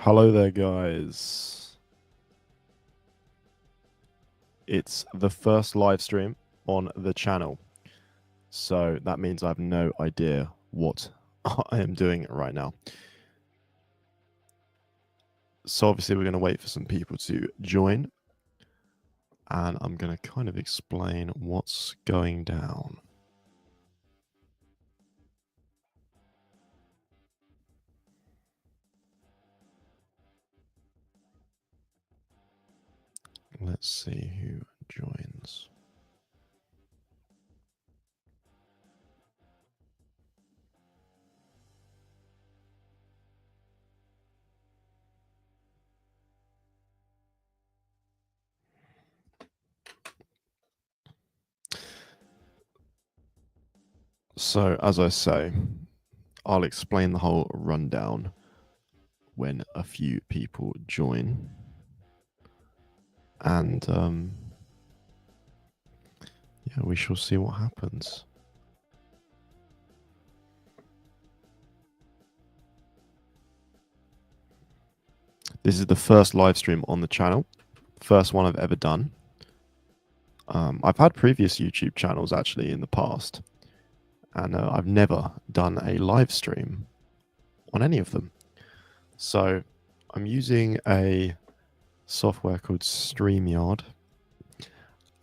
Hello there, guys. It's the first live stream on the channel, so that means I have no idea what I am doing right now. So obviously we're going to wait for some people to join, and I'm going to kind of explain what's going down. Let's see who joins. So as I say, I'll explain the whole rundown when a few people join. And yeah, we shall see what happens. This is the first live stream on the channel, first one I've ever done. I've had previous YouTube channels actually in the past, and I've never done a live stream on any of them. So I'm using a software called StreamYard,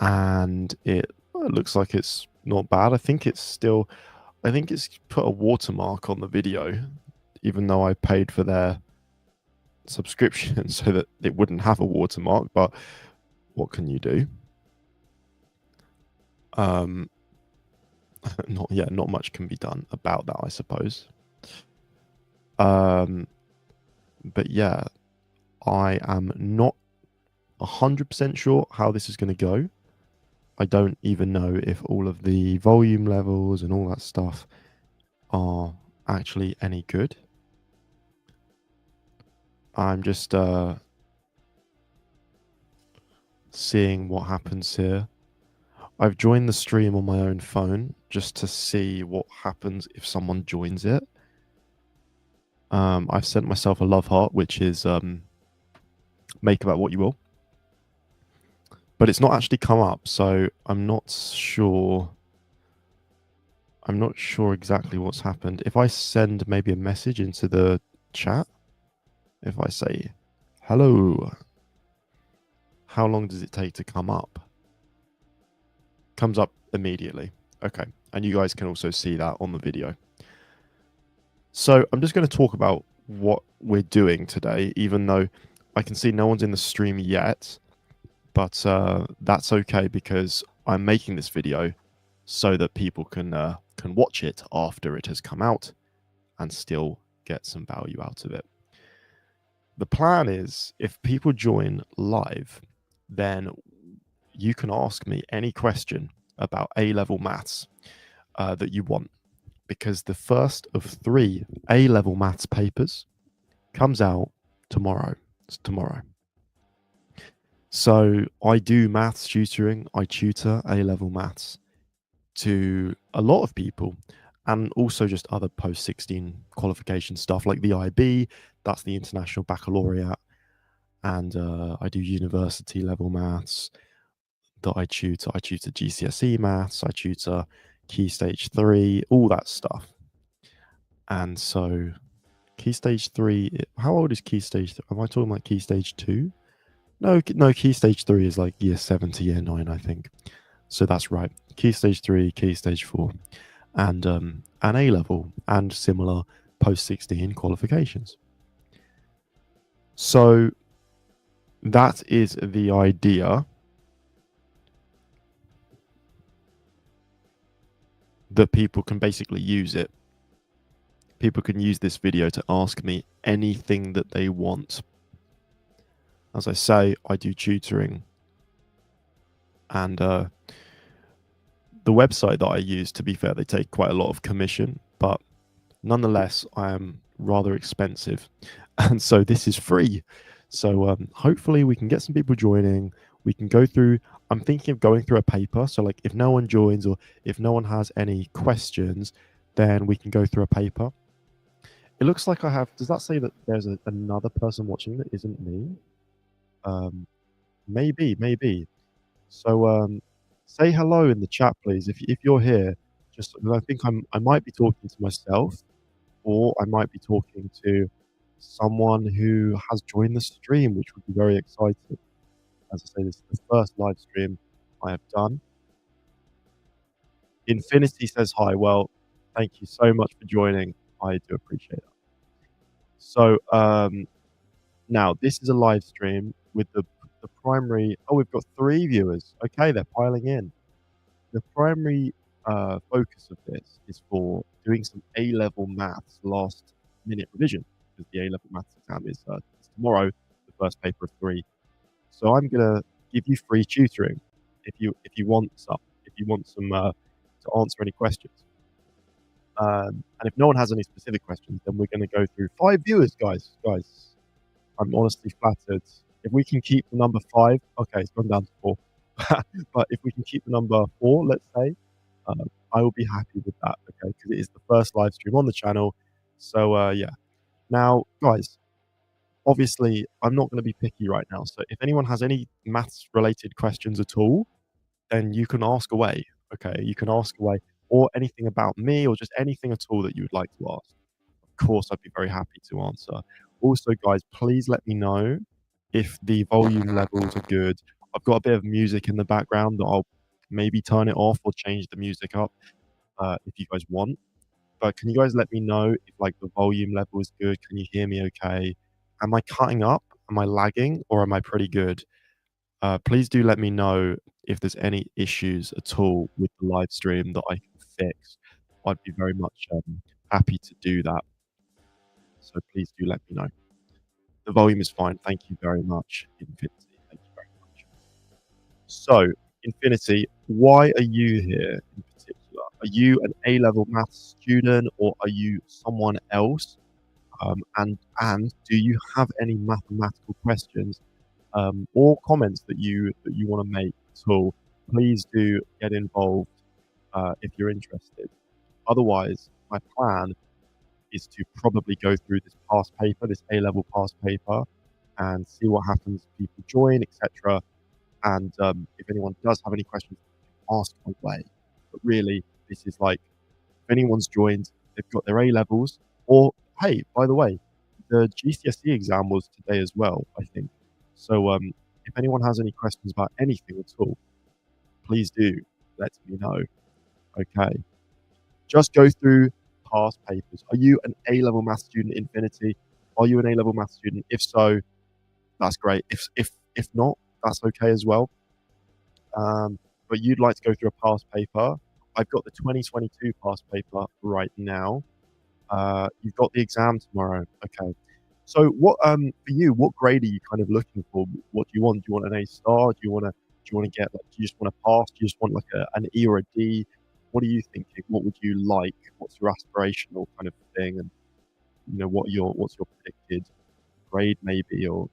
and it looks like it's not bad. I think it's put a watermark on the video, even though I paid for their subscription so that it wouldn't have a watermark, but what can you do? Not much can be done about that, I suppose. But yeah, I am not 100% sure how this is going to go. I don't even know if all of the volume levels and all that stuff are actually any good. I'm just seeing what happens here. I've joined the stream on my own phone just to see what happens if someone joins it. I've sent myself a love heart, which is make about what you will. But it's not actually come up, so I'm not sure. I'm not sure exactly what's happened. If I send maybe a message into the chat, if I say, hello, how long does it take to come up? Comes up immediately. Okay. And you guys can also see that on the video. So I'm just going to talk about what we're doing today, even though I can see no one's in the stream yet. But that's okay because I'm making this video so that people can watch it after it has come out and still get some value out of it. The plan is if people join live, then you can ask me any question about A-level maths that you want, because the first of 3 A-level maths papers comes out tomorrow. It's tomorrow. So I do maths tutoring. I tutor A-level maths to a lot of people, and also just other post-16 qualification stuff like the IB, that's the International Baccalaureate, and I do university level maths that I tutor. I tutor GCSE maths, I tutor Key Stage 3, all that stuff. And so Key Stage 3, how old is Key Stage 3? Am I talking about Key Stage 2? No, Key Stage 3 is like year 7 to year 9, I think. So that's right. Key Stage 3, Key Stage 4, and an A-level and similar post-16 qualifications. So that is the idea. That people can basically use it. People can use this video to ask me anything that they want. As I say, I do tutoring. And the website that I use, to be fair, they take quite a lot of commission, but nonetheless, I am rather expensive. And so this is free. So hopefully we can get some people joining. We can go through, I'm thinking of going through a paper. So like if no one joins or if no one has any questions, then we can go through a paper. It looks like I have. Does that say that there's another person watching that isn't me? Um, maybe, maybe. So, say hello in the chat, please. If you're here, just I think I might be talking to myself, or I might be talking to someone who has joined the stream, which would be very exciting. As I say, this is the first live stream I have done. Infinity says hi. Well, thank you so much for joining. I do appreciate that. So, now this is a live stream with the primary. Oh, we've got 3 viewers. Okay, they're piling in. The primary focus of this is for doing some A-level maths last minute revision, because the A-level maths exam is tomorrow, the first paper of 3. So I'm gonna give you free tutoring if you want some, to answer any questions. And if no one has any specific questions, then we're gonna go through 5 viewers, guys. Guys, I'm honestly flattered. If we can keep the number 5, okay, it's gone down to 4. But if we can keep the number 4, let's say, I will be happy with that, okay? Because it is the first live stream on the channel. So, yeah. Now, guys, obviously, I'm not going to be picky right now. So, if anyone has any maths related questions at all, then you can ask away, okay? You can ask away, or anything about me, or just anything at all that you would like to ask. Of course, I'd be very happy to answer. Also, guys, please let me know if the volume levels are good. I've got a bit of music in the background that I'll maybe turn it off or change the music up if you guys want. But can you guys let me know if like the volume level is good? Can you hear me okay? Am I cutting up? Am I lagging? Or am I pretty good? Please do let me know if there's any issues at all with the live stream that I can fix. I'd be very much happy to do that. So please do let me know. The volume is fine. Thank you very much, Infinity. Thank you very much. So, Infinity, why are you here in particular? Are you an A-level maths student, or are you someone else? And do you have any mathematical questions or comments that you want to make at all? Please do get involved if you're interested. Otherwise, my plan is to probably go through this past paper, this A-level past paper, and see what happens if people join, etc. And if anyone does have any questions, ask away. But really, this is like, if anyone's joined, they've got their A levels, or hey, by the way, the GCSE exam was today as well, I think. So if anyone has any questions about anything at all, please do let me know. Okay, just go through past papers. Are you an A-level math student, Infinity? Are you an A-level math student? If so, that's great. If not, that's okay as well. But you'd like to go through a past paper. I've got the 2022 past paper right now. You've got the exam tomorrow. Okay. So for you, what grade are you kind of looking for? What do you want? Do you want an A star? Do you want to get like, do you just want to pass? Do you just want like an E or a D? What are you thinking? What would you like? What's your aspirational kind of thing? And what's your predicted grade maybe, or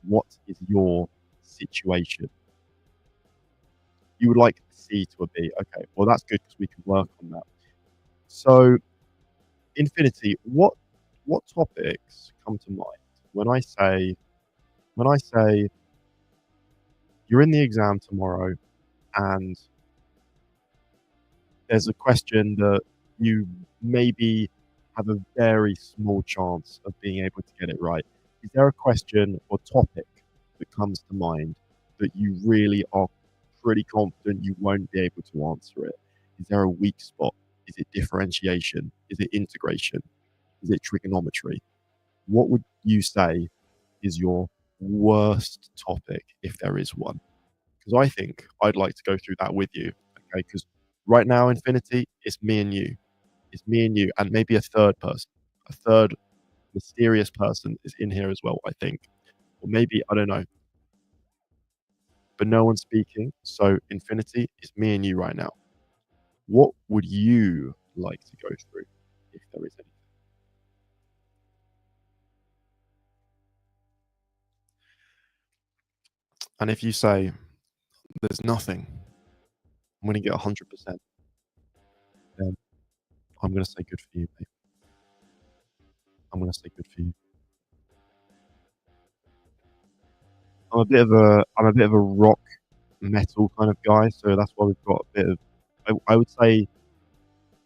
what is your situation? You would like a C to a B. Okay, well that's good because we can work on that. So, Infinity, what topics come to mind when I say you're in the exam tomorrow and there's a question that you maybe have a very small chance of being able to get it right? Is there a question or topic that comes to mind that you really are pretty confident you won't be able to answer it? Is there a weak spot? Is it differentiation? Is it integration? Is it trigonometry? What would you say is your worst topic, if there is one? Because I think I'd like to go through that with you. Okay, because right now, Infinity, it's me and you. It's me and you, and maybe a third person. A third mysterious person is in here as well, I think. Or maybe, I don't know. But no one's speaking. So, Infinity, it's me and you right now. What would you like to go through, if there is any? And if you say, there's nothing, I'm going to get 100%, then I'm going to say good for you, mate. I'm gonna say good for you. I'm a bit of a rock metal kind of guy, so that's why we've got a bit of. I would say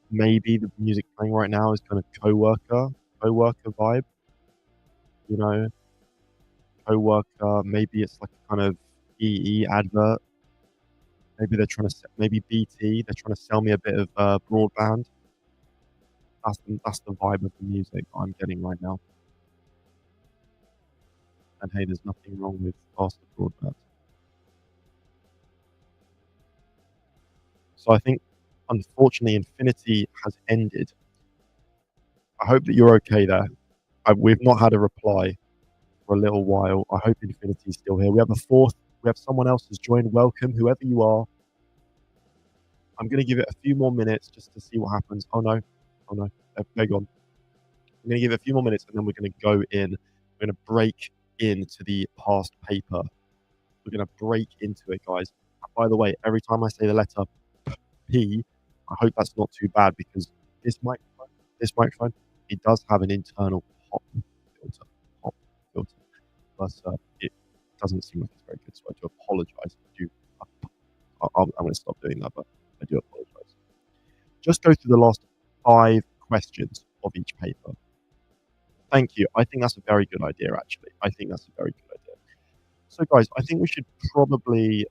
maybe the music playing right now is kind of coworker vibe. You know, coworker. Maybe it's like a kind of EE advert. Maybe they're trying to maybe BT. They're trying to sell me a bit of broadband. That's the vibe of the music I'm getting right now. And hey, there's nothing wrong with faster broadband. So I think, unfortunately, Infinity has ended. I hope that you're okay there. We've not had a reply for a little while. I hope Infinity is still here. We have a fourth. We have someone else who's joined. Welcome, whoever you are. I'm going to give it a few more minutes just to see what happens. Oh no, they're gone. I'm going to give it a few more minutes and then we're going to go in. We're going to break into the past paper. We're going to break into it, guys. And by the way, every time I say the letter P, I hope that's not too bad because this microphone, it does have an internal pop filter. But it doesn't seem like it's very good, so I do apologize. I'm going to stop doing that, but I do apologize. Just go through the last 5 questions of each paper. Thank you. I think that's a very good idea, actually. I think that's a very good idea. So, guys, I think we should probably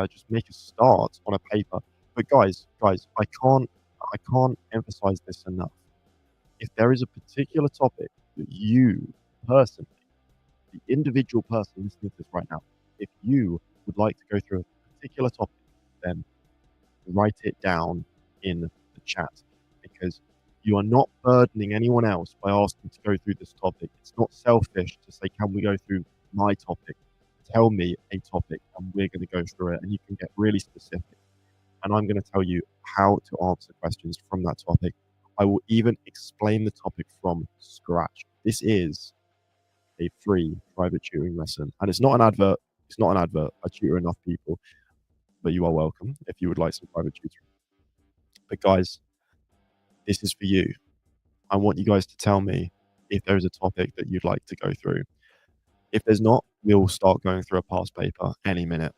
just make a start on a paper. But guys, I can't emphasize this enough. If there is a particular topic that you personally, the individual person listening to this right now, if you would like to go through a particular topic, then write it down in the chat because you are not burdening anyone else by asking to go through this topic. It's not selfish to say, can we go through my topic? Tell me a topic and we're going to go through it and you can get really specific. And I'm going to tell you how to answer questions from that topic. I will even explain the topic from scratch. This is a free private tutoring lesson. And it's not an advert. It's not an advert. I tutor enough people, but you are welcome if you would like some private tutoring. But guys, this is for you. I want you guys to tell me if there is a topic that you'd like to go through. If there's not, we'll start going through a past paper any minute.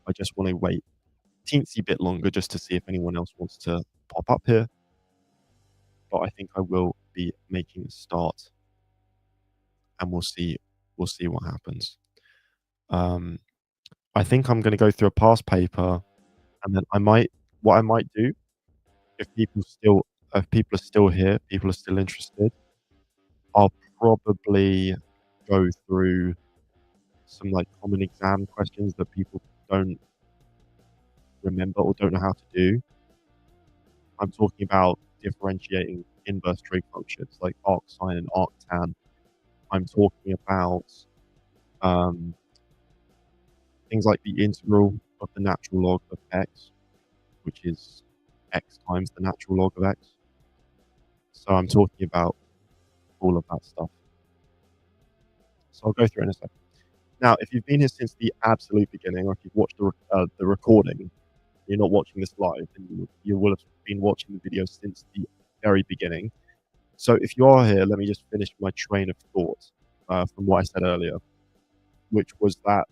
I just want to wait a teensy bit longer just to see if anyone else wants to pop up here. But I think I will be making a start and we'll see what happens. I think I'm going to go through a past paper and then what I might do if people are still here, people are still interested, I'll probably go through some like common exam questions that people don't remember or don't know how to do. I'm talking about differentiating inverse trig functions like arcsine and arctan. I'm talking about things like the integral of the natural log of x, which is x times the natural log of x. So I'm talking about all of that stuff. So I'll go through it in a second. Now, if you've been here since the absolute beginning, or if you've watched the recording, you're not watching this live, and you will have been watching the video since the very beginning. So if you are here, let me just finish my train of thought from what I said earlier, which was that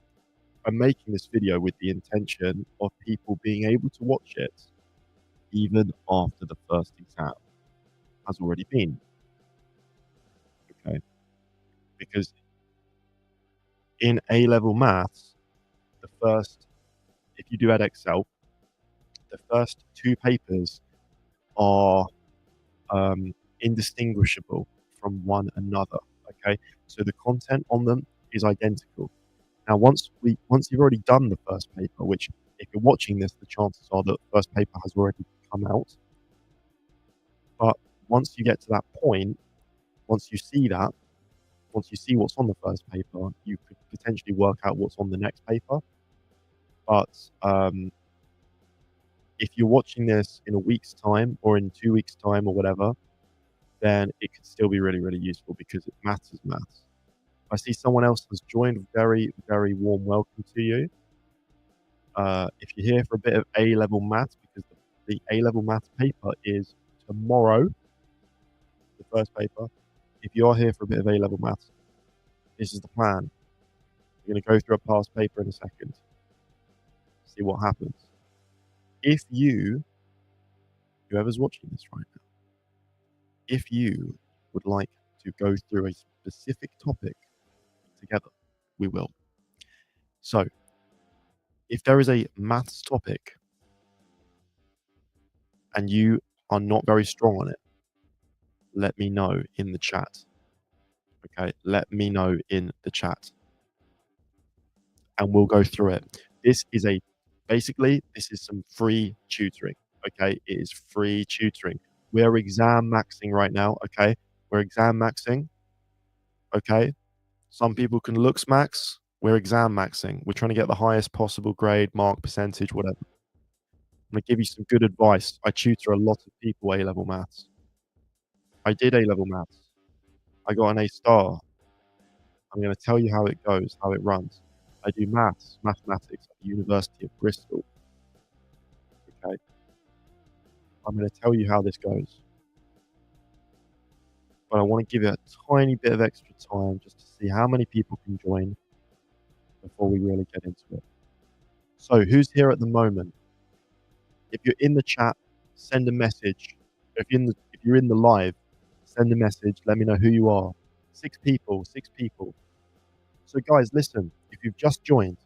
I'm making this video with the intention of people being able to watch it even after the first exam has already been. Okay. Because in A-level maths, if you do Edexcel, the first 2 papers are indistinguishable from one another. Okay, so the content on them is identical. Now, once you've already done the first paper, which if you're watching this, the chances are that the first paper has already come out. But once you get to that point, once you see what's on the first paper, you could potentially work out what's on the next paper. But if you're watching this in a week's time or in 2 weeks' time or whatever, then it could still be really, really useful because maths is maths. I see someone else has joined. Very, very warm welcome to you. If you're here for a bit of A-level maths, because the A-level maths paper is tomorrow, the first paper. if you are here for a bit of A-level maths, this is the plan. We're going to go through a past paper in a second, see what happens. If you, whoever's watching this right now, if you would like to go through a specific topic together, we will. So, if there is a maths topic and you are not very strong on it, let me know in the chat. Okay, let me know in the chat and we'll go through it. This is some free tutoring. Okay, it is free tutoring. We're exam maxing right now. Okay, we're exam maxing. Okay, some people can looks max. We're exam maxing. We're trying to get the highest possible grade, mark, percentage, whatever. I'm going to give you some good advice. I tutor a lot of people A-level maths. I did A-level maths. I got an A star. I'm going to tell you how it goes, how it runs. I do mathematics at the University of Bristol. Okay. I'm going to tell you how this goes. But I want to give it a tiny bit of extra time just to see how many people can join before we really get into it. So who's here at the moment? If you're in the chat, send a message. If you're in the live, send a message. Let me know who you are. 6 people. So guys, listen, if you've just joined,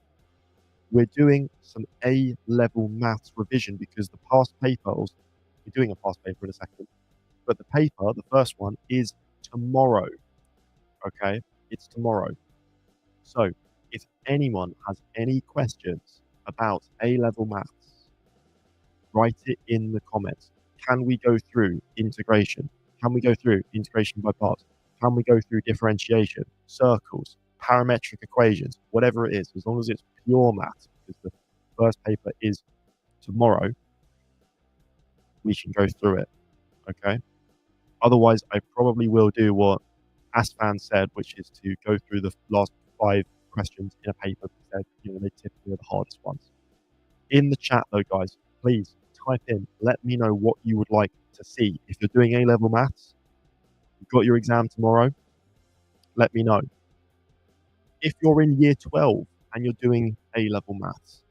we're doing some A-level maths revision because the past papers, we're doing a past paper in a second, but the paper, the first one, is tomorrow. Okay, it's tomorrow. So if anyone has any questions about A-level maths, write it in the comments. Can we go through integration? Can we go through integration by parts? Can we go through differentiation, circles, parametric equations, whatever it is, as long as it's pure maths, because the first paper is tomorrow, we can go through it, okay? Otherwise, I probably will do what Asfan said, which is to go through the last 5 questions in a paper, because they typically are the hardest ones. In the chat, though, guys, please type in, let me know what you would like to see. If you're doing A-level maths, you've got your exam tomorrow, let me know. If you're in year 12 and you're doing A-level maths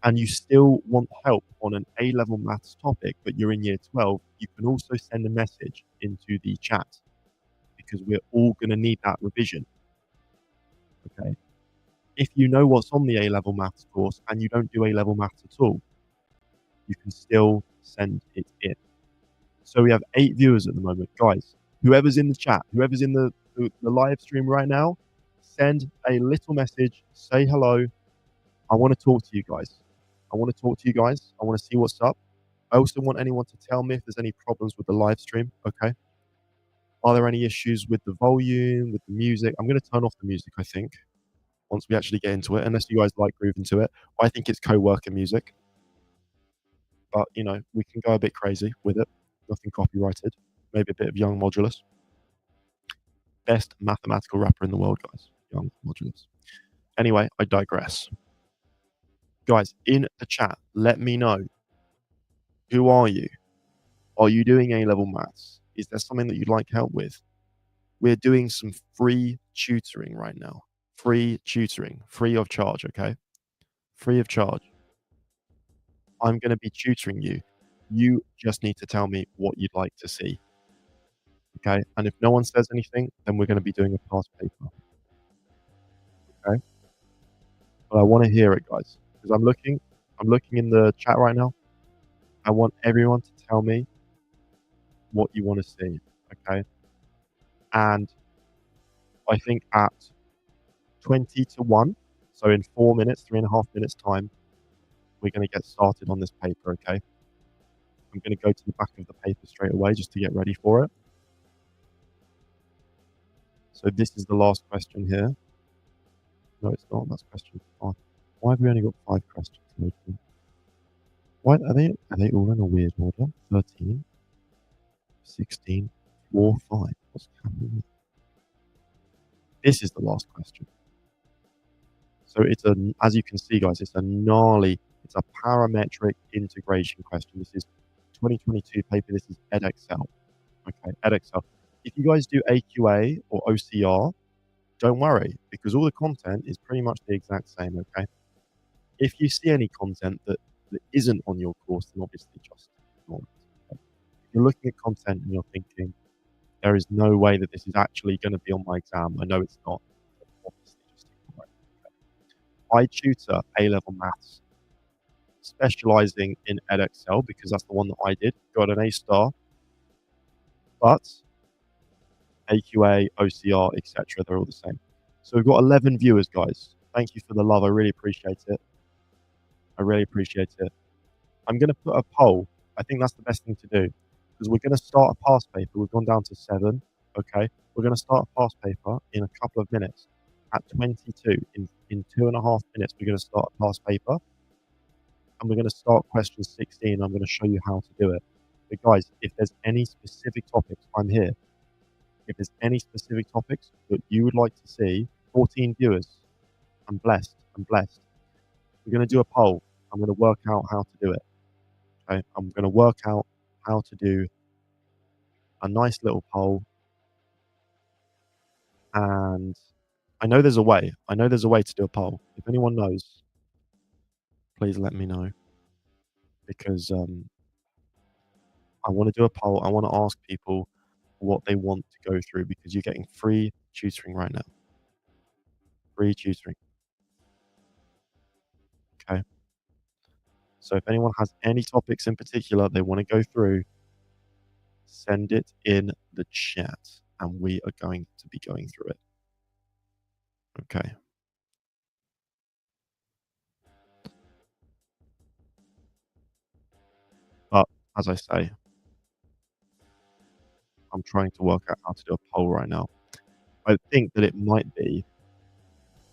and you still want help on an A-level maths topic, but you're in year 12, you can also send a message into the chat because we're all going to need that revision. Okay. If you know what's on the A-level maths course and you don't do A-level maths at all, you can still send it in. So we have 8 viewers at the moment. Guys, whoever's in the chat, whoever's in the live stream right now, send a little message, say hello. I want to talk to you guys. I want to see what's up. I also want anyone to tell me if there's any problems with the live stream, okay? Are there any issues with the volume, with the music? I'm going to turn off the music, I think, once we actually get into it, unless you guys like grooving to it. I think it's co-worker music. But, we can go a bit crazy with it. Nothing copyrighted. Maybe a bit of Young Modulus. Best mathematical rapper in the world, guys. Young Modulus. Anyway, I digress. Guys, in the chat, let me know. Who are you? Are you doing A-level maths? Is there something that you'd like help with? We're doing some free tutoring right now. Free tutoring. Free of charge, okay? Free of charge. I'm going to be tutoring you. You just need to tell me what you'd like to see. Okay? And if no one says anything, then we're going to be doing a past paper. Okay? But I want to hear it, guys. Because I'm looking in the chat right now. I want everyone to tell me what you want to see. Okay? And I think at 20 to 1, so in 4 minutes, 3.5 minutes time, we're going to get started on this paper, okay? I'm going to go to the back of the paper straight away just to get ready for it. So this is the last question here. No, it's not. That's question 5. Why have we only got 5 questions loaded? Why are they all in a weird order? 13, 16, 4, 5. What's happening? This is the last question. So as you can see, guys, it's a parametric integration question. This is 2022 paper. This is Edexcel. Okay, Edexcel. If you guys do AQA or OCR, don't worry, because all the content is pretty much the exact same, okay? If you see any content that isn't on your course, then obviously just ignore it. Okay? If you're looking at content and you're thinking, there is no way that this is actually going to be on my exam, I know it's not, obviously just ignore it. Okay? I tutor A-level maths, specializing in Edexcel because that's the one that I did, got an A star, but AQA, OCR, etc., they're all the same. So we've got 11 viewers, guys. Thank you for the love. I really appreciate it. I really appreciate it. I'm going to put a poll. I think that's the best thing to do because we're going to start a past paper. We've gone down to 7. Okay. We're going to start a past paper in a couple of minutes at 22. In 2.5 minutes, we're going to start a past paper and we're going to start question 16. I'm going to show you how to do it. But guys, if there's any specific topics, I'm here. If there's any specific topics that you would like to see, 14 viewers, I'm blessed. I'm blessed. We're going to do a poll. I'm going to work out how to do it. Okay. I'm going to work out how to do a nice little poll. And I know there's a way. I know there's a way to do a poll. If anyone knows, please let me know. Because I want to do a poll. I want to ask people what they want to go through because you're getting free tutoring right now. Free tutoring. Okay. So if anyone has any topics in particular they want to go through, send it in the chat and we are going to be going through it. Okay. But as I say, I'm trying to work out how to do a poll right now. I think that it might be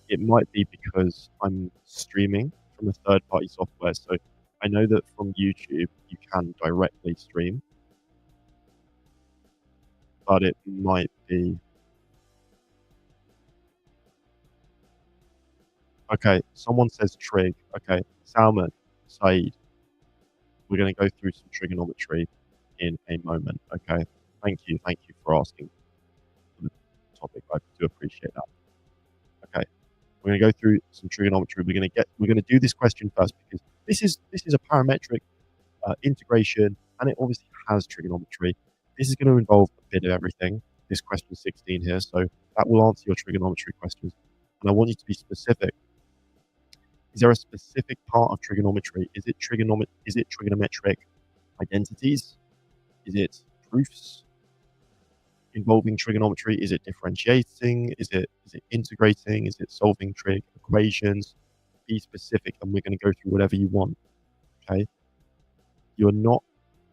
because I'm streaming from a third-party software. So I know that from YouTube you can directly stream, but it might be. Okay, someone says trig. Okay, Salman, Saeed, we're going to go through some trigonometry in a moment. Okay, thank you for asking for the topic. I do appreciate that. Okay, we're going to go through some trigonometry. We're going to do this question first because this is a parametric integration, and it obviously has trigonometry. This is going to involve a bit of everything. This question 16 here, so that will answer your trigonometry questions. And I want you to be specific. Is there a specific part of trigonometry? Is it trigonometric identities? Is it proofs involving trigonometry? Is it differentiating? Is it integrating? Is it solving trig equations? Be specific, and we're going to go through whatever you want. Okay. You're not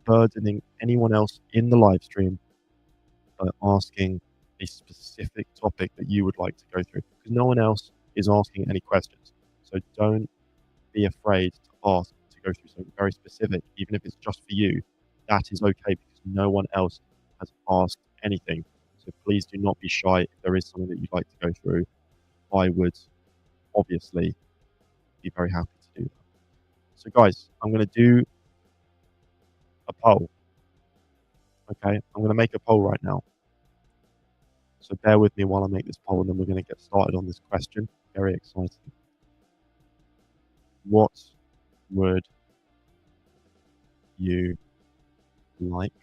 burdening anyone else in the live stream by asking a specific topic that you would like to go through because no one else is asking any questions. So don't be afraid to ask to go through something very specific, even if it's just for you. That is okay because no one else has asked anything. So please do not be shy if there is something that you'd like to go through. I would obviously be very happy to do that. So guys, I'm going to do a poll. Okay, I'm going to make a poll right now. So bear with me while I make this poll, and then we're going to get started on this question. Very exciting. What would you like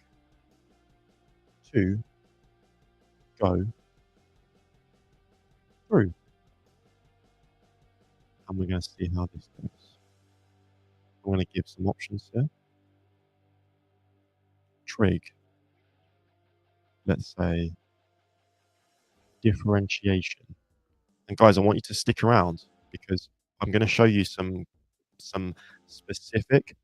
to go through? And we're going to see how this goes. I'm going to give some options here. Trig. Let's say differentiation. And guys, I want you to stick around because I'm going to show you some specific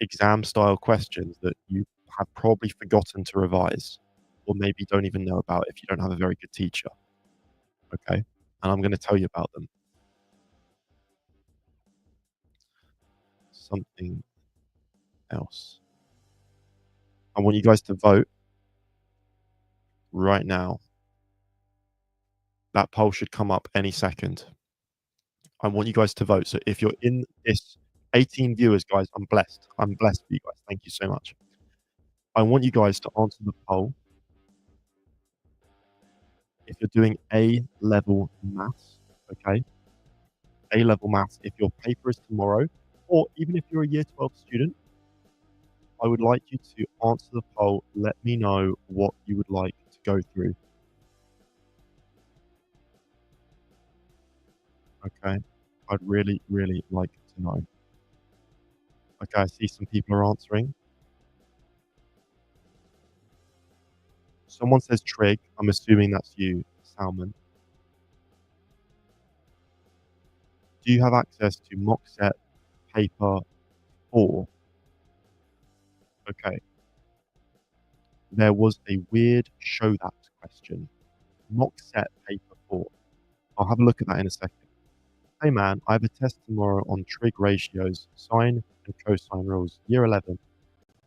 exam style questions that you have probably forgotten to revise or maybe don't even know about if you don't have a very good teacher. Okay. And I'm going to tell you about them. Something else. I want you guys to vote right now. That poll should come up any second. I want you guys to vote. So if you're in this 18 viewers, guys, I'm blessed. I'm blessed for you guys. Thank you so much. I want you guys to answer the poll if you're doing A-level maths, okay, A-level maths, if your paper is tomorrow, or even if you're a year 12 student, I would like you to answer the poll. Let me know what you would like to go through. Okay. I'd really, really like to know. Okay, I see some people are answering. Someone says trig. I'm assuming that's you, Salmon. Do you have access to mock set paper 4? Okay. There was a weird show that question. Mock set paper 4. I'll have a look at that in a second. Hey man, I have a test tomorrow on trig ratios, sine and cosine rules, year 11,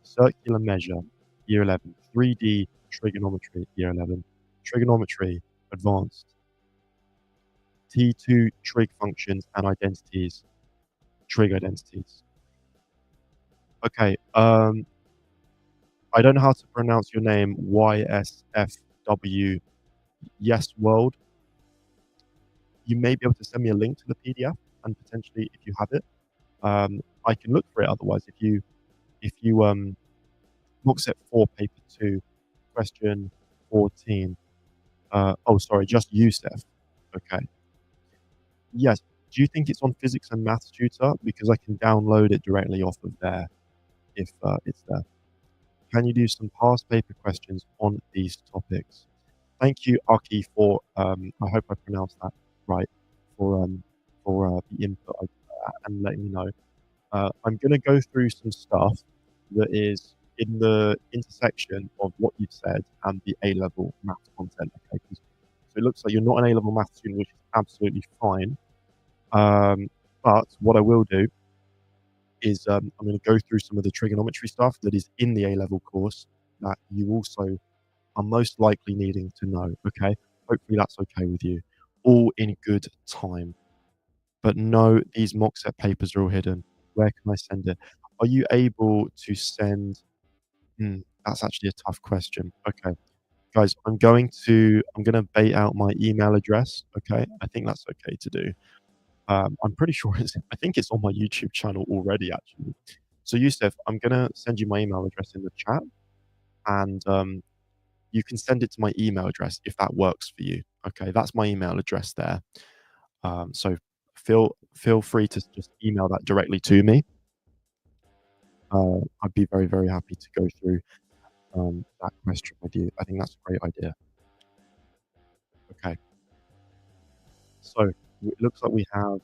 circular measure, year 11, 3D trigonometry, year 11, trigonometry, advanced, T2 trig functions and identities, trig identities. Okay, I don't know how to pronounce your name, YSFW, yes world. You may be able to send me a link to the PDF, and potentially, if you have it, I can look for it. Otherwise, if you mock set 4, paper 2, question 14. Oh, sorry, just Yusef. Okay. Yes. Do you think it's on Physics and Maths Tutor? Because I can download it directly off of there if it's there. Can you do some past paper questions on these topics? Thank you, Aki, for I hope I pronounced that right for the input and letting me know. I'm going to go through some stuff that is in the intersection of what you've said and the A-level maths content. Okay, so it looks like you're not an A-level maths student, which is absolutely fine. But what I will do is I'm going to go through some of the trigonometry stuff that is in the A-level course that you also are most likely needing to know. Okay, hopefully that's okay with you. All in good time. But no, these mock set papers are all hidden. Where can I send it? Are you able to send? That's actually a tough question. Okay, guys, I'm gonna bait out my email address. Okay, I think that's okay to do. I'm pretty sure I think it's on my YouTube channel already, actually. So Yusuf, I'm gonna send you my email address in the chat, and you can send it to my email address if that works for you. Okay, that's my email address there. So feel free to just email that directly to me. I'd be very, very happy to go through that question with you. I think that's a great idea. Okay. So it looks like we have.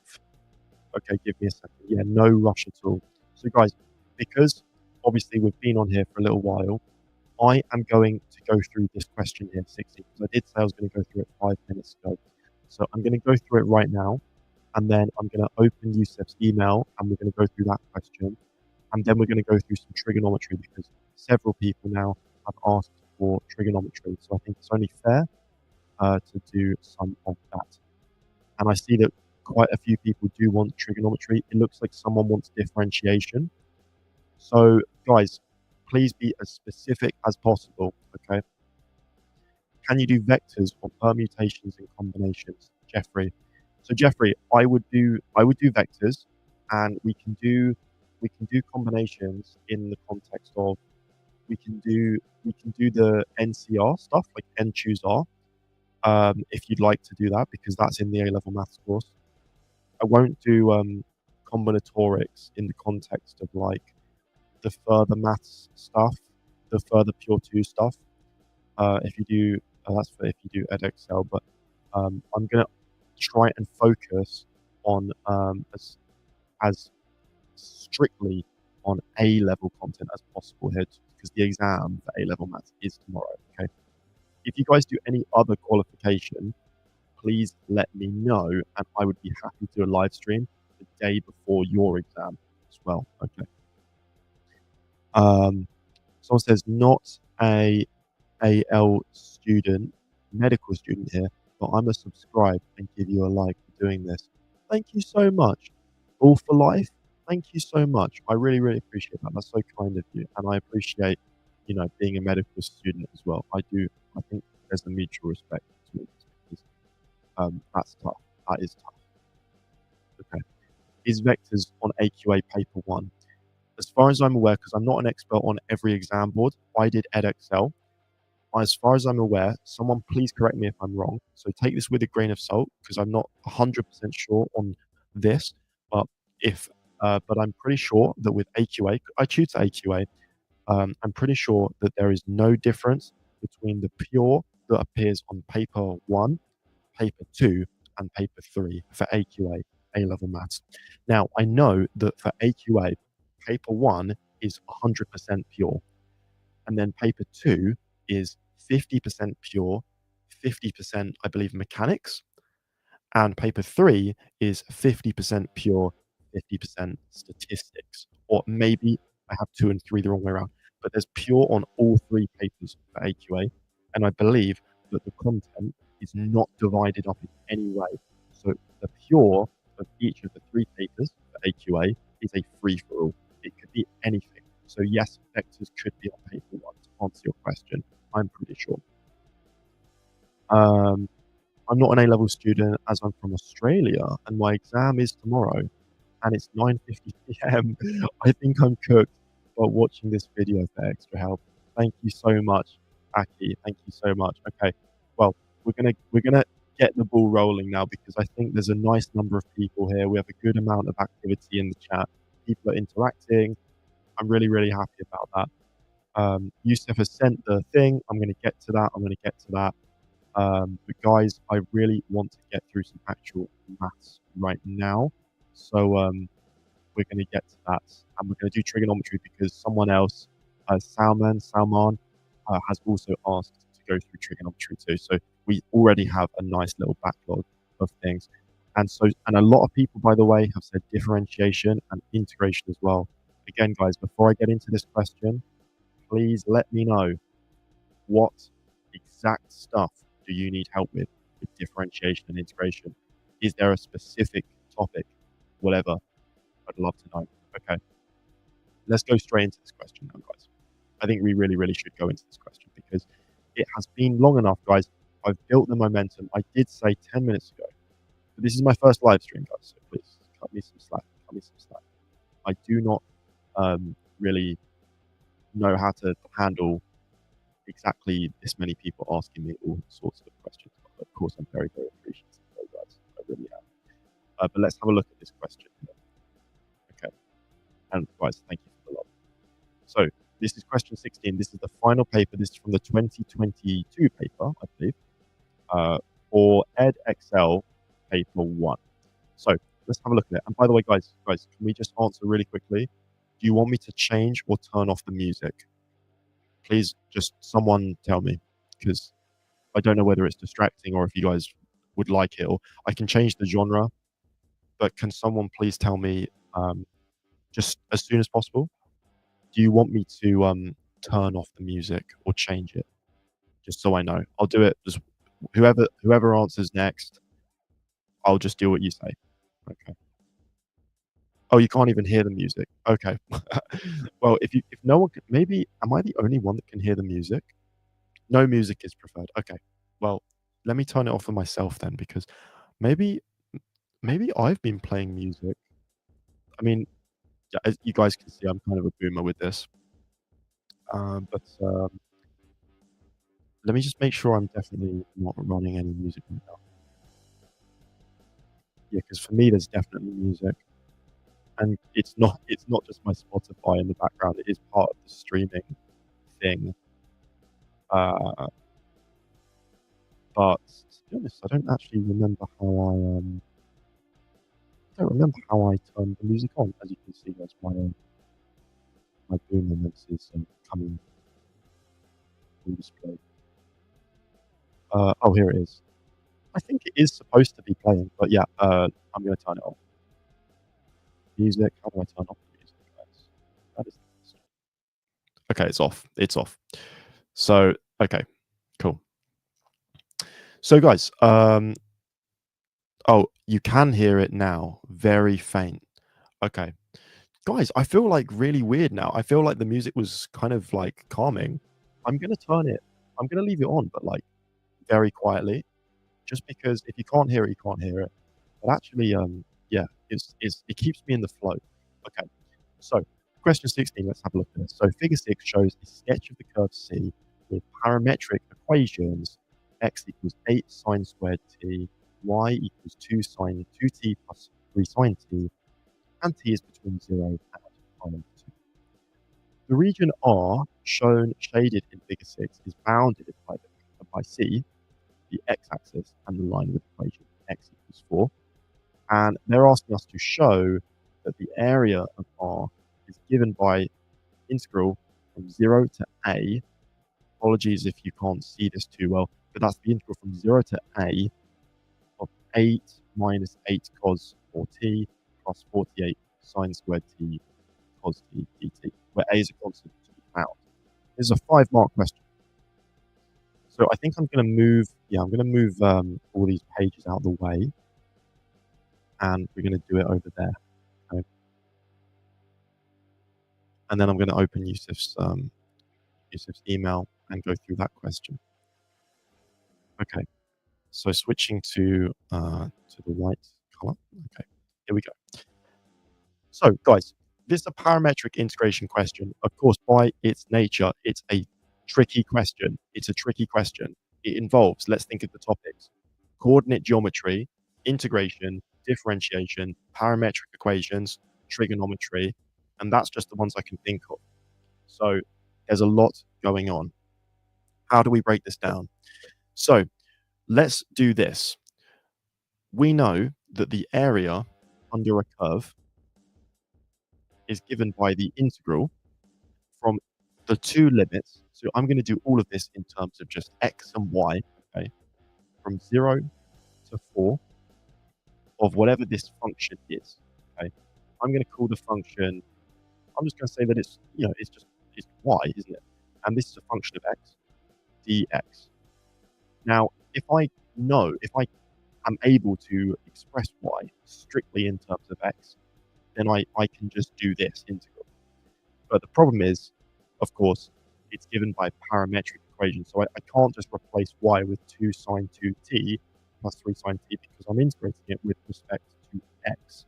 Okay, give me a second. Yeah, no rush at all. So guys, because obviously we've been on here for a little while, I am going to go through this question here, 60, because I did say I was going to go through it 5 minutes ago. So I'm going to go through it right now, and then I'm going to open Yusuf's email, and we're going to go through that question. And then we're going to go through some trigonometry because several people now have asked for trigonometry. So I think it's only fair to do some of that. And I see that quite a few people do want trigonometry. It looks like someone wants differentiation. So guys, please be as specific as possible, okay? Can you do vectors or permutations and combinations, Jeffrey? So Jeffrey, I would do vectors, and we can do combinations in the context of we can do the NCR stuff like N choose R, if you'd like to do that because that's in the A-level maths course. I won't do combinatorics in the context of like the further maths stuff, the further pure 2 stuff. If you do that's for if you do edXL, but I'm gonna try and focus on as strictly on A-level content as possible here because the exam for A-level maths is tomorrow. Okay. If you guys do any other qualification, please let me know, and I would be happy to do a live stream the day before your exam as well. Okay. Someone says not a AL student, medical student here, but I'm a subscribe and give you a like for doing this. Thank you so much. All for life. Thank you so much. I really, really appreciate that. That's so kind of you, and I appreciate, being a medical student as well. I do. I think there's a mutual respect between us. That's tough. That is tough. Okay. Is vectors on AQA paper 1? As far as I'm aware, because 'cause I'm not an expert on every exam board, I did Edexcel. As far as I'm aware, someone please correct me if I'm wrong, so take this with a grain of salt because 'cause I'm not 100% sure on this, but if but I'm pretty sure that with AQA I tutor AQA, I'm pretty sure that there is no difference between the pure that appears on paper 1, paper 2, and paper 3 for AQA, A-level maths. Now, I know that for AQA, paper 1 is 100% pure, and then paper 2 is 50% pure, 50%, I believe, mechanics, and paper 3 is 50% pure, 50% statistics, or maybe I have 2 and 3 the wrong way around, but there's pure on all 3 papers for AQA, and I believe that the content is not divided up in any way. So the pure of each of the 3 papers for AQA is a free-for-all. It could be anything. So yes, vectors could be on paper 1 to answer your question. I'm pretty sure. I'm not an A-level student as I'm from Australia and my exam is tomorrow and it's 9:50 p.m. I think I'm cooked, but watching this video for extra help. Thank you so much, Aki. Thank you so much. Okay, well, we're gonna get the ball rolling now because I think there's a nice number of people here. We have a good amount of activity in the chat. People are interacting. I'm really, really happy about that. Yusuf has sent the thing. I'm gonna get to that. I'm gonna get to that. But guys, I really want to get through some actual maths right now. So we're going to get to that. And we're going to do trigonometry because someone else, Salman, has also asked to go through trigonometry too. So we already have a nice little backlog of things. And a lot of people, by the way, have said differentiation and integration as well. Again, guys, before I get into this question, please let me know what exact stuff do you need help with differentiation and integration? Is there a specific topic? Whatever. I'd love to know. Okay. Let's go straight into this question now, guys. I think we really, really should go into this question because it has been long enough, guys. I've built the momentum. I did say 10 minutes ago, but this is my first live stream, guys. So please cut me some slack. Cut me some slack. I do not really know how to handle exactly this many people asking me all sorts of questions. But of course, I'm very, very appreciative of those guys. I really am. But let's have a look at this question. Okay. And guys, thank you for the love. So this is question 16. This is the final paper. This is from the 2022 paper, I believe, for EdXL paper 1. So let's have a look at it. And by the way, guys, can we just answer really quickly? Do you want me to change or turn off the music? Please, just someone tell me, because I don't know whether it's distracting or if you guys would like it, or I can change the genre, but can someone please tell me just as soon as possible? Do you want me to turn off the music or change it? Just so I know. I'll do it. Just whoever answers next, I'll just do what you say. Okay. Oh, you can't even hear the music. Okay. Well, if no one can, maybe am I the only one that can hear the music? No music is preferred. Okay. Well, let me turn it off for myself then, because maybe I've been playing music. I mean, yeah, as you guys can see, I'm kind of a boomer with this. But let me just make sure I'm definitely not running any music right now. Yeah, because for me, there's definitely music, and it's not just my Spotify in the background. It is part of the streaming thing. But to be honest, I don't actually remember how I don't remember how I turned the music on. As you can see, there's my boom moments is coming on display. Oh, here it is. I think it is supposed to be playing, but yeah, I'm going to turn it off. Music. How do I turn off the music, guys? That is okay. It's off. It's off. So okay, cool. So guys, oh, you can hear it now. Very faint. Okay. Guys, I feel like really weird now. I feel like the music was kind of like calming. I'm gonna leave it on, but like very quietly. just because if you can't hear it, you can't hear it. But actually, yeah, it keeps me in the flow. Okay, so question 16, let's have a look at this. So figure 6 shows a sketch of the curve C with parametric equations. X equals 8 sine squared t, y equals 2 sine 2t plus 3 sine t, and t is between 0 and -2. The region R, shown shaded in figure 6, is bounded by C, the x-axis, and the line with equation x equals 4. And they're asking us to show that the area of R is given by integral from 0 to a. Apologies if you can't see this too well, but that's the integral from 0 to a of 8 minus 8 cos 4t plus 48 sine squared t cos t dt, where a is a constant to be found. This is a 5-mark question. So I think I'm going to move, all these pages out of the way, and we're going to do it over there. Okay? And then I'm going to open Yusuf's email and go through that question. Okay, so switching to the white color. Okay, here we go. So guys, this is a parametric integration question. Of course, by its nature, it's a tricky question. It's a tricky question. It involves, let's think of the topics: coordinate geometry, integration, differentiation, parametric equations, trigonometry, and that's just the ones I can think of. So there's a lot going on. How do we break this down? So let's do this. We know that the area under a curve is given by the integral from the two limits. So I'm going to do all of this in terms of just x and y, okay, from 0 to 4 of whatever this function is, okay. I'm going to call the function, I'm just going to say that it's, it's y, isn't it? And this is a function of x, dx. Now, if I am able to express y strictly in terms of x, then I can just do this integral. But the problem is, of course, it's given by parametric equation. So I can't just replace y with 2 sine 2t plus 3 sine t because I'm integrating it with respect to x.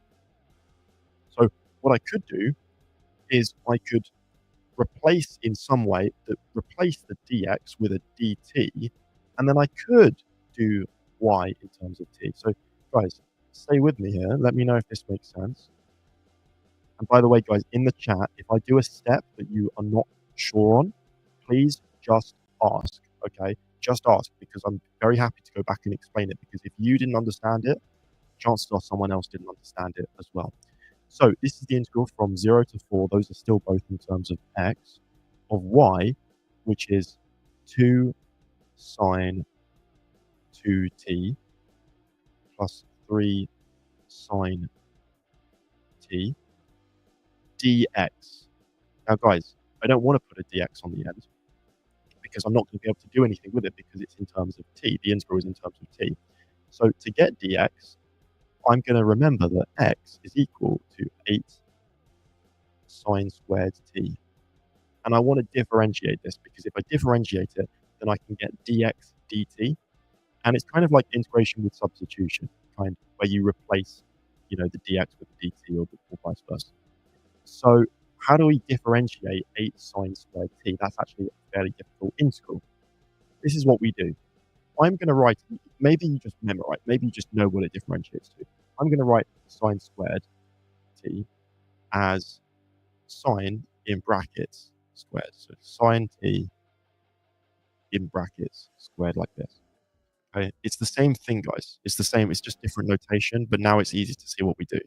So what I could do is I could replace in some way, replace the dx with a dt, and then I could do y in terms of t. So guys, stay with me here. Let me know if this makes sense. And by the way, guys, in the chat, if I do a step that you are not sure on, please just ask, okay? Just ask, because I'm very happy to go back and explain it, because if you didn't understand it, chances are someone else didn't understand it as well. So this is the integral from 0 to 4. Those are still both in terms of x, of y, which is 2 sine 2t plus 3 sine t dx. Now, guys, I don't want to put a dx on the end because I'm not going to be able to do anything with it because it's in terms of t. The integral is in terms of t. So to get dx, I'm going to remember that x is equal to 8 sine squared t. And I want to differentiate this because if I differentiate it, then I can get dx dt. And it's kind of like integration with substitution, kind of where you replace, the dx with the dt or vice versa. So how do we differentiate 8 sine squared t? That's actually a fairly difficult integral. This is what we do. I'm going to write, maybe you just memorize, maybe you just know what it differentiates to. I'm going to write sine squared t as sine in brackets squared. So sine t in brackets squared like this. Okay? It's the same thing, guys. It's the same. It's just different notation, but now it's easy to see what we do.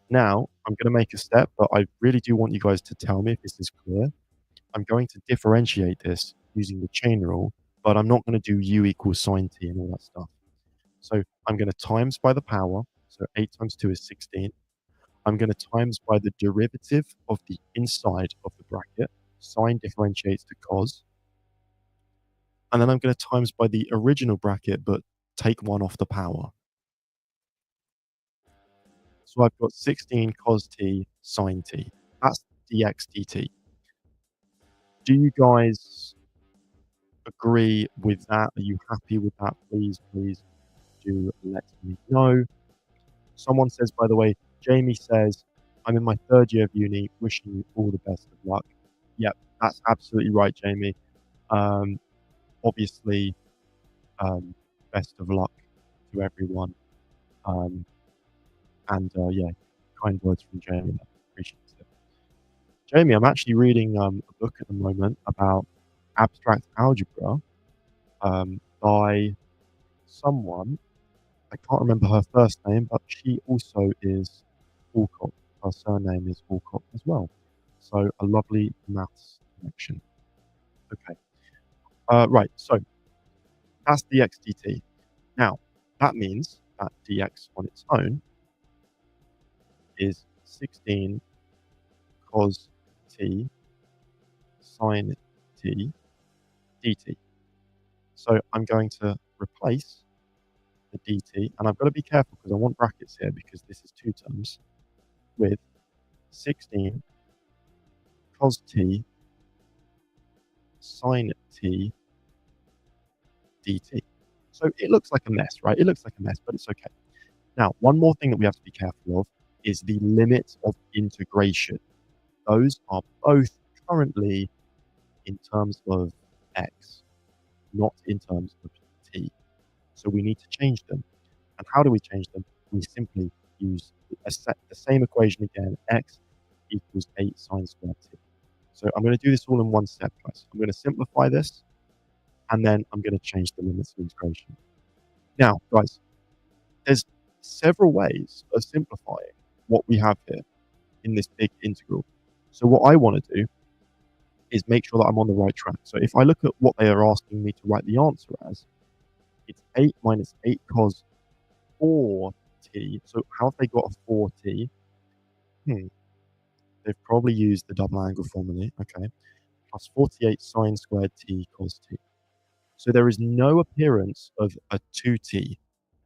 Now, I'm going to make a step, but I really do want you guys to tell me if this is clear. I'm going to differentiate this using the chain rule, but I'm not going to do u equals sine t and all that stuff. So I'm going to times by the power. So 8 times 2 is 16. I'm going to times by the derivative of the inside of the bracket. Sine differentiates to cos. And then I'm going to times by the original bracket, but take 1 off the power. So I've got 16 cos t sine t. That's dx dt. Do you guys agree with that? Are you happy with that? Please, please. do let me know. Someone says, by the way, Jamie says, I'm in my 3rd year of uni, wishing you all the best of luck. Yep, that's absolutely right, Jamie. Obviously, best of luck to everyone. Yeah, kind words from Jamie. I appreciate it. Jamie, I'm actually reading a book at the moment about abstract algebra by someone. I can't remember her first name, but she also is Alcott. Her surname is Alcott as well. So a lovely maths connection. Okay. Right. So that's dx dt. Now, that means that dx on its own is 16 cos t sine t dt. So I'm going to replace the dt, and I've got to be careful because I want brackets here because this is 2 terms, with 16 cos t sine t dt. So it looks like a mess, right? It looks like a mess, but it's okay. Now, one more thing that we have to be careful of is the limit of integration. Those are both currently in terms of x, not in terms of t. So we need to change them. And how do we change them? We simply use the same equation again, x equals 8 sine squared t. So I'm going to do this all in one step, guys. I'm going to simplify this, and then I'm going to change the limits of integration. Now, guys, there's several ways of simplifying what we have here in this big integral. So what I want to do is make sure that I'm on the right track. So if I look at what they are asking me to write the answer as, it's 8 minus 8 cos 4t. So how have they got a 4t? They've probably used the double angle formula, okay, plus 48 sine squared t cos t. So there is no appearance of a 2t,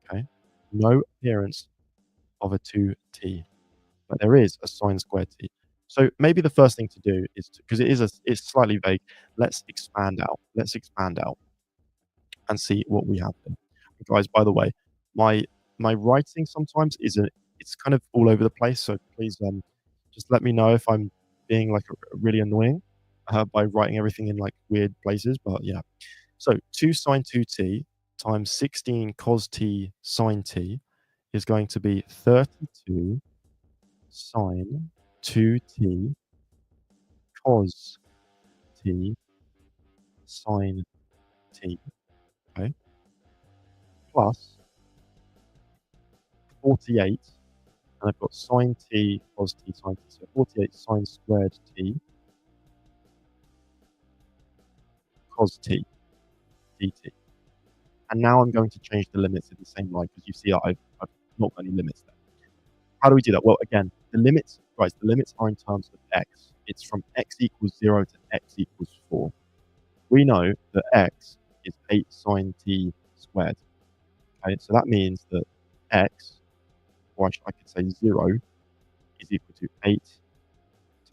okay? No appearance of a 2t, but there is a sine squared t. So maybe the first thing to do is, because it's slightly vague, let's expand out. Let's expand out and see what we have there. Guys, by the way, my writing sometimes it's kind of all over the place, so please just let me know if I'm being like really annoying by writing everything in like weird places. But yeah, so 2 sine 2t times 16 cos t sine t is going to be 32 sine 2t cos t sine t, okay, plus 48, and I've got sine t cos t sine t, so 48 sine squared t cos t dt. And now I'm going to change the limits in the same line because you see I've not got any limits there. How do we do that? Well, again, the limits, guys, the limits are in terms of x. It's from x equals 0 to x equals 4. We know that x is 8 sine t squared. Okay, so that means that x, or I could say 0, is equal to 8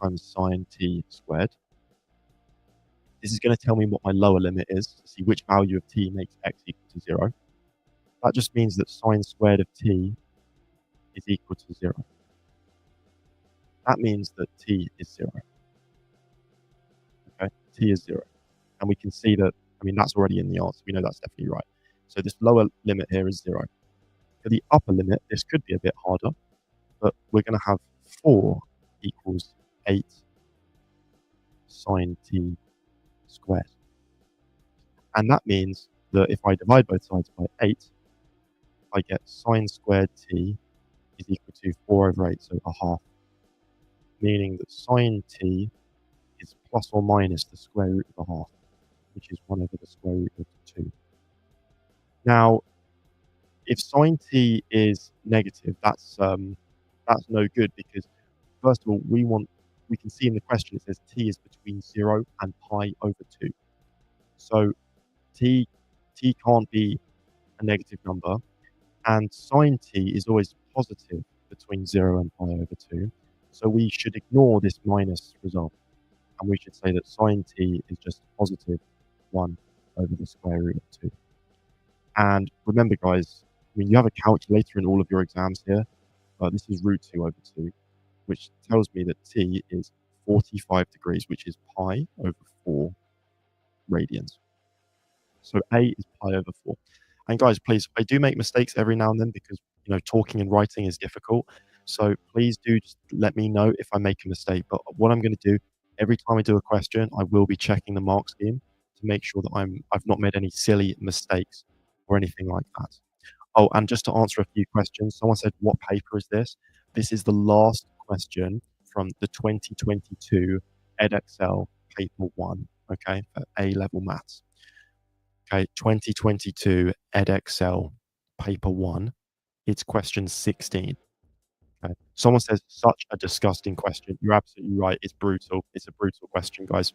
times sine t squared. This is going to tell me what my lower limit is to see which value of t makes x equal to 0. That just means that sine squared of t is equal to 0. That means that t is 0. Okay, t is 0. And we can see that, I mean, that's already in the answer. We know that's definitely right. So this lower limit here is 0. For the upper limit, this could be a bit harder, but we're going to have 4 equals 8 sine t squared. And that means that if I divide both sides by 8, I get sine squared t is equal to 4 over 8, so a half. Meaning that sine t is plus or minus the square root of a half, which is 1 over the square root of 2. Now, if sine t is negative, that's no good because, first of all, we can see in the question it says t is between 0 and pi over 2. So t can't be a negative number, and sine t is always positive between 0 and pi over 2. So we should ignore this minus result, and we should say that sine t is just positive 1 over the square root of 2. And remember, guys, mean, you have a calculator in all of your exams here. This is root 2 over 2, which tells me that t is 45 degrees, which is pi over 4 radians. So A is pi over 4. And guys, please, I do make mistakes every now and then because, talking and writing is difficult. So please do just let me know if I make a mistake. But what I'm going to do, every time I do a question, I will be checking the mark scheme to make sure that I've not made any silly mistakes or anything like that. Oh, and just to answer a few questions, someone said, what paper is this? This is the last question from the 2022 EdXL paper 1, okay, for A-level maths. Okay, 2022 EdXL paper 1, it's question 16. Okay. Someone says, such a disgusting question. You're absolutely right. It's brutal. It's a brutal question, guys.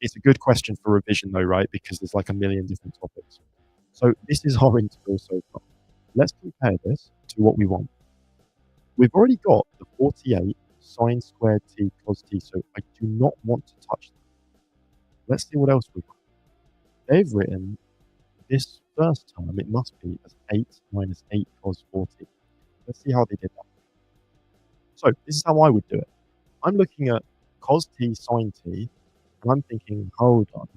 It's a good question for revision, though, right? Because there's like a million different topics. So this is our integral so far. Let's compare this to what we want. We've already got the 48 sine squared t cos t, so I do not want to touch that. Let's see what else we've got. They've written this first term, it must be as 8 minus 8 cos 4t. Let's see how they did that. So this is how I would do it. I'm looking at cos t sine t, and I'm thinking, hold on,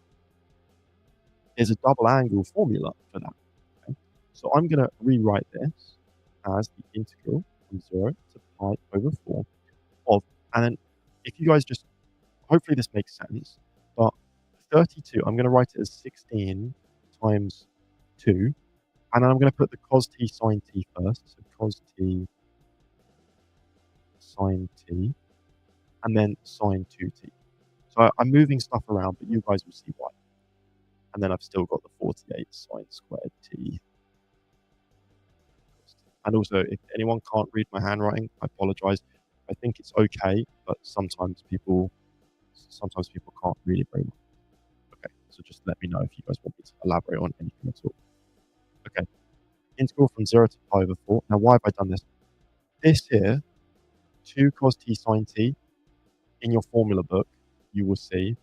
there's a double angle formula for that. Okay? So I'm going to rewrite this as the integral from 0 to pi over 4 of, and then if you guys just, hopefully this makes sense, but 32, I'm going to write it as 16 times 2, and then I'm going to put the cos t sine t first, so cos t sine t, and then sine 2t. So I'm moving stuff around, but you guys will see why. And then I've still got the 48 sine squared t. And also, if anyone can't read my handwriting, I apologize. I think it's okay, but sometimes people can't read it very well. Okay, so just let me know if you guys want me to elaborate on anything at all. Okay, integral from 0 to pi over 4. Now, why have I done this? This here, 2 cos t sine t, in your formula book, you will see,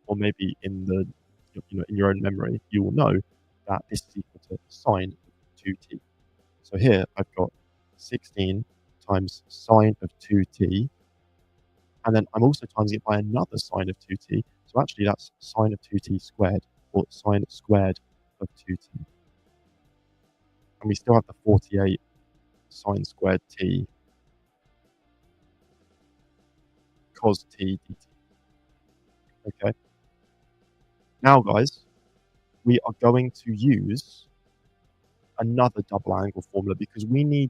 or maybe in the in your own memory, you will know that this is equal to sine of 2t. So here I've got 16 times sine of 2t, and then I'm also timesing it by another sine of 2t. So actually that's sine of 2t squared, or sine squared of 2t. And we still have the 48 sine squared t cos t dt. Okay. Now, guys, we are going to use another double angle formula because we need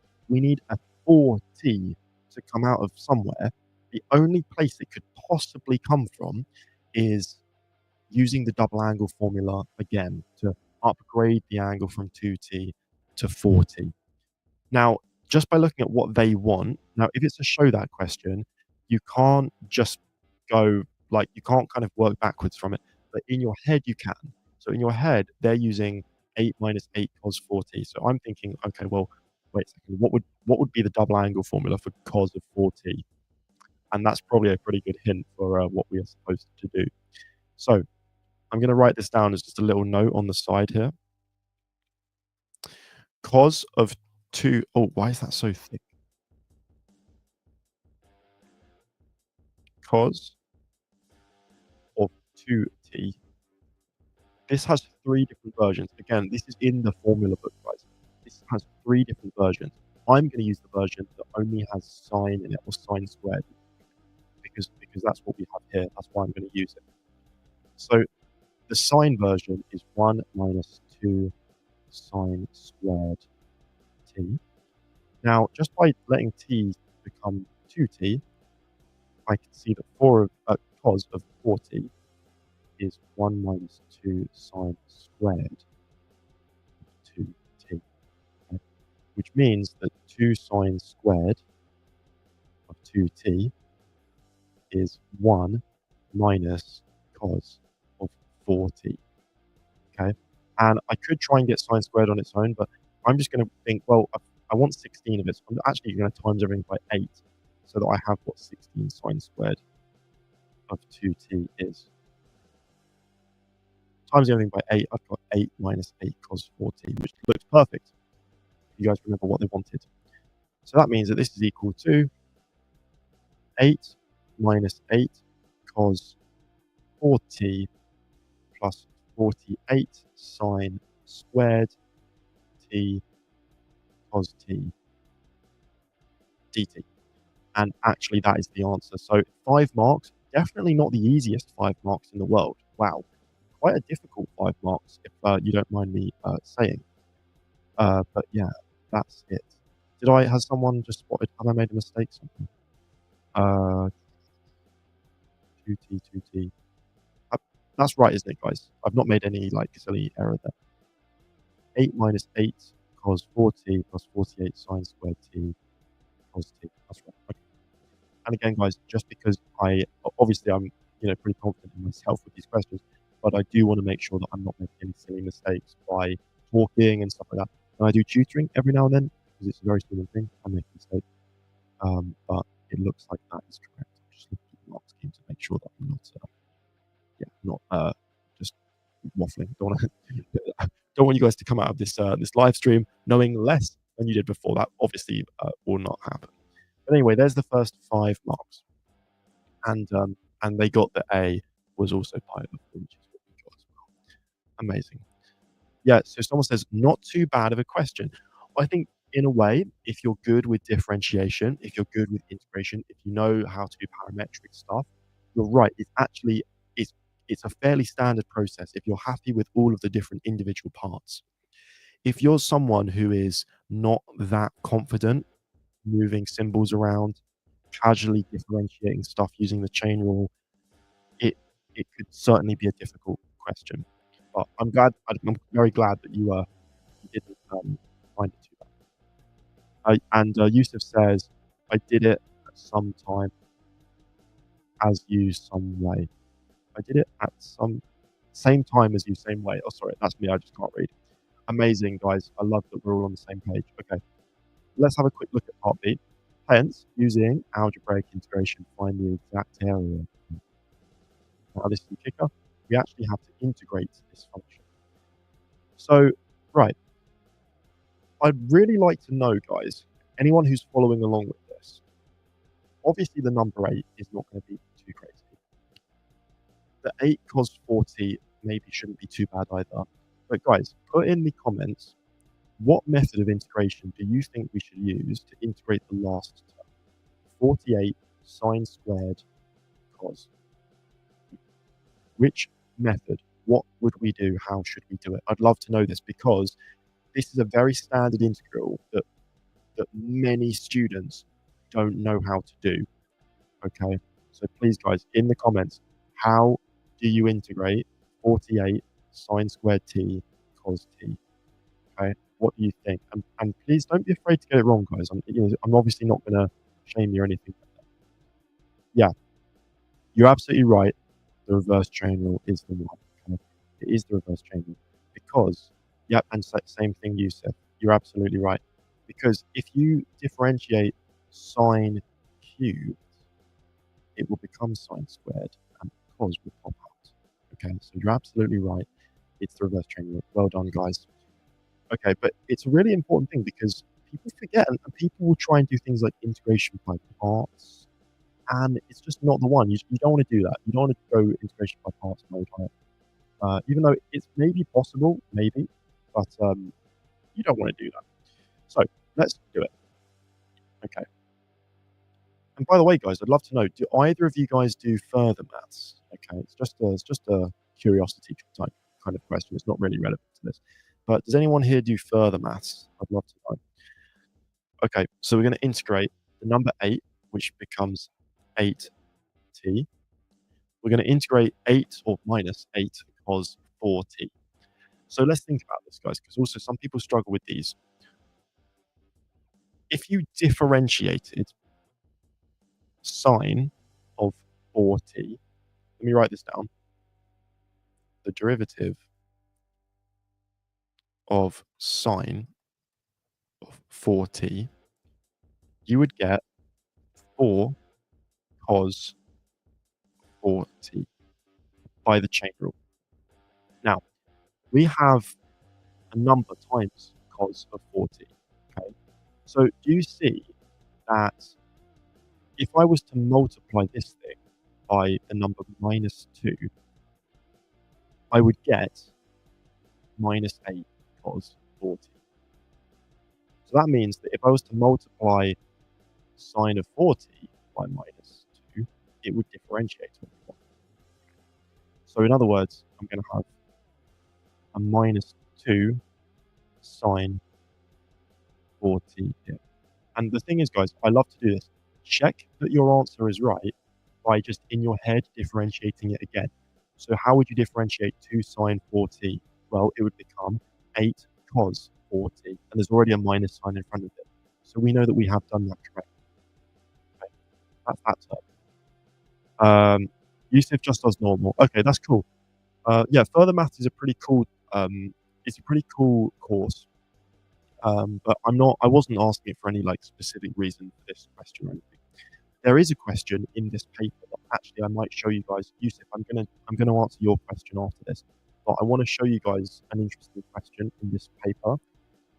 a 4t to come out of somewhere. The only place it could possibly come from is using the double angle formula again to upgrade the angle from 2t to 4t. Now, just by looking at what they want, now if it's a show that question, you can't just go you can't kind of work backwards from it, but in your head you can. So in your head, they're using 8 minus 8 cos 4t. So I'm thinking, okay, well, wait a second, what would be the double angle formula for cos of 4t? And that's probably a pretty good hint for what we are supposed to do. So I'm going to write this down as just a little note on the side here. Cos of 2, oh, why is that so thick? Cos of 2t. This has 3 different versions. Again, this is in the formula book, guys. This has 3 different versions. I'm going to use the version that only has sine in it, or sine squared, because that's what we have here. That's why I'm going to use it. So the sine version is 1 minus 2 sine squared t. Now, just by letting t become 2t, I can see that cos of 4t is 1 minus 2 sine squared of 2t, okay? Which means that 2 sine squared of 2t is 1 minus cos of 4t, okay? And I could try and get sine squared on its own, but I'm just going to think, well, I want 16 of it, so I'm actually going to times everything by 8 so that I have what 16 sine squared of 2t is. Times everything by 8, I've got 8 minus 8 cos 4t, which looks perfect. you guys remember what they wanted. So that means that this is equal to 8 minus 8 cos 4t plus 48 sine squared t cos t dt. And actually, that is the answer. So 5 marks, definitely not the easiest 5 marks in the world. Wow. Quite a difficult 5 marks, if you don't mind me saying. But yeah, that's it. Has someone just spotted, have I made a mistake? Something? 2t, 2t. That's right, isn't it, guys? I've not made any, like, silly error there. 8 minus 8 cos 4t plus 48 sine squared t cos t. That's right. Okay. And again, guys, just because obviously I'm, pretty confident in myself with these questions, but I do want to make sure that I'm not making any silly mistakes by talking and stuff like that. And I do tutoring every now and then because it's a very human thing. I make a mistake. But it looks like that is correct. I'm just looking at the mark scheme to make sure that I'm not just waffling. Don't want you guys to come out of this live stream knowing less than you did before. That obviously will not happen. But anyway, there's the first 5 marks, and they got the A was also part of it, which is what we got as well. Amazing. Yeah. So someone says not too bad of a question. I think in a way, if you're good with differentiation, if you're good with integration, if you know how to do parametric stuff, you're right. It's a fairly standard process if you're happy with all of the different individual parts. If you're someone who is not that confident moving symbols around, casually differentiating stuff using the chain rule, it could certainly be a difficult question. But I'm very glad that you didn't find it too bad. And Yusuf says, I did it at some time as you some way. I did it at some same time as you, same way. Oh, sorry, that's me. I just can't read. Amazing, guys. I love that we're all on the same page. Okay, let's have a quick look at part B. Hence, using algebraic integration, find the exact area. Now, this is the kicker. We actually have to integrate this function. So, right. I'd really like to know, guys, anyone who's following along with this, obviously the number 8 is not going to be too crazy. The 8 cos 40 maybe shouldn't be too bad either. But guys, put in the comments, what method of integration do you think we should use to integrate the last term? 48 sine squared cos. Which method? What would we do? How should we do it? I'd love to know this because this is a very standard integral that many students don't know how to do. Okay, so please, guys, in the comments, how do you integrate 48 sine squared t cos t? Okay, what do you think? And please don't be afraid to get it wrong, guys. I'm obviously not going to shame you or anything like that. Yeah, you're absolutely right. The reverse chain rule is the one. Okay? It is the reverse chain rule because, yeah, and same thing you said. You're absolutely right. Because if you differentiate sine cubed, it will become sine squared and cos will pop out. Okay, so you're absolutely right. It's the reverse chain rule. Well done, guys. Okay, but it's a really important thing because people forget and people will try and do things like integration by parts, and it's just not the one. You don't want to do that. You don't want to go integration by parts mode on it. Even though it's maybe possible, maybe, but you don't want to do that. So let's do it. Okay. And by the way, guys, I'd love to know, do either of you guys do further maths? Okay, it's just a curiosity type kind of question. It's not really relevant to this. But does anyone here do further maths? I'd love to know. Okay, so we're going to integrate the number 8, which becomes 8t. We're going to integrate 8 or minus 8 cos 4t. So let's think about this, guys, because also some people struggle with these. If you differentiated sine of 4t, let me write this down. The derivative of sine of 4t, you would get 4 cos 4t by the chain rule. Now, we have a number times cos of 4t. So do you see that if I was to multiply this thing by the number -2, I would get -8 cos 40. So that means that if I was to multiply sine of 40 by -2, it would differentiate on the one. So in other words, I'm going to have a -2 sine 40 here. And the thing is, guys, I love to do this. Check that your answer is right by just in your head differentiating it again. So how would you differentiate 2 sine 40? Well, it would become 8 cos 40, and there's already a minus sign in front of it. So we know that we have done that correctly. Okay, that's that term. Yusuf just does normal. Okay, that's cool. Yeah, further maths is a pretty cool. It's a pretty cool course. But I wasn't asking it for any like specific reason for this question or anything. There is a question in this paper that actually I might show you guys. Yusuf, I'm gonna answer your question after this, but I want to show you guys an interesting question in this paper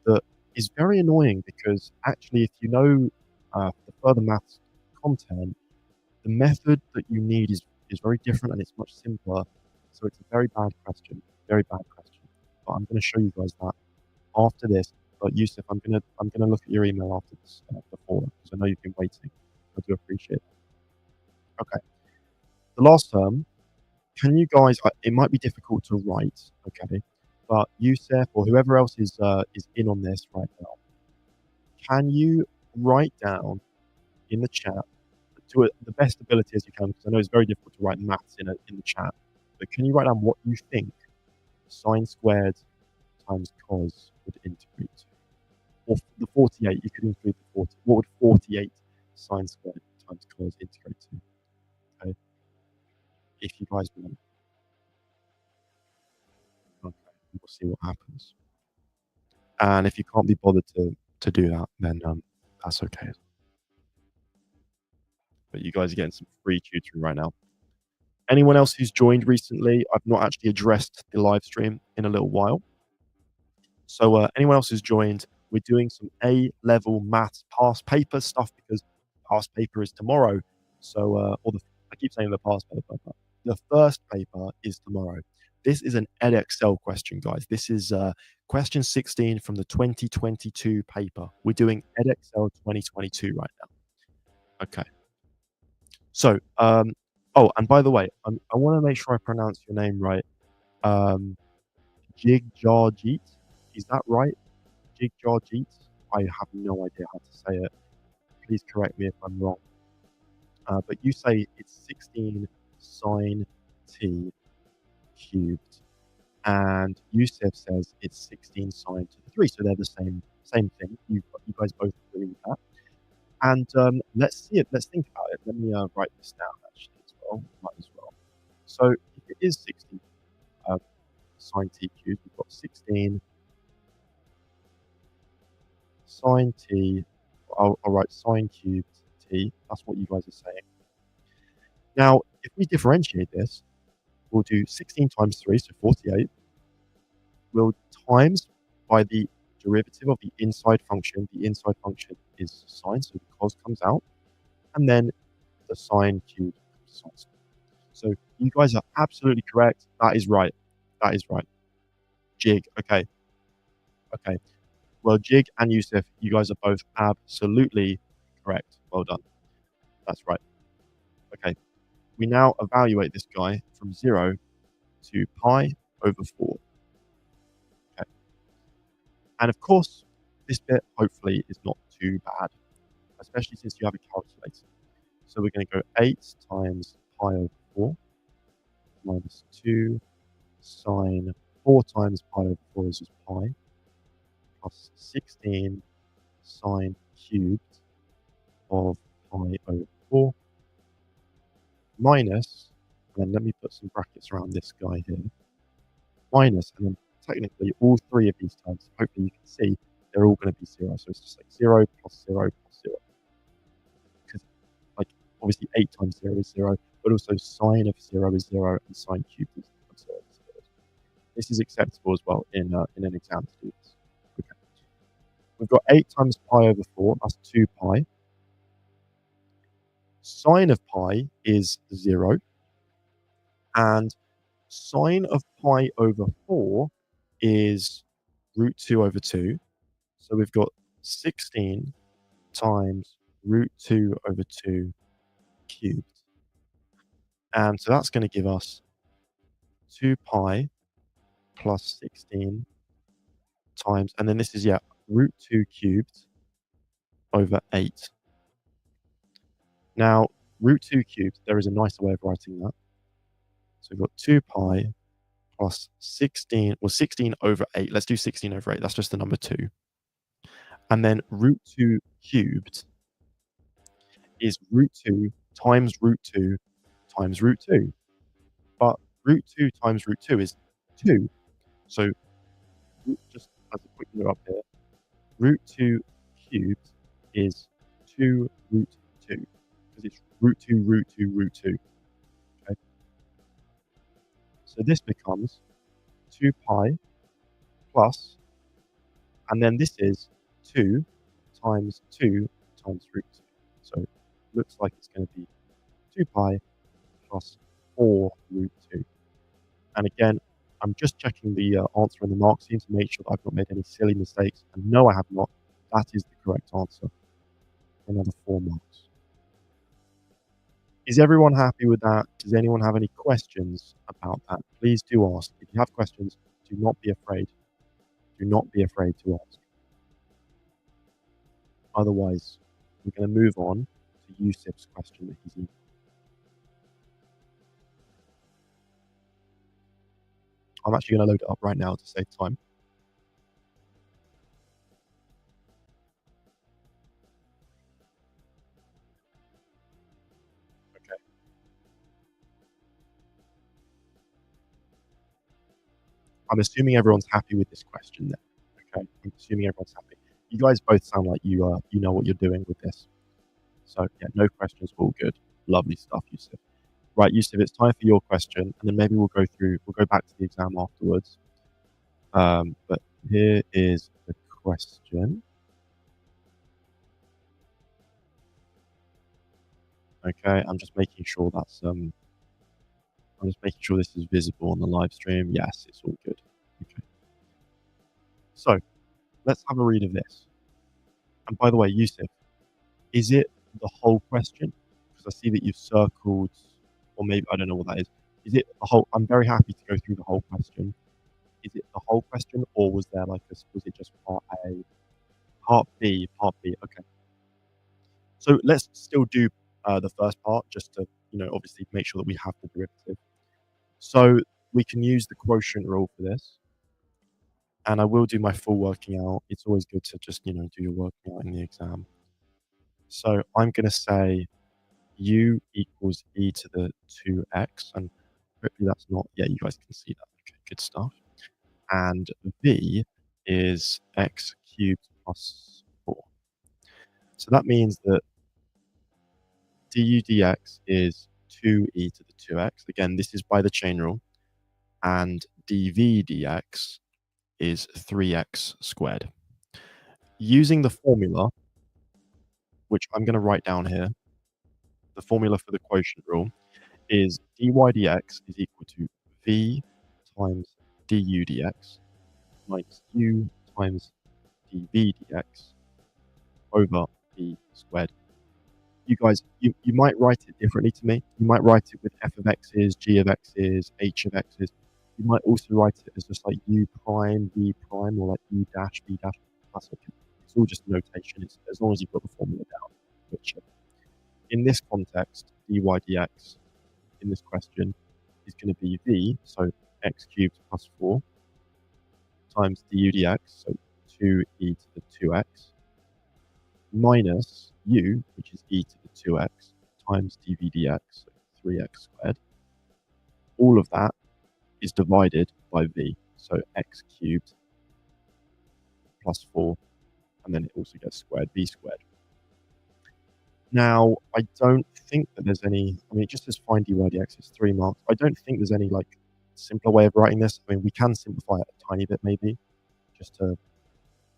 that is very annoying because actually, if you know the further maths content, the method that you need is very different and it's much simpler. So it's a very bad question, very bad question. But I'm going to show you guys that after this. But Yusuf, I'm gonna look at your email after this before because I know you've been waiting. I do appreciate that. Okay, the last term. Can you guys? It might be difficult to write. Okay, but Yusuf or whoever else is in on this right now, can you write down in the chat to the best ability as you can? Because I know it's very difficult to write maths in the chat. But can you write down what you think sine squared times cos would integrate to? Or the 48, you could include the 40. What would 48 sine squared times cos integrate to? Okay, if you guys want. Okay, we'll see what happens. And if you can't be bothered to do that, then that's okay. But you guys are getting some free tutoring right now. Anyone else who's joined recently, I've not actually addressed the live stream in a little while. So anyone else who's joined, we're doing some A-level maths past paper stuff because past paper is tomorrow. So, I keep saying the past paper, but the first paper is tomorrow. This is an Edexcel question, guys. This is question 16 from the 2022 paper. We're doing Edexcel 2022 right now. Okay. So, oh, and by the way, I want to make sure I pronounce your name right. Jigjawjeet, is that right? Jigjawjeet? I have no idea how to say it. Please correct me if I'm wrong. But you say it's 16 sine t cubed, and Yusuf says it's 16 sine to the 3. So they're the same thing. You guys both agree with that. And let's see it. Let's think about it. Let me write this down actually as well. Might as well. So if it is 16 sine t cubed, we've got 16 sine t. I'll write sine cubed t. That's what you guys are saying. Now, if we differentiate this, we'll do 16 times 3, so 48. We'll times by the derivative of the inside function. The inside function is sine, so the cos comes out. And then the sine cubed sine squared. So you guys are absolutely correct. That is right. That is right. Jig. Okay. Okay. Well, Jig and Yusuf, you guys are both absolutely correct. Well done. That's right. Okay. We now evaluate this guy from 0 to pi over 4. Okay. And of course, this bit hopefully is not too bad, especially since you have a calculator. So we're going to go 8 times pi over 4 minus 2 sine 4 times pi over 4 is just pi plus 16 sine cubed of pi over 4 minus, and then let me put some brackets around this guy here, minus, and then technically all three of these terms, hopefully you can see, they're all going to be 0. So it's just like 0 plus 0 plus 0. Because, like, obviously 8 times 0 is 0, but also sine of 0 is 0, and sine cubed of 0 is 0. This is acceptable as well in an exam to do this. Okay. we've got 8 times pi over 4, that's 2 pi. Sine of pi is 0, and sine of pi over 4 is root 2 over 2. So we've got 16 times root 2 over 2 cubed. And so that's going to give us 2 pi plus 16 times, and then this is, root 2 cubed over 8. Now, root 2 cubed, there is a nicer way of writing that. So we've got 2 pi plus 16, well, 16 over 8. Let's do 16 over 8. That's just the number 2. And then root 2 cubed is root 2 times root 2 times root 2. But root 2 times root 2 is 2. So just as a quick note up here, root 2 cubed is 2 root 2, because it's root 2, root 2, root 2. Okay. So this becomes 2 pi plus, and then this is 2 times 2 times root 2. So it looks like it's going to be 2 pi plus 4 root 2. And again, I'm just checking the answer in the mark scheme to make sure that I've not made any silly mistakes. And no, I have not. That is the correct answer. Another 4 marks. Is everyone happy with that? Does anyone have any questions about that? Please do ask. If you have questions, do not be afraid. Do not be afraid to ask. Otherwise, we're going to move on to Yusuf's question that he's in. I'm actually going to load it up right now to save time. Okay. I'm assuming everyone's happy with this question then. Okay. I'm assuming everyone's happy. You guys both sound like you know what you're doing with this. So yeah, no questions, all good. Lovely stuff, Yusuf. Right, Yusuf, it's time for your question, and then maybe we'll go back to the exam afterwards. But here is the question. Okay, I'm just making sure this is visible on the live stream. Yes, it's all good. Okay. So let's have a read of this. And by the way, Yusuf, is it the whole question? Because I see that you've circled, or maybe I don't know what that is. Is it the whole? I'm very happy to go through the whole question. Is it the whole question, or was it just part A, part B, part B? Okay. So let's still do the first part, just to obviously make sure that we have the derivative. So we can use the quotient rule for this, and I will do my full working out. It's always good to just do your working out in the exam. So I'm going to say u equals e to the 2x, and hopefully that's not, yeah, you guys can see that. Okay, good stuff. And v is x cubed plus 4. So that means that du dx is 2e to the 2x. Again, this is by the chain rule. And dv dx is 3x squared. Using the formula, which I'm going to write down here, the formula for the quotient rule is dy dx is equal to v times du dx minus u times dv dx over v squared. You guys, you might write it differently to me. You might write it with f of x's, g of x's, h of x's. You might also write it as just like u prime, v prime, or like u dash, v dash. That's okay. It's all just notation. It's, as long as you've got the formula down. Which, in this context, dy dx in this question is going to be v, so x cubed plus 4, times du dx, so 2e to the 2x, minus u, which is e to the 2x, times dv dx, so 3x squared. All of that is divided by v, so x cubed plus 4, and then it also gets squared, v squared. Now, I don't think that there's any, I mean, it just says find dy dx is 3 marks. I don't think there's any, simpler way of writing this. I mean, we can simplify it a tiny bit, maybe, just to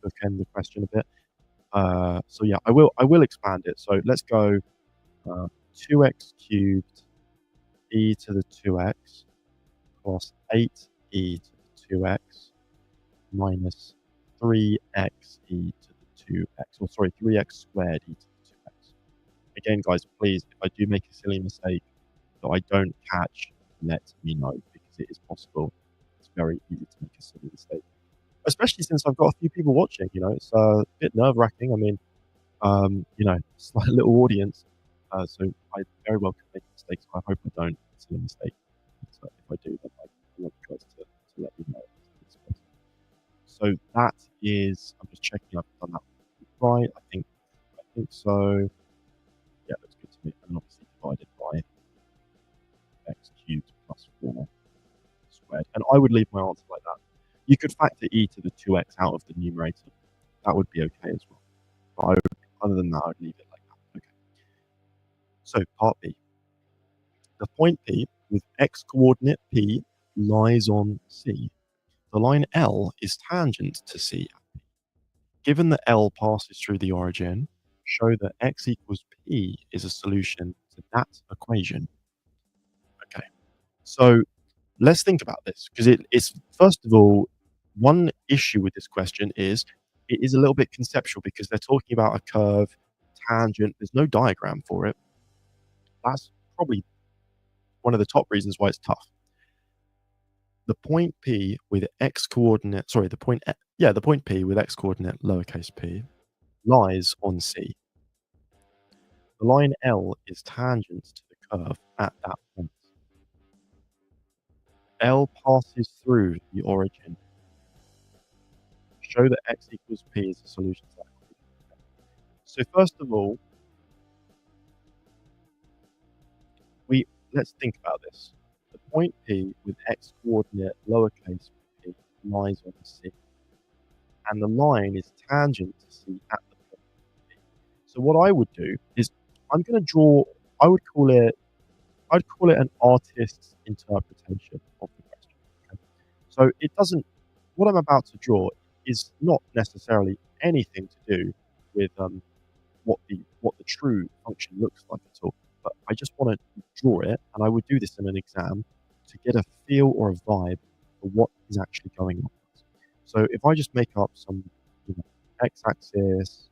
bookend the question a bit. So yeah, I will expand it. So let's go 2x cubed e to the 2x plus 8e to the 2x minus 3x e to the 2x, or sorry, 3x squared e to the 2x. Again, guys, please, if I do make a silly mistake that I don't catch, let me know, because it is possible. It's very easy to make a silly mistake, especially since I've got a few people watching. It's a bit nerve-wracking. I mean, it's like a little audience, so I very well could make mistakes. I hope I don't. It's a mistake. So if I do, then I want you guys to let me know. So that is, I'm just checking I've done that right. I think so. Yeah, that's good to me. And obviously divided by x cubed plus 4 squared. And I would leave my answer like that. You could factor e to the 2x out of the numerator. That would be okay as well. But other than that, I would leave it like that. Okay. So part B. The point P with x coordinate P lies on C. The line L is tangent to C. Given that L passes through the origin, show that x equals P is a solution to that equation. Okay. So let's think about this, because it's, first of all, one issue with this question is it is a little bit conceptual, because they're talking about a curve, tangent. There's no diagram for it. That's probably one of the top reasons why it's tough. The point P with x coordinate, sorry, the point P with x coordinate lowercase p lies on C. The line L is tangent to the curve at that point. L passes through the origin. Show that x equals P is a solution to that equation. So first of all, let's think about this. The point P with x coordinate lowercase p lies on C, and the line is tangent to C at the point P. So what I would do is I'm going to draw. I'd call it an artist's interpretation of the question. Okay? So it doesn't. What I'm about to draw is not necessarily anything to do with what the true function looks like at all. But I just want to draw it, and I would do this in an exam to get a feel or a vibe for what is actually going on. So if I just make up some x-axis,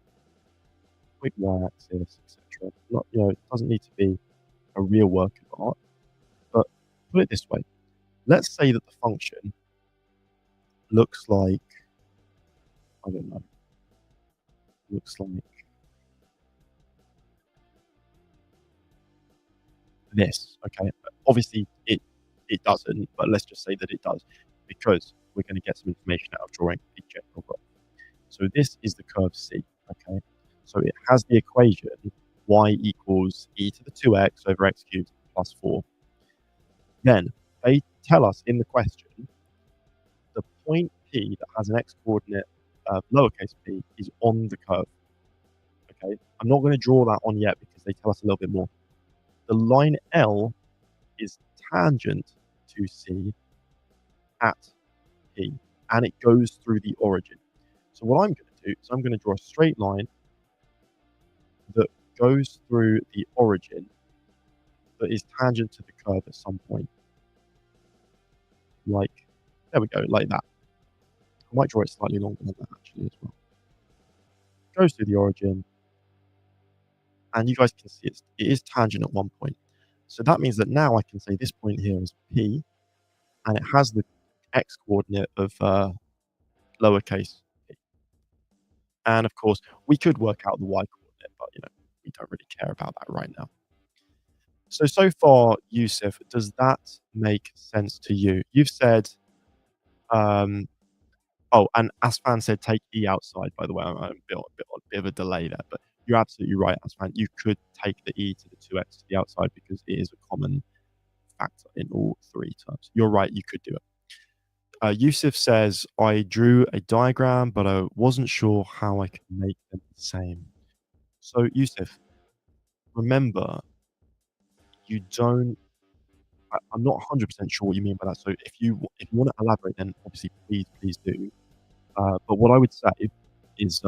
quick y-axis, etc. It doesn't need to be a real work of art, but put it this way. Let's say that the function looks like, I don't know, looks like this, okay? Obviously, it doesn't, but let's just say that it does, because we're going to get some information out of drawing a general graph. So this is the curve C, okay? So it has the equation y equals e to the 2x over x cubed plus 4. Then they tell us in the question the point P that has an x coordinate lowercase p is on the curve. Okay, I'm not going to draw that on yet because they tell us a little bit more. The line L is tangent to C at P, and it goes through the origin. So what I'm going to do is I'm going to draw a straight line that goes through the origin that is tangent to the curve at some point. Like, there we go, like that. I might draw it slightly longer than that actually as well. Goes through the origin, and you guys can see it is tangent at one point. So that means that now I can say this point here is P, and it has the x coordinate of lowercase p. And of course, we could work out the y coordinate, but we don't really care about that right now. So far, Yusuf, does that make sense to you? You've said, oh, and Asfan said take E outside, by the way. I'm a bit of a delay there, but you're absolutely right, Asfan. You could take the E to the 2x to the outside because it is a common factor in all three terms. You're right, you could do it. Yusuf says, I drew a diagram, but I wasn't sure how I could make them the same. So, Yusuf, remember, you don't. I'm not 100% sure what you mean by that. So, if you want to elaborate, then obviously, please do. But what I would say is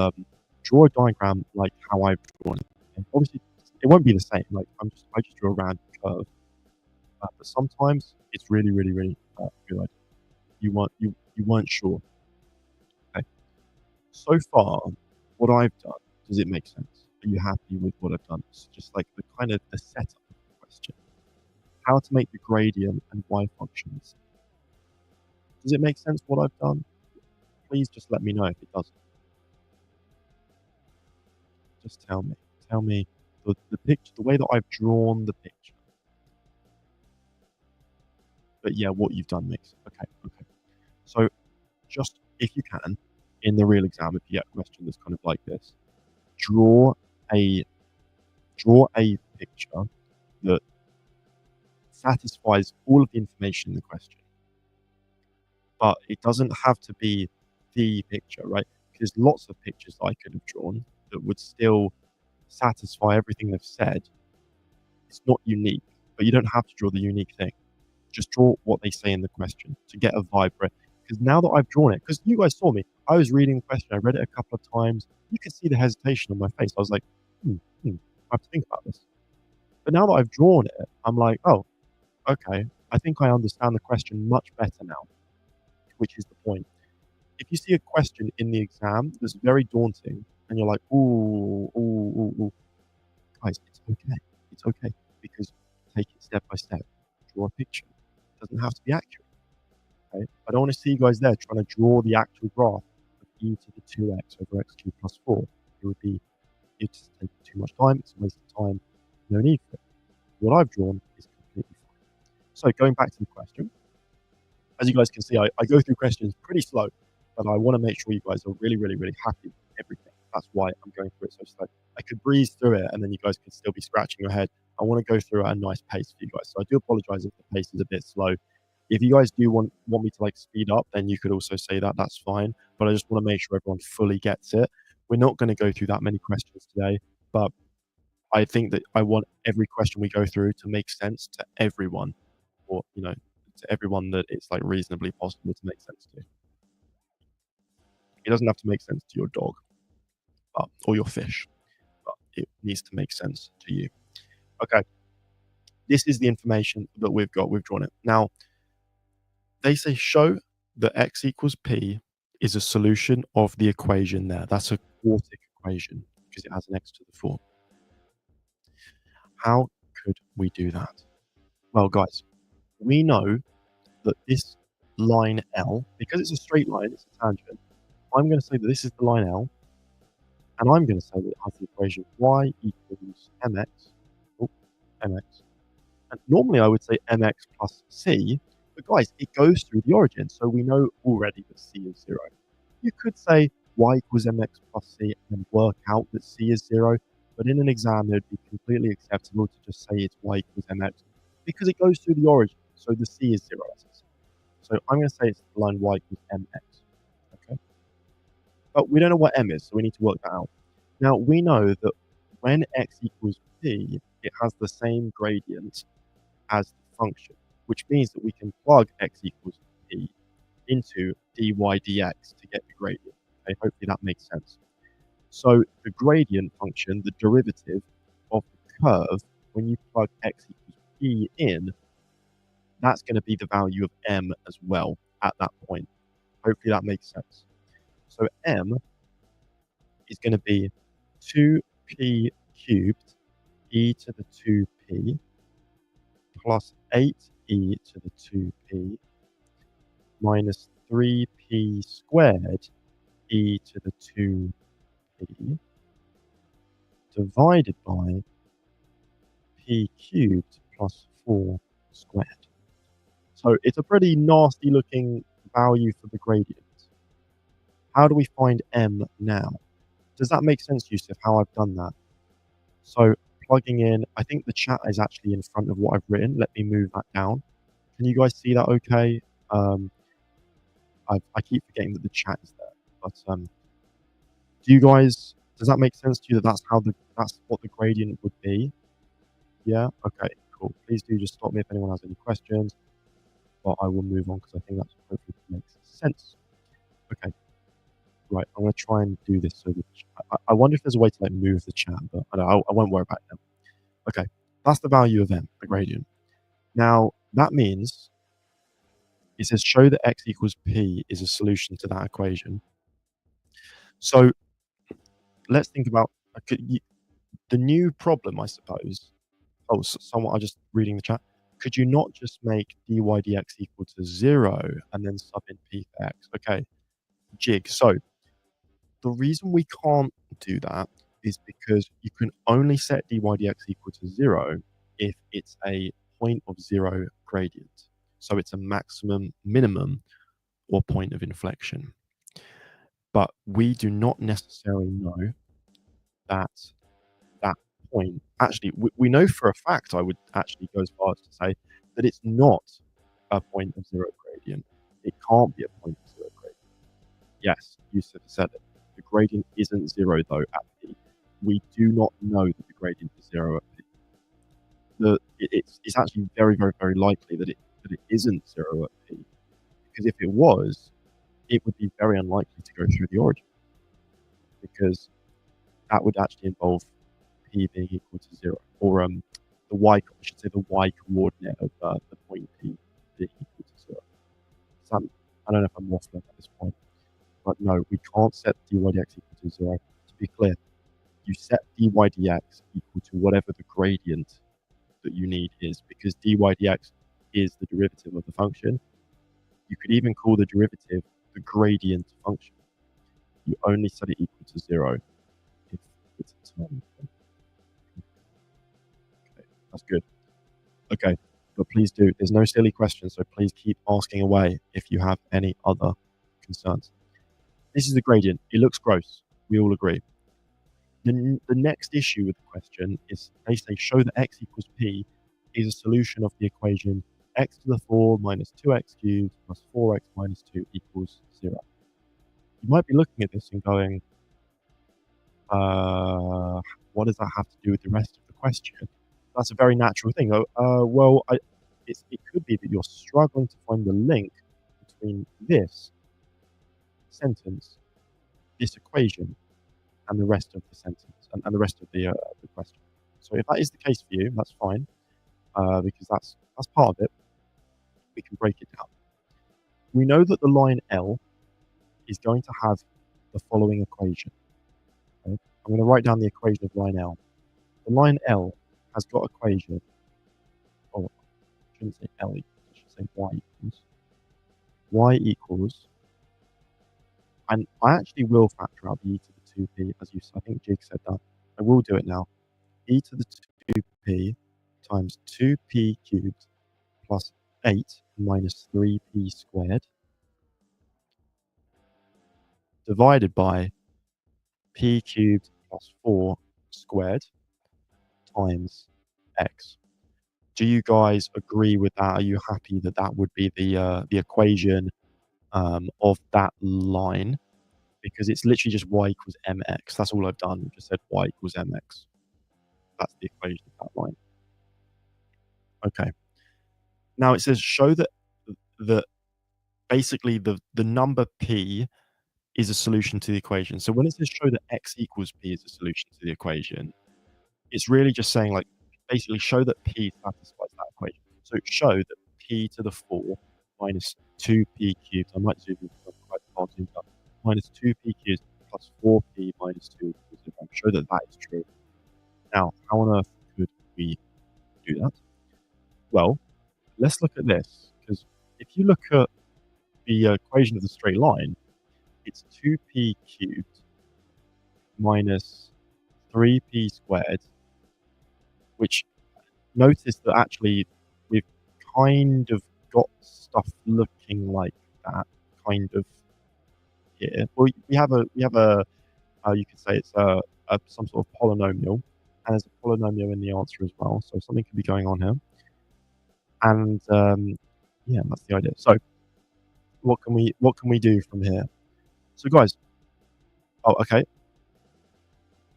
draw a diagram like how I've drawn it. And obviously, it won't be the same. Like I just drew a random curve, but sometimes it's really, really, really good idea. You weren't sure. Okay. So far, what I've done, does it make sense? Are you happy with what I've done? It's just like the kind of the setup of the question. How to make the gradient and y functions. Does it make sense what I've done? Please just let me know if it doesn't. Just tell me. Tell me the picture, the way that I've drawn the picture. But yeah, what you've done makes okay, okay. So just if you can, in the real exam, if you get a question that's kind of like this, draw a picture that satisfies all of the information in the question. But it doesn't have to be the picture, right? Because lots of pictures I could have drawn that would still satisfy everything they've said. It's not unique, but you don't have to draw the unique thing. Just draw what they say in the question to get a vibe for it. Because now that I've drawn it, because you guys saw me, I was reading the question, I read it a couple of times. You could see the hesitation on my face. I was like, I have to think about this. But now that I've drawn it, I'm like, oh, okay, I think I understand the question much better now, which is the point. If you see a question in the exam that's very daunting and you're like, ooh, guys, it's okay. It's okay because take it step by step. Draw a picture. It doesn't have to be accurate. Okay? I don't want to see you guys there trying to draw the actual graph of e to the 2x over x cubed plus 4. It would be, it's taking too much time. It's a waste of time. No need for it. What I've drawn is completely fine. So going back to the question, as you guys can see, I go through questions pretty slow, but I want to make sure you guys are really, really, really happy with everything. That's why I'm going through it so slow. I could breeze through it and then you guys could still be scratching your head. I want to go through at a nice pace for you guys. So I do apologize if the pace is a bit slow. If you guys do want me to like speed up, then you could also say that. That's fine. But I just want to make sure everyone fully gets it. We're not going to go through that many questions today, but I think that I want every question we go through to make sense to everyone, or to everyone that it's like reasonably possible to make sense to. It doesn't have to make sense to your dog, or your fish, but it needs to make sense to you. Okay, this is the information that we've got. We've drawn it. Now, they say show that x equals p is a solution of the equation there. That's a quartic equation because it has an x to the 4. How could we do that? Well, guys, we know that this line L, because it's a straight line, it's a tangent, I'm going to say that this is the line L, and I'm going to say that it has the equation y equals mx, mx. And normally I would say mx plus c, but guys, it goes through the origin, so we know already that c is 0. You could say y equals mx plus c and work out that c is 0, but in an exam it would be completely acceptable to just say it's y equals mx because it goes through the origin, so the c is 0 as I said. So I'm going to say it's the line y equals mx. Okay? But we don't know what m is, so we need to work that out. Now, we know that when x equals p, it has the same gradient as the function, which means that we can plug x equals p into dy dx to get the gradient. Okay, hopefully that makes sense. So the gradient function, the derivative of the curve, when you plug x equals p in, that's going to be the value of m as well at that point. Hopefully that makes sense. So m is going to be 2p cubed e to the 2p plus 8e to the 2p minus 3p squared e to the 2p divided by p cubed plus 4 squared. So it's a pretty nasty looking value for the gradient. How do we find m now? Does that make sense, Yusuf, how I've done that? So plugging in, I think the chat is actually in front of what I've written. Let me move that down. Can you guys see that okay? I keep forgetting that the chat is there. But do you guys, does that make sense to you that that's what the gradient would be? Yeah? Okay, cool. Please do just stop me if anyone has any questions. But I will move on because I think that hopefully makes sense. Okay. Right, I'm gonna try and do this so that I wonder if there's a way to, like, move the chat, but I won't worry about it now. Okay, that's the value of m, the gradient. Now, that means it says show that x equals p is a solution to that equation. So let's think about the new problem, I suppose. Oh, someone I just reading the chat. Could you not just make dy dx equal to 0 and then sub in p for x? Okay, jig. So the reason we can't do that is because you can only set dy dx equal to 0 if it's a point of 0 gradient. So it's a maximum, minimum, or point of inflection. But we do not necessarily know that that point. Actually, we know for a fact, I would actually go as far as to say that it's not a point of 0 gradient. It can't be a point of 0 gradient. Yes, Yusuf said it. The gradient isn't 0 though at p. We do not know that the gradient is 0 at p. It's actually very, very, very likely that it isn't 0 at p, because if it was, it would be very unlikely to go through the origin, because that would actually involve p being equal to 0, or I should say the y coordinate of the point p being equal to 0. So I don't know if I'm waffling at this point, but no, we can't set dy dx equal to 0. To be clear, you set dy dx equal to whatever the gradient that you need is, because dy dx is the derivative of the function. You could even call the derivative the gradient function. You only set it equal to 0 if it's a term. Okay, that's good. Okay, but please do. There's no silly questions, so please keep asking away if you have any other concerns. This is the gradient. It looks gross. We all agree. The next issue with the question is they say show that x equals p is a solution of the equation x to the 4 minus 2x cubed plus 4x minus 2 equals 0. You might be looking at this and going, what does that have to do with the rest of the question? That's a very natural thing. Well, it could be that you're struggling to find the link between this sentence, this equation, and the rest of the sentence, and the rest of the question. So if that is the case for you, that's fine, because that's part of it. We can break it down. We know that the line L is going to have the following equation. Okay? I'm going to write down the equation of line L. The line L has got equation, or I shouldn't say L equals, I should say y equals. Y equals, and I actually will factor out the e to the 2p, as I think Jig said that. I will do it now. E to the 2p times 2p cubed plus 8 minus 3p squared divided by p cubed plus 4 squared times x. Do you guys agree with that? Are you happy that that would be the equation of that line? Because it's literally just y equals mx. That's all I've done. I've just said y equals mx. That's the equation of that line. Okay. Now it says show that basically the number p is a solution to the equation. So when it says show that x equals p is a solution to the equation, it's really just saying, like, basically show that p satisfies that equation. So show that p to the 4 minus 2p cubed, I might zoom in because I'm quite far zoomed up, minus 2p cubed plus 4p minus 2 equals 0. Show that that is true. Now, how on earth could we do that? Well, let's look at this, because if you look at the equation of the straight line, it's 2p cubed minus 3p squared, which, notice that actually we've kind of got stuff looking like that, kind of here. Well, we have a you could say it's some sort of polynomial, and there's a polynomial in the answer as well. So something could be going on here, and yeah, that's the idea. So what can we do from here? So guys, oh, okay.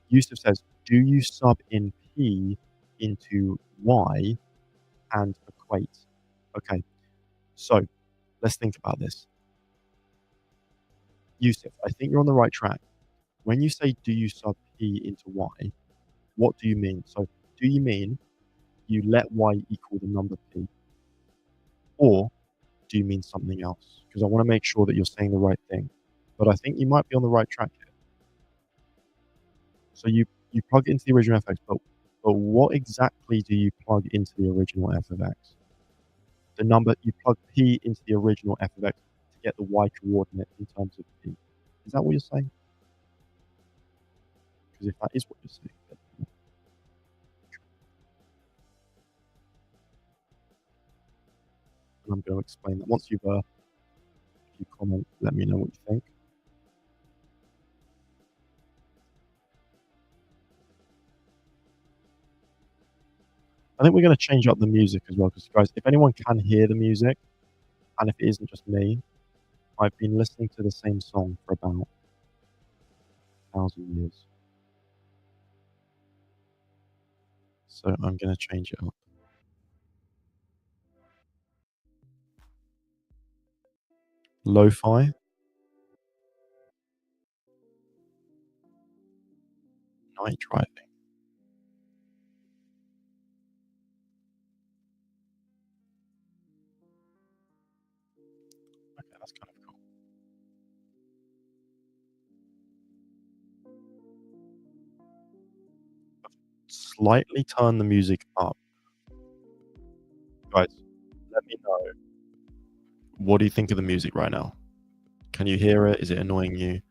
Yusuf says, do you sub in p into y and equate? Okay, so let's think about this. Yusuf, I think you're on the right track. When you say, "Do you sub p into y," what do you mean? So, do you mean you let y equal the number p, or do you mean something else? Because I wanna make sure that you're saying the right thing, but I think you might be on the right track here. So you plug it into the original f of x, but what exactly do you plug into the original f of x? The number you plug p into the original f of x to get the y coordinate in terms of p. Is that what you're saying? Because if that is what you're saying, then I'm gonna explain that. Once you've, if you comment, let me know what you think. I think we're gonna change up the music as well, because guys, if anyone can hear the music, and if it isn't just me, I've been listening to the same song for about 1,000 years. So I'm gonna change it up. Lo-fi, night driving. Okay, that's kind of cool. Slightly turn the music up. Guys, let me know, what do you think of the music right now? Can you hear it? Is it annoying you?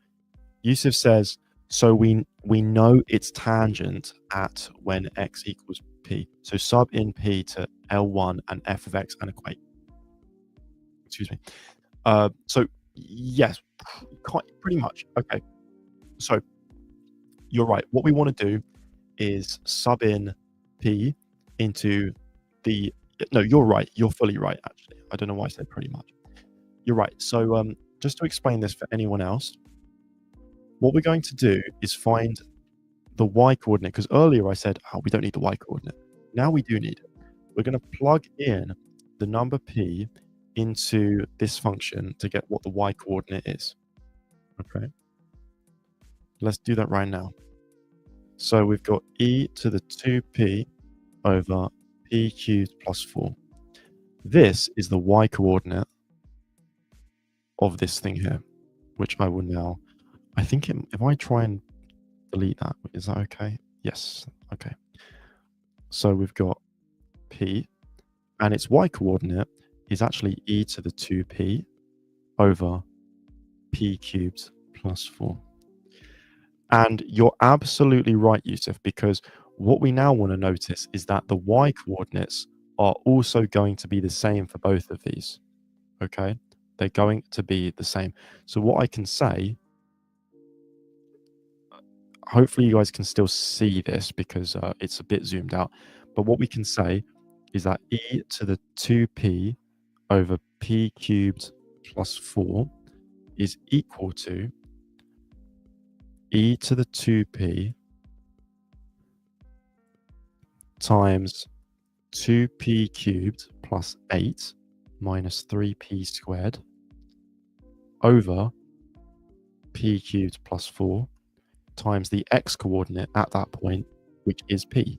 Yusuf says, so we know it's tangent at when x equals p. So sub in p to L1 and f of x and equate. Excuse me. So yes, quite pretty much. Okay. So you're right. What we want to do is sub in p into the no, you're right. You're fully right, actually. I don't know why I said pretty much. You're right. So just to explain this for anyone else, what we're going to do is find the y coordinate, because earlier I said, oh, we don't need the y coordinate. Now we do need it. We're going to plug in the number p into this function to get what the y coordinate is. Okay. Let's do that right now. So we've got e to the 2p over p cubed plus 4. This is the y coordinate of this thing here, which I will now, I think if I try and delete that, is that okay? Yes. Okay. So we've got p, and its y coordinate is actually e to the 2p over p cubed plus 4. And you're absolutely right, Yusuf, because what we now want to notice is that the y coordinates are also going to be the same for both of these. Okay? They're going to be the same. So what I can say, hopefully you guys can still see this because it's a bit zoomed out, but what we can say is that e to the 2p over p cubed plus 4 is equal to e to the 2p times 2p cubed plus 8 minus 3p squared over p cubed plus 4 times the x coordinate at that point, which is p.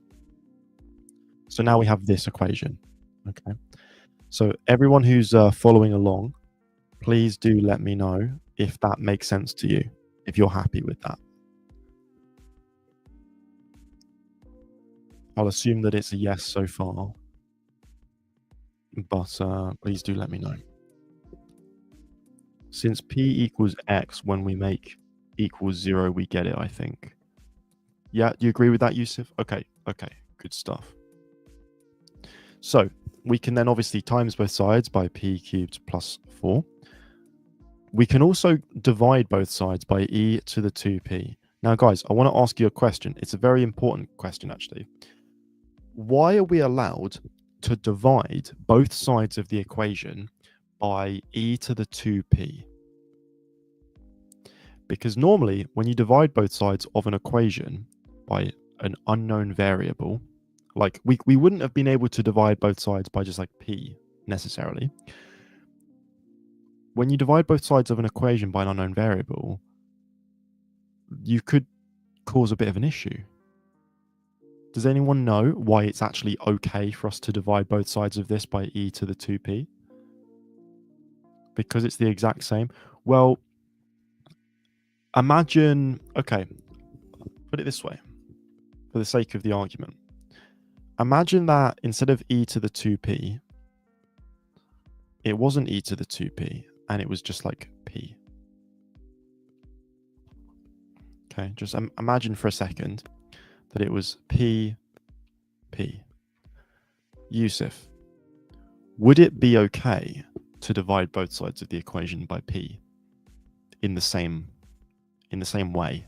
So now we have this equation. Okay. So everyone who's following along, please do let me know if that makes sense to you, if you're happy with that. I'll assume that it's a yes so far, but please do let me know. Since p equals x, when we make equals 0, we get it, I think. Yeah, do you agree with that, Yusuf? Okay, good stuff. So we can then obviously times both sides by p cubed plus 4. We can also divide both sides by e to the 2p. Now, guys, I want to ask you a question. It's a very important question, actually. Why are we allowed to divide both sides of the equation by e to the 2p? Because normally, when you divide both sides of an equation by an unknown variable, like we wouldn't have been able to divide both sides by just like p necessarily. when you divide both sides of an equation by an unknown variable, you could cause a bit of an issue. Does anyone know why it's actually okay for us to divide both sides of this by e to the 2p? Because it's the exact same. Well, imagine, okay, put it this way, for the sake of the argument. Imagine that instead of e to the 2p, it wasn't e to the 2p, and it was just like p. Okay, just imagine for a second that it was p. Yusuf, would it be okay to divide both sides of the equation by p in the same way?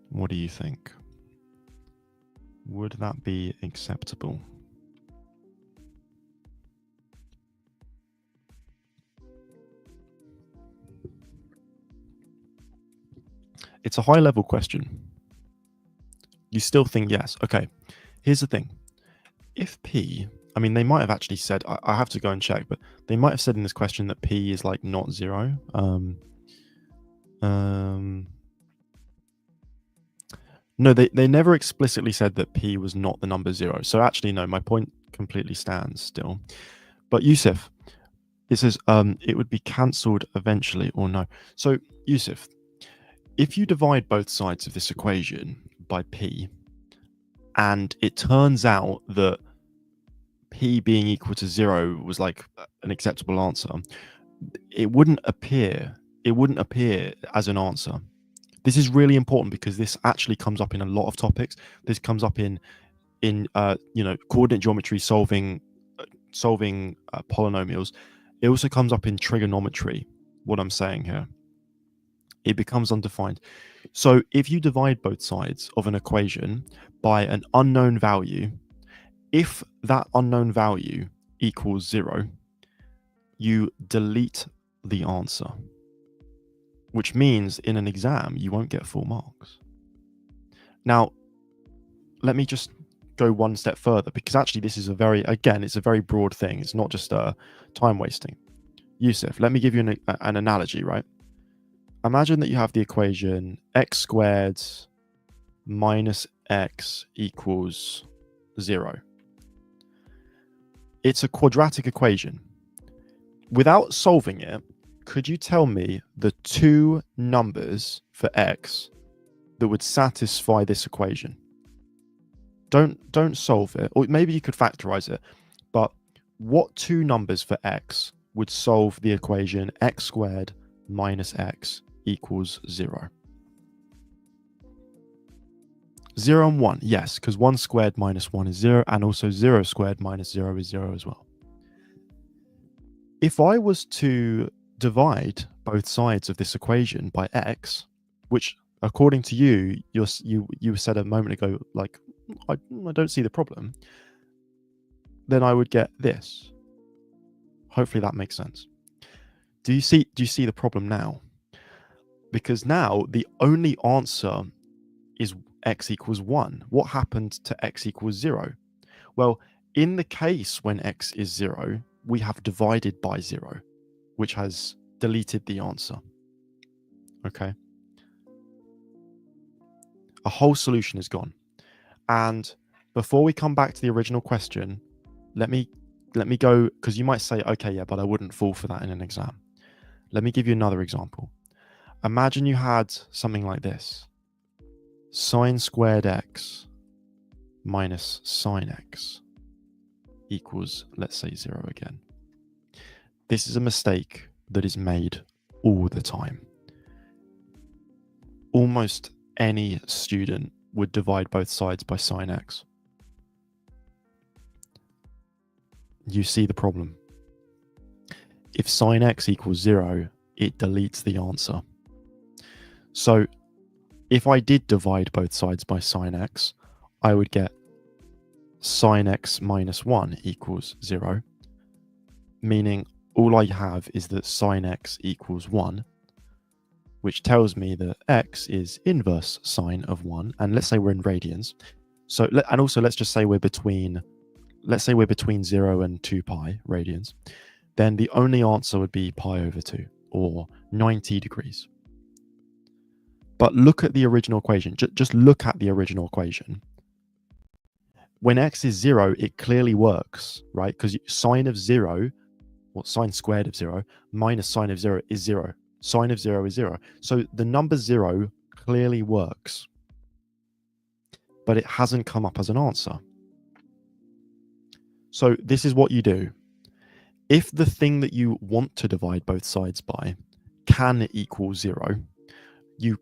What do you think? Would that be acceptable? It's a high-level question. You still think yes. Okay, here's the thing. If p, I mean, they might have actually said, I have to go and check, but they might have said in this question that p is like not 0. No, they never explicitly said that p was not the number 0. So actually, no, my point completely stands still. But Yusuf, it says it would be cancelled eventually or no. So Yusuf, if you divide both sides of this equation by p, and it turns out that p being equal to 0 was like an acceptable answer, it wouldn't appear as an answer. This is really important because this actually comes up in a lot of topics. This comes up in coordinate geometry, solving polynomials. It also comes up in trigonometry. What I'm saying here, it becomes undefined. So if you divide both sides of an equation by an unknown value, if that unknown value equals 0, you delete the answer, which means in an exam, you won't get full marks. Now, let me just go one step further, because actually this is it's a very broad thing. It's not just time wasting. Yusuf, let me give you an analogy, right? Imagine that you have the equation x squared minus x equals 0. It's a quadratic equation. Without solving it, could you tell me the two numbers for x that would satisfy this equation? Don't solve it, or maybe you could factorize it, but what two numbers for x would solve the equation x squared minus x equals 0? 0 and 1, yes, because 1 squared minus 1 is 0, and also 0 squared minus 0 is 0 as well. If I was to divide both sides of this equation by x, which according to you said a moment ago, like, I don't see the problem, then I would get this. Hopefully that makes sense. Do you see the problem now? Because now the only answer is x equals 1. What happened to x equals 0? Well, in the case when x is 0, we have divided by 0, which has deleted the answer. Okay? A whole solution is gone. And before we come back to the original question, let me go, because you might say, okay, yeah, but I wouldn't fall for that in an exam. Let me give you another example. Imagine you had something like this. Sine squared x minus sine x equals, let's say, 0 again. This is a mistake that is made all the time. Almost any student would divide both sides by sine x. You see the problem. If sine x equals 0, it deletes the answer. So if I did divide both sides by sine x, I would get sine x minus 1 equals 0, meaning all I have is that sine x equals 1, which tells me that x is inverse sine of 1. And let's say we're in radians. So, and also let's just say we're between let's say we're between 0 and 2 pi radians, then the only answer would be pi over 2 or 90 degrees. But look at the original equation. Just look at the original equation. When x is 0, it clearly works, right? Because sine of 0, or sine squared of 0, minus sine of 0 is 0. Sine of 0 is 0. So the number 0 clearly works. But it hasn't come up as an answer. So this is what you do. If the thing that you want to divide both sides by can equal 0, you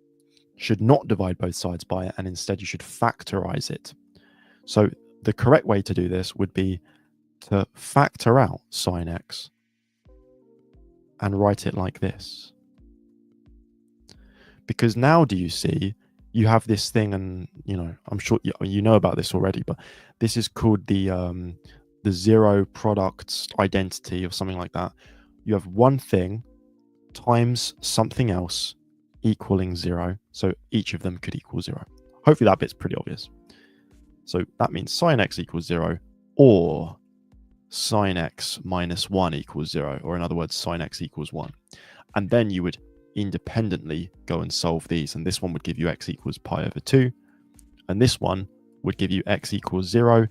should not divide both sides by it, and instead you should factorize it. So the correct way to do this would be to factor out sine x and write it like this. Because now, do you see, you have this thing, and I'm sure you know about this already, but this is called the zero product identity or something like that. You have one thing times something else equaling 0. So each of them could equal 0. Hopefully that bit's pretty obvious. So that means sine x equals 0, or sine x minus 1 equals 0, or in other words, sine x equals 1. And then you would independently go and solve these, and this one would give you x equals pi over 2, and this one would give you x equals 0,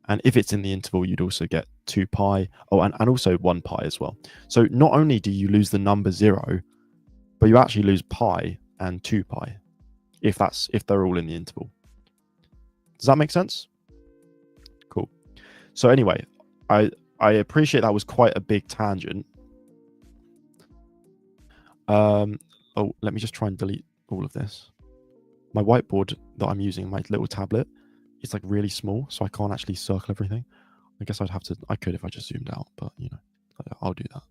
and if it's in the interval, you'd also get 2 pi, and also 1 pi as well. So not only do you lose the number 0, but you actually lose pi and 2 pi if they're all in the interval. Does that make sense? Cool. So anyway, I appreciate that was quite a big tangent. Let me just try and delete all of this. My whiteboard that I'm using, my little tablet, is like really small, so I can't actually circle everything. I guess I could if I just zoomed out, but I'll do that.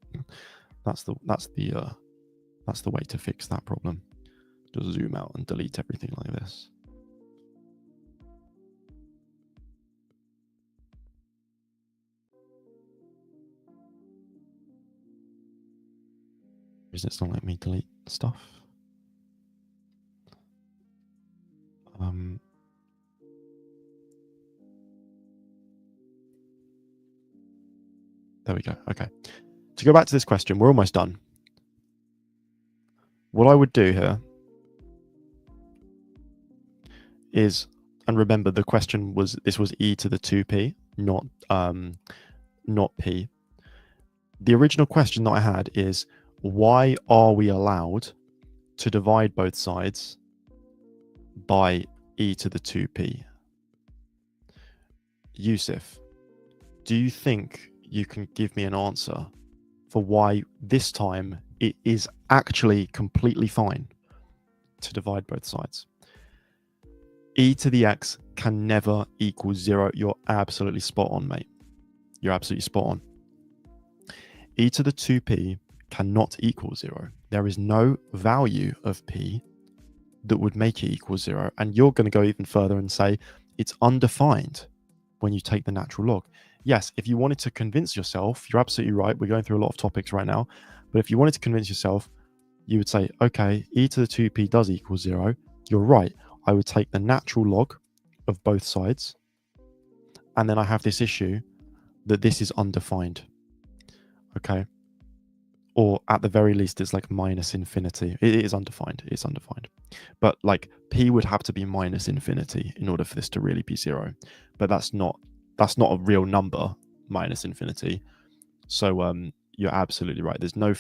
That's the way to fix that problem. Just zoom out and delete everything like this. It's not letting me delete stuff. There we go. Okay. To go back to this question, we're almost done. What I would do here is, and remember the question was, this was e to the 2p, not p. The original question that I had is, why are we allowed to divide both sides by e to the 2p? Yusuf, do you think you can give me an answer for why this time it is actually completely fine to divide both sides? E to the x can never equal 0. You're absolutely spot on, mate. You're absolutely spot on. E to the 2p cannot equal 0. There is no value of p that would make it equal 0. And you're going to go even further and say it's undefined when you take the natural log. Yes, if you wanted to convince yourself, you're absolutely right. We're going through a lot of topics right now. But if you wanted to convince yourself, you would say, okay, e to the 2p does equal 0. You're right. I would take the natural log of both sides. And then I have this issue that this is undefined. Okay. Or at the very least, it's like minus infinity. It is undefined. It's undefined. But like p would have to be minus infinity in order for this to really be 0. But that's not a real number, minus infinity. So you're absolutely right. There's no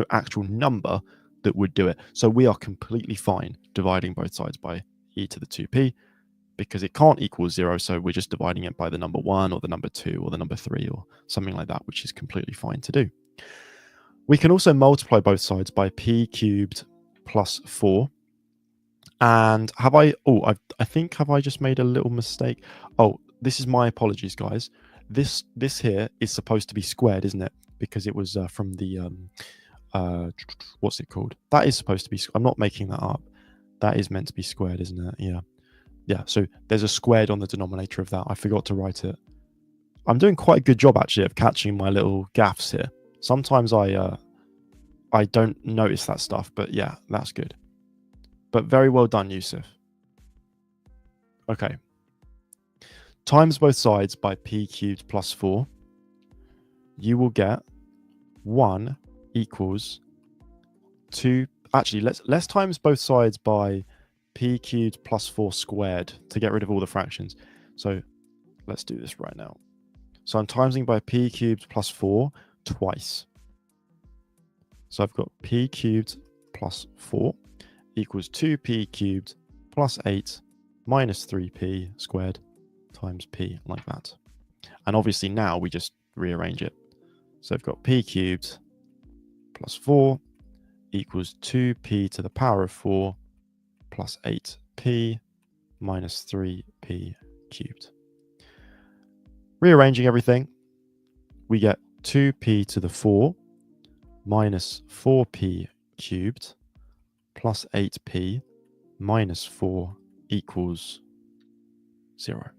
actual number that would do it. So we are completely fine dividing both sides by e to the 2p because it can't equal 0. So we're just dividing it by the number 1 or the number 2 or the number 3 or something like that, which is completely fine to do. We can also multiply both sides by p cubed plus 4. And I think have I just made a little mistake? Oh, this is my apologies, guys. This here is supposed to be squared, isn't it? Because it was from the what's it called? That is supposed to be. I'm not making that up. That is meant to be squared, isn't it? Yeah. So there's a squared on the denominator of that. I forgot to write it. I'm doing quite a good job actually of catching my little gaffes here. Sometimes I don't notice that stuff, but yeah, that's good. But very well done, Yusuf. Okay. times both sides by p cubed plus 4, you will get 1 equals 2. Actually, let's times both sides by p cubed plus 4 squared to get rid of all the fractions. So let's do this right now. So I'm timesing by p cubed plus 4 twice. So I've got p cubed plus 4 equals 2p cubed plus 8 minus 3p squared times p, like that. And obviously now we just rearrange it. So I've got p cubed plus 4 equals 2p to the power of 4 plus 8p minus 3p cubed. Rearranging everything, we get 2p to the 4 minus 4p cubed plus 8p minus 4 equals 0.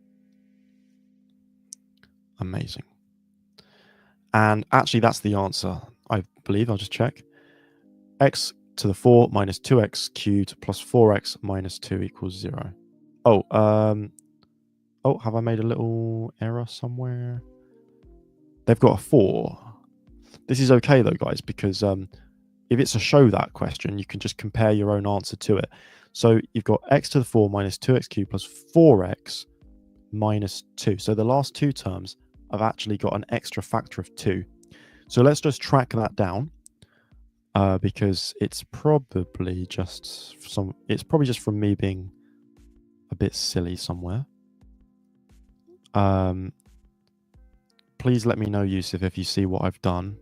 Amazing. And actually, that's the answer, I believe. I'll just check. X to the 4 minus 2x cubed plus 4x minus 2 equals 0. Oh, have I made a little error somewhere? They've got a 4. This is okay, though, guys, because if it's a show that question, you can just compare your own answer to it. So you've got x to the 4 minus 2x cubed plus 4x minus 2. So the last two terms have actually got an extra factor of 2. So let's just track that down because it's probably just from me being a bit silly somewhere. Please let me know, Yusuf, if you see what I've done.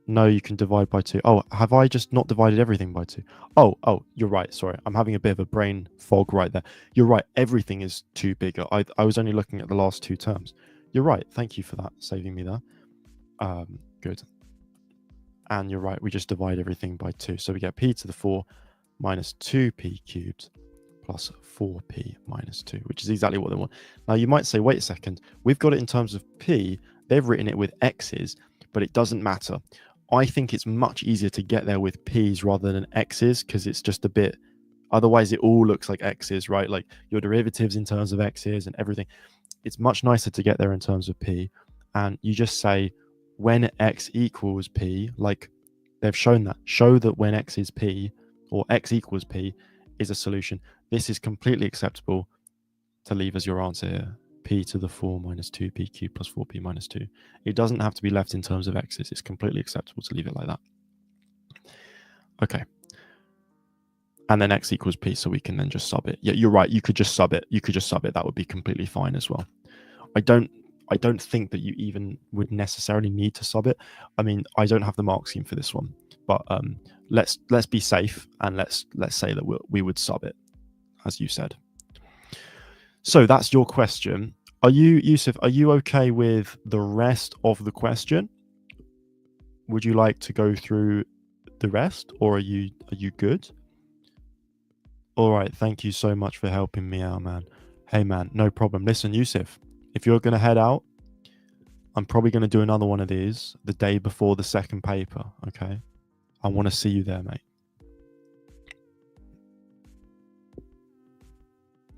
No, you can divide by 2. Oh, have I just not divided everything by 2? Oh, you're right. Sorry, I'm having a bit of a brain fog right there. You're right. Everything is 2 bigger. I was only looking at the last two terms. You're right. Thank you for that, saving me there. Good. And you're right. We just divide everything by 2. So we get p to the 4 minus 2p cubed plus 4p minus 2, which is exactly what they want. Now, you might say, wait a second. We've got it in terms of p. They've written it with x's, but it doesn't matter. I think it's much easier to get there with p's rather than x's because it's just a bit, otherwise it all looks like x's, right? Like your derivatives in terms of x's and everything. It's much nicer to get there in terms of p. And you just say when x equals p, like they've shown that. Show that when x is p or x equals p is a solution. This is completely acceptable to leave as your answer here. P to the 4 minus 2p cubed plus 4p minus 2. It doesn't have to be left in terms of x's. It's completely acceptable to leave it like that. Okay. And then x equals p, so we can then just sub it. Yeah, you're right. You could just sub it. That would be completely fine as well. I don't think that you even would necessarily need to sub it. I mean, I don't have the mark scheme for this one, but let's be safe and let's say that we would sub it, as you said. So that's your question. Are you, Yusuf, are you okay with the rest of the question? Would you like to go through the rest, or are you good? All right, thank you so much for helping me out, man. Hey, man, no problem. Listen, Yusuf, if you're going to head out, I'm probably going to do another one of these the day before the second paper, okay? I want to see you there, mate.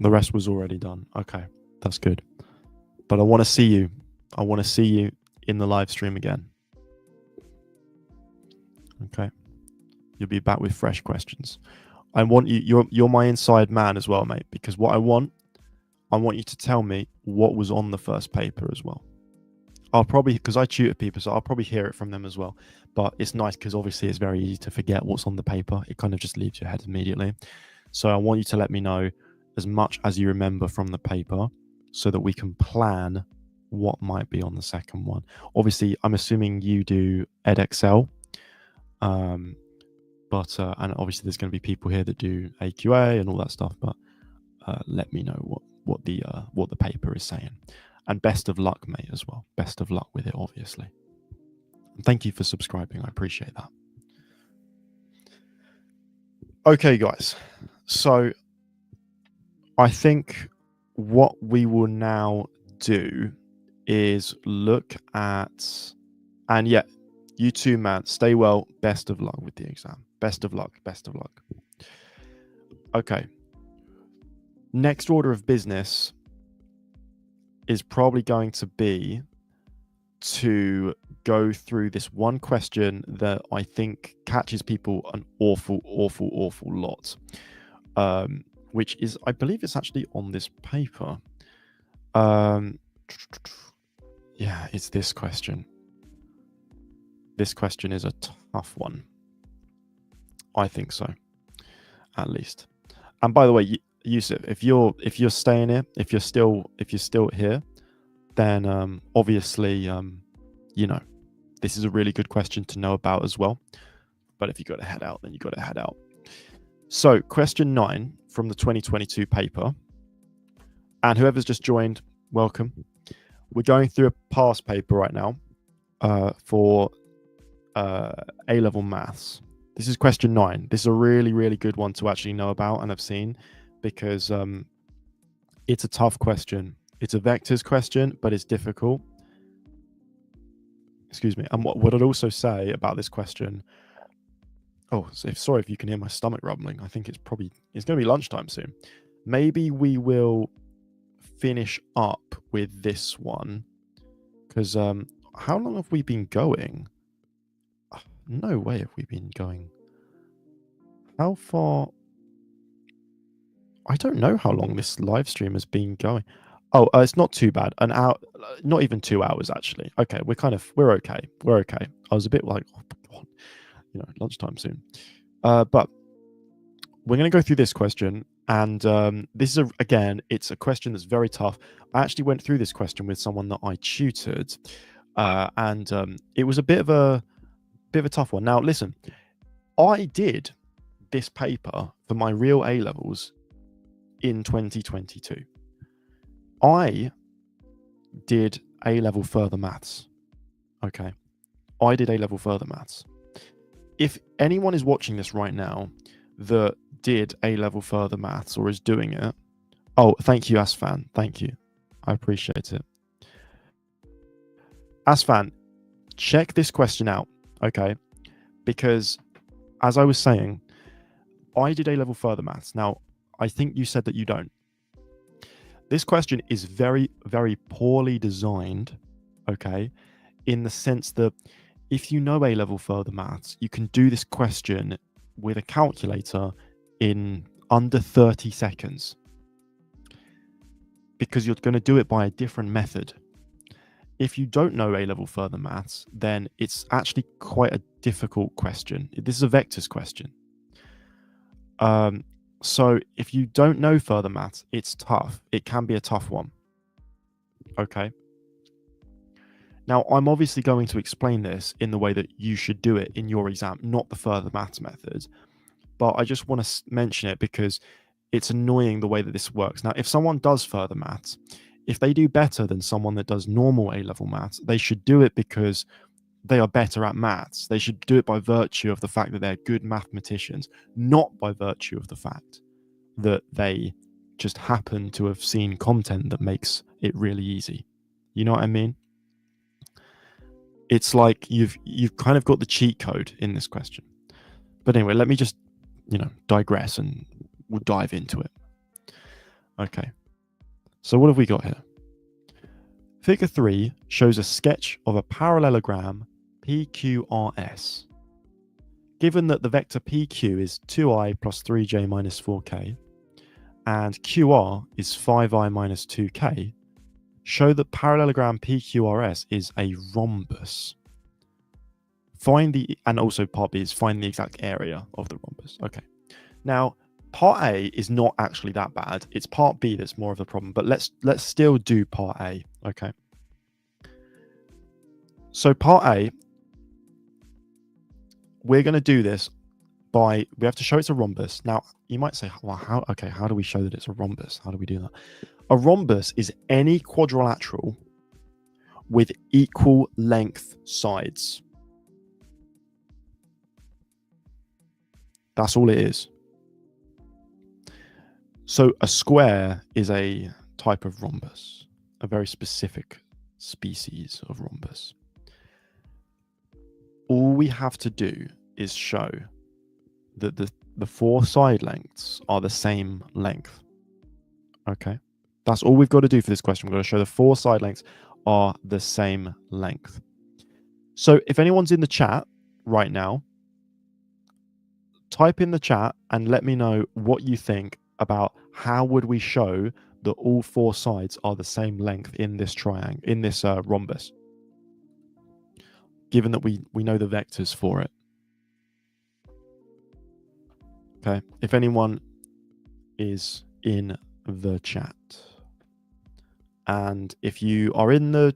The rest was already done. Okay, that's good. But I want to see you. I want to see you in the live stream again. Okay. You'll be back with fresh questions. I want you, you're my inside man as well, mate, because what I want you to tell me what was on the first paper as well. I'll probably, because I tutor people, so I'll probably hear it from them as well. But it's nice because obviously it's very easy to forget what's on the paper. It kind of just leaves your head immediately. So I want you to let me know as much as you remember from the paper so that we can plan what might be on the second one. Obviously, I'm assuming you do EdXL. And obviously there's going to be people here that do AQA and all that stuff, but let me know what the paper is saying. And best of luck, mate, as well. Best of luck with it, obviously. And thank you for subscribing. I appreciate that. Okay, guys. So I think what we will now do is look at, and yeah, you too, man. Stay well. Best of luck with the exam. Best of luck. Best of luck. Okay. Next order of business is probably going to be to go through this one question that I think catches people an awful lot, which is, I believe it's actually on this paper. Yeah, it's this question. This question is a tough one. I think so, at least. And by the way, Yusuf, if you're staying here, if you're still here, then obviously, you know, this is a really good question to know about as well. But if you got to head out, then you got to head out. So, question 9 from the 2022 paper, and whoever's just joined, welcome. We're going through a past paper right now for A-level maths. This is question 9. This is a really good one to actually know about and have seen, because it's a tough question. It's a vectors question, but it's difficult. Excuse me. And what I'd also say about this question, sorry if you can hear my stomach rumbling. I think it's going to be lunchtime soon. Maybe we will finish up with this one, because how long have we been going? No way have we been going. How far? I don't know how long this live stream has been going. Oh, it's not too bad. An hour, not even 2 hours actually. Okay, we're okay. We're okay. I was a bit like, oh, God, lunchtime soon. But we're going to go through this question, and this is it's a question that's very tough. I actually went through this question with someone that I tutored, and it was a bit of a tough one. Now, listen, I did this paper for my real A levels in 2022. I did A-level further maths. Okay. I did A-level further maths. If anyone is watching this right now that did A-level further maths or is doing it, oh, thank you, Asfan. Thank you. I appreciate it. Asfan, check this question out, okay? Because as I was saying, I did A-level further maths. Now, I think you said that you don't. This question is very poorly designed, okay, in the sense that if you know A-level further maths, you can do this question with a calculator in under 30 seconds, because you're going to do it by a different method. If you don't know A-level further maths, then it's actually quite a difficult question. This is a vectors question. So if you don't know further maths, it's tough. It can be a tough one. Okay. Now, I'm obviously going to explain this in the way that you should do it in your exam, not the further maths method. But I just want to mention it because it's annoying the way that this works. Now, if someone does further maths, if they do better than someone that does normal A-level maths, they should do it because they are better at maths. They should do it by virtue of the fact that they're good mathematicians, not by virtue of the fact that they just happen to have seen content that makes it really easy. You know what I mean? It's like you've kind of got the cheat code in this question. But anyway, let me just, digress and we'll dive into it. Okay. So what have we got here? Figure 3 shows a sketch of a parallelogram PQRS. Given that the vector PQ is 2i plus 3j minus 4k, and QR is 5i minus 2k, show that parallelogram PQRS is a rhombus. And also part B is find the exact area of the rhombus. Okay. Now, part A is not actually that bad. It's part B that's more of the problem, but let's still do part A. Okay. So part A, we're going to do this we have to show it's a rhombus. Now, you might say, well, how do we show that it's a rhombus? How do we do that? A rhombus is any quadrilateral with equal length sides. That's all it is. So a square is a type of rhombus, a very specific species of rhombus. All we have to do is show that the four side lengths are the same length. Okay, That's all we've got to do for this question. We've got to show the four side lengths are the same length. So if anyone's in the chat right now, type in the chat and let me know what you think about how would we show that all four sides are the same length in this triangle, in this rhombus, given that we know the vectors for it. Okay, if anyone is in the chat, and if you are in the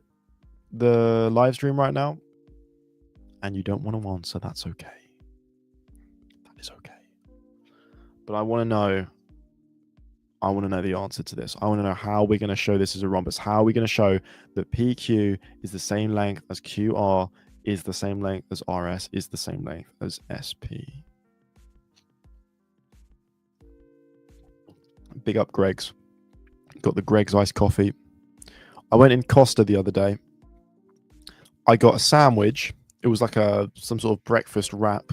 live stream right now and you don't want to answer, that's okay. That is okay. But I want to know the answer to this. I want to know how we're going to show this as a rhombus. How are we going to show that PQ is the same length as QR, is the same length as RS, is the same length as SP? Big up Greg's. Got the Greg's iced coffee. I went in Costa the other day. I got a sandwich. It was like some sort of breakfast wrap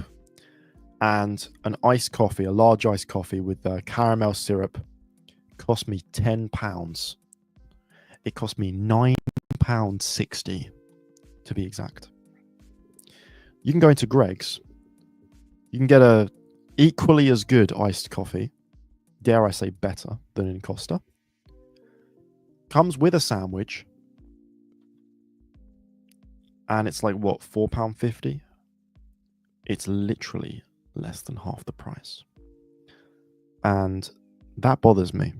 and an iced coffee, a large iced coffee with caramel syrup. Cost me £10. It cost me £9.60 to be exact. You can go into Greg's. You can get a equally as good iced coffee, dare I say better than in Costa. Comes with a sandwich, and it's like what, £4.50? It's literally less than half the price, and that bothers me.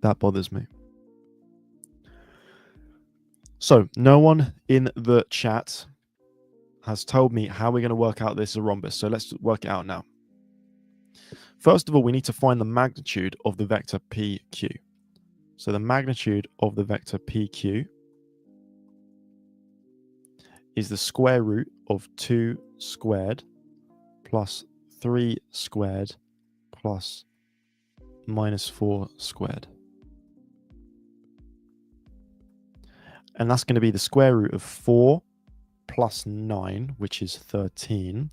That bothers me. So no one in the chat has told me how we're going to work out this rhombus. So let's work it out now. First of all, we need to find the magnitude of the vector PQ. So the magnitude of the vector PQ is the square root of 2 squared plus 3 squared plus minus 4 squared. And that's going to be the square root of 4 plus 9, which is 13,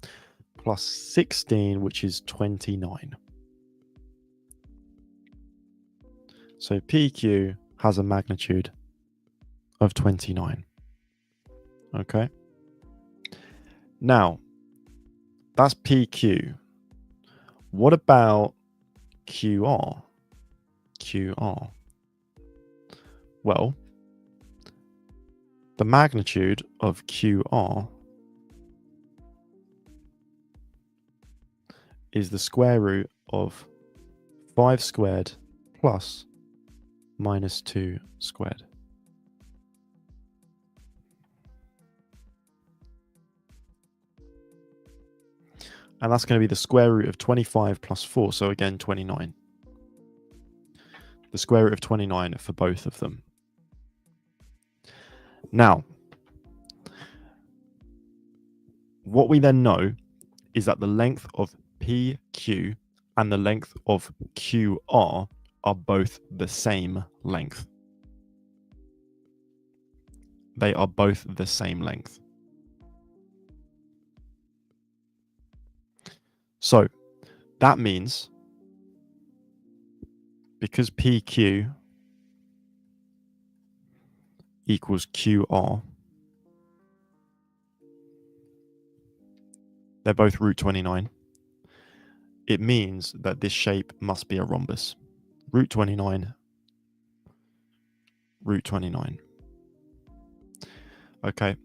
plus 16, which is 29. So PQ has a magnitude of 29. Okay. Now, that's PQ. What about QR? QR. Well, the magnitude of QR is the square root of 5 squared plus minus 2 squared. And that's going to be the square root of 25 plus 4. So again, 29. The square root of 29 for both of them. Now, what we then know is that the length of PQ and the length of QR are both the same length. They are both the same length. So that means because PQ equals QR, they're both root 29. It means that this shape must be a rhombus. Root 29, root 29. Okay.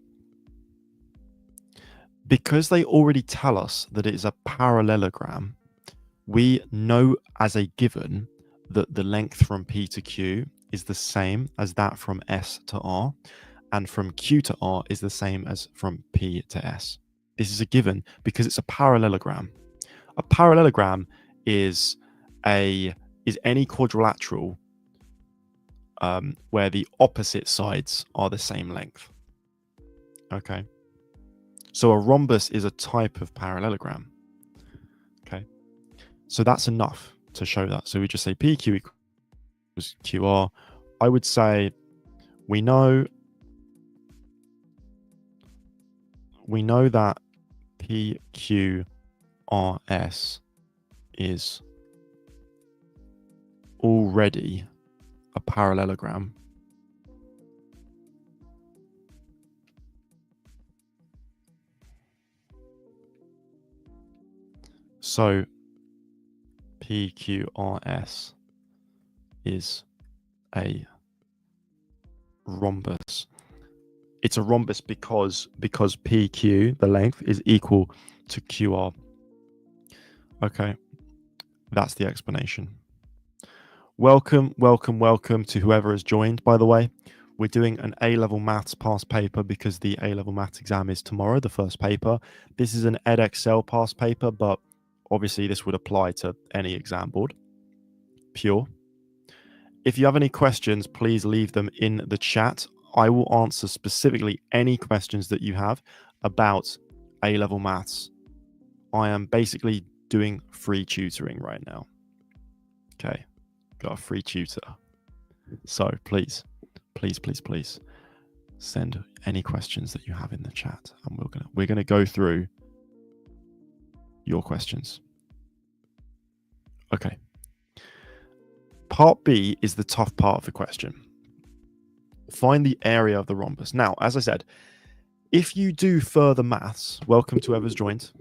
Because they already tell us that it is a parallelogram, we know as a given that the length from P to Q is the same as that from S to R, and from Q to R is the same as from P to S. This is a given because it's a parallelogram. A parallelogram is any quadrilateral where the opposite sides are the same length. Okay. So a rhombus is a type of parallelogram. Okay. So that's enough to show that. So we just say PQ equals QR. I would say we know that PQRS is already a parallelogram. So PQRS is a rhombus. It's a rhombus because PQ, the length, is equal to QR. Okay, that's the explanation. Welcome to whoever has joined, by the way. We're doing an A-level maths past paper because the A-level maths exam is tomorrow, the first paper. This is an Edexcel past paper, but obviously this would apply to any exam board. Pure. If you have any questions, please leave them in the chat. I will answer specifically any questions that you have about A-level maths. I am basically doing free tutoring right now. Okay, got a free tutor. So please send any questions that you have in the chat, and we're gonna go through your questions. Okay. Part B is the tough part of the question. Find the area of the rhombus. Now, as I said, if you do further maths, welcome to whoever's joined.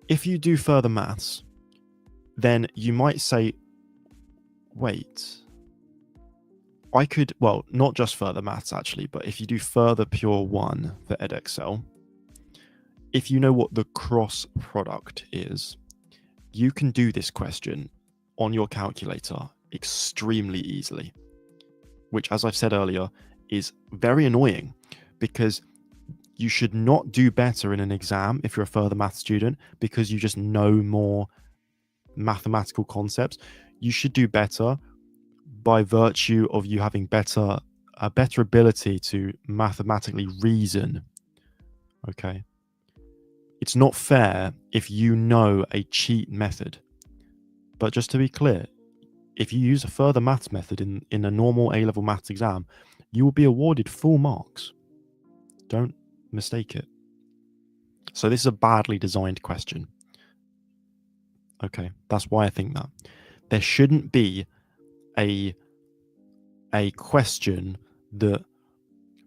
If you do further maths, then you might say, wait, I could, well, not just further maths actually, but if you do further pure 1 for Edexcel, if you know what the cross product is, you can do this question on your calculator extremely easily, which, as I've said earlier, is very annoying because you should not do better in an exam if you're a further math student because you just know more mathematical concepts. You should do better by virtue of you having a better ability to mathematically reason. Okay. It's not fair if you know a cheat method. But just to be clear, if you use a further maths method in a normal A-level maths exam, you will be awarded full marks. Don't mistake it. So this is a badly designed question. Okay, that's why I think that. There shouldn't be a question that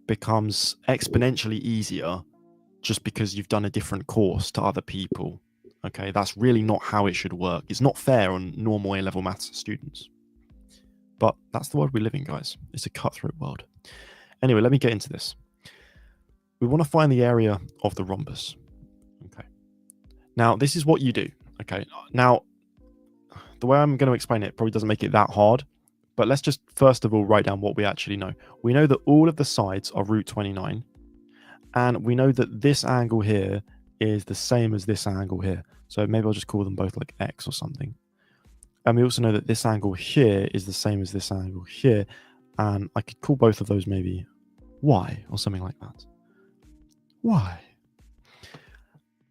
becomes exponentially easier just because you've done a different course to other people. Okay, that's really not how it should work. It's not fair on normal A-level maths students. But that's the world we live in, guys. It's a cutthroat world. Anyway, let me get into this. We want to find the area of the rhombus. Okay. Now, this is what you do. Okay. Now, the way I'm going to explain it probably doesn't make it that hard. But let's just first of all write down what we actually know. We know that all of the sides are root 29. And we know that this angle here is the same as this angle here. So maybe I'll just call them both like X or something. And we also know that this angle here is the same as this angle here. And I could call both of those maybe Y or something like that. Y.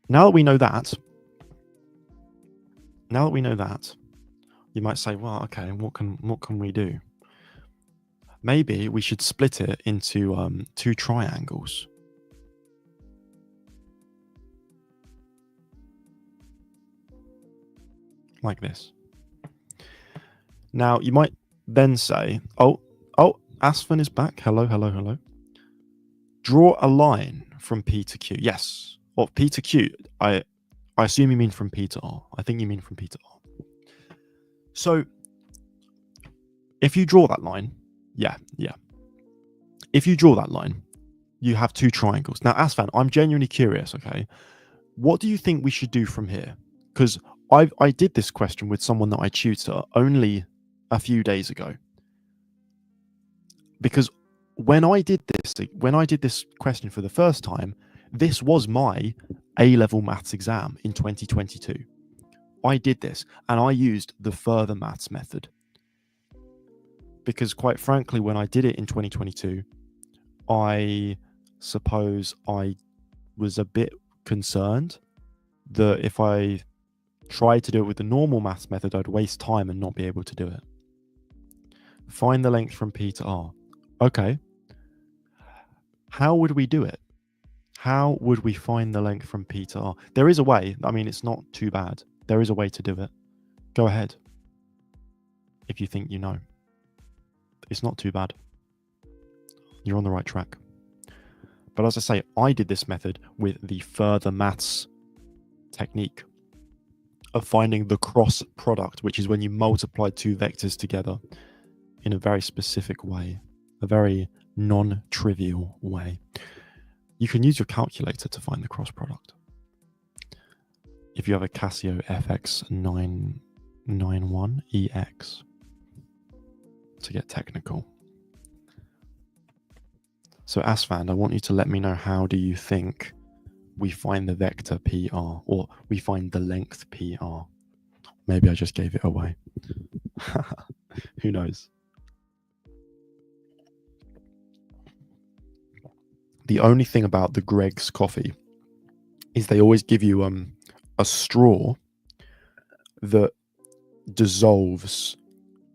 Now that we know that, you might say, well, okay, what can we do? Maybe we should split it into 2 triangles. Like this. Now, you might then say, oh, Asfen is back. Hello. Draw a line from P to Q. Yes. Or P to Q. I assume you mean from P to R. I think you mean from P to R. So, if you draw that line, yeah. If you draw that line, you have 2 triangles. Now, Asfen, I'm genuinely curious, okay? What do you think we should do from here? Because I did this question with someone that I tutor only a few days ago. Because when I did this question for the first time, this was my A-level maths exam in 2022. I did this and I used the further maths method. Because quite frankly, when I did it in 2022, I suppose I was a bit concerned that if I tried to do it with the normal maths method, I'd waste time and not be able to do it. Find the length from P to R. Okay. How would we do it? How would we find the length from P to R? There is a way. I mean, it's not too bad. There is a way to do it. Go ahead. If you think you know. It's not too bad. You're on the right track. But as I say, I did this method with the further maths technique of finding the cross product, which is when you multiply two vectors together in a very specific way, a very non-trivial way. You can use your calculator to find the cross product. If you have a Casio FX991EX, to get technical. So Asfand, I want you to let me know, how do you think we find the vector PR, or we find the length PR? Maybe I just gave it away. Who knows? The only thing about the Greg's coffee is they always give you a straw that dissolves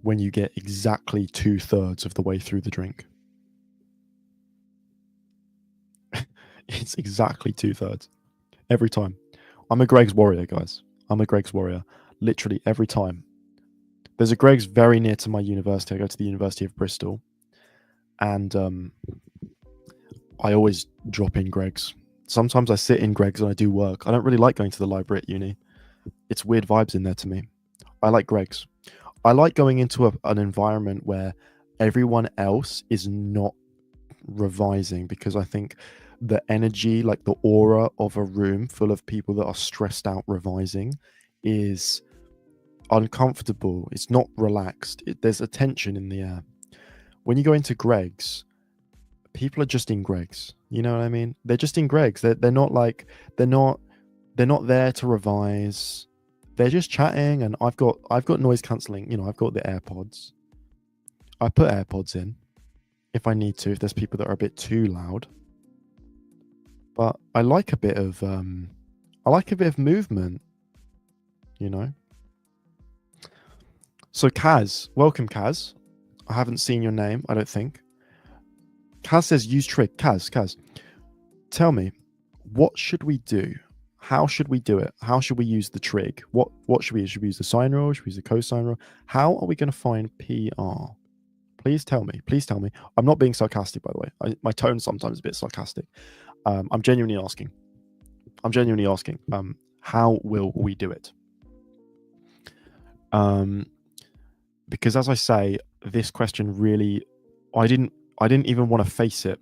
when you get exactly 2/3 of the way through the drink. It's exactly 2/3 every time. I'm a Greg's warrior, guys. I'm a Greg's warrior. Literally every time. There's a Greg's very near to my university. I go to the University of Bristol, and I always drop in Greg's. Sometimes I sit in Greg's and I do work. I don't really like going to the library at uni. It's weird vibes in there to me. I like Greg's. I like going into an environment where everyone else is not revising, because I think the energy, like the aura of a room full of people that are stressed out revising, is uncomfortable. It's not relaxed. There's a tension in the air. When you go into Greg's, people are just in Greg's. You know what I mean? They're just in Greg's. They're not like they're not there to revise. They're just chatting, and I've got noise cancelling. You know, I've got the AirPods. I put AirPods in if I need to, if there's people that are a bit too loud. But I like a bit of movement, you know. So Kaz, welcome Kaz. I haven't seen your name, I don't think. Kaz says use trig. Kaz, tell me, what should we do? How should we do it? How should we use the trig? What should we use? Should we use the sine rule? Should we use the cosine rule? How are we going to find PR? Please tell me. Please tell me. I'm not being sarcastic, by the way. My tone sometimes is a bit sarcastic. I'm genuinely asking. How will we do it? Because as I say, this question really, I didn't even want to face it.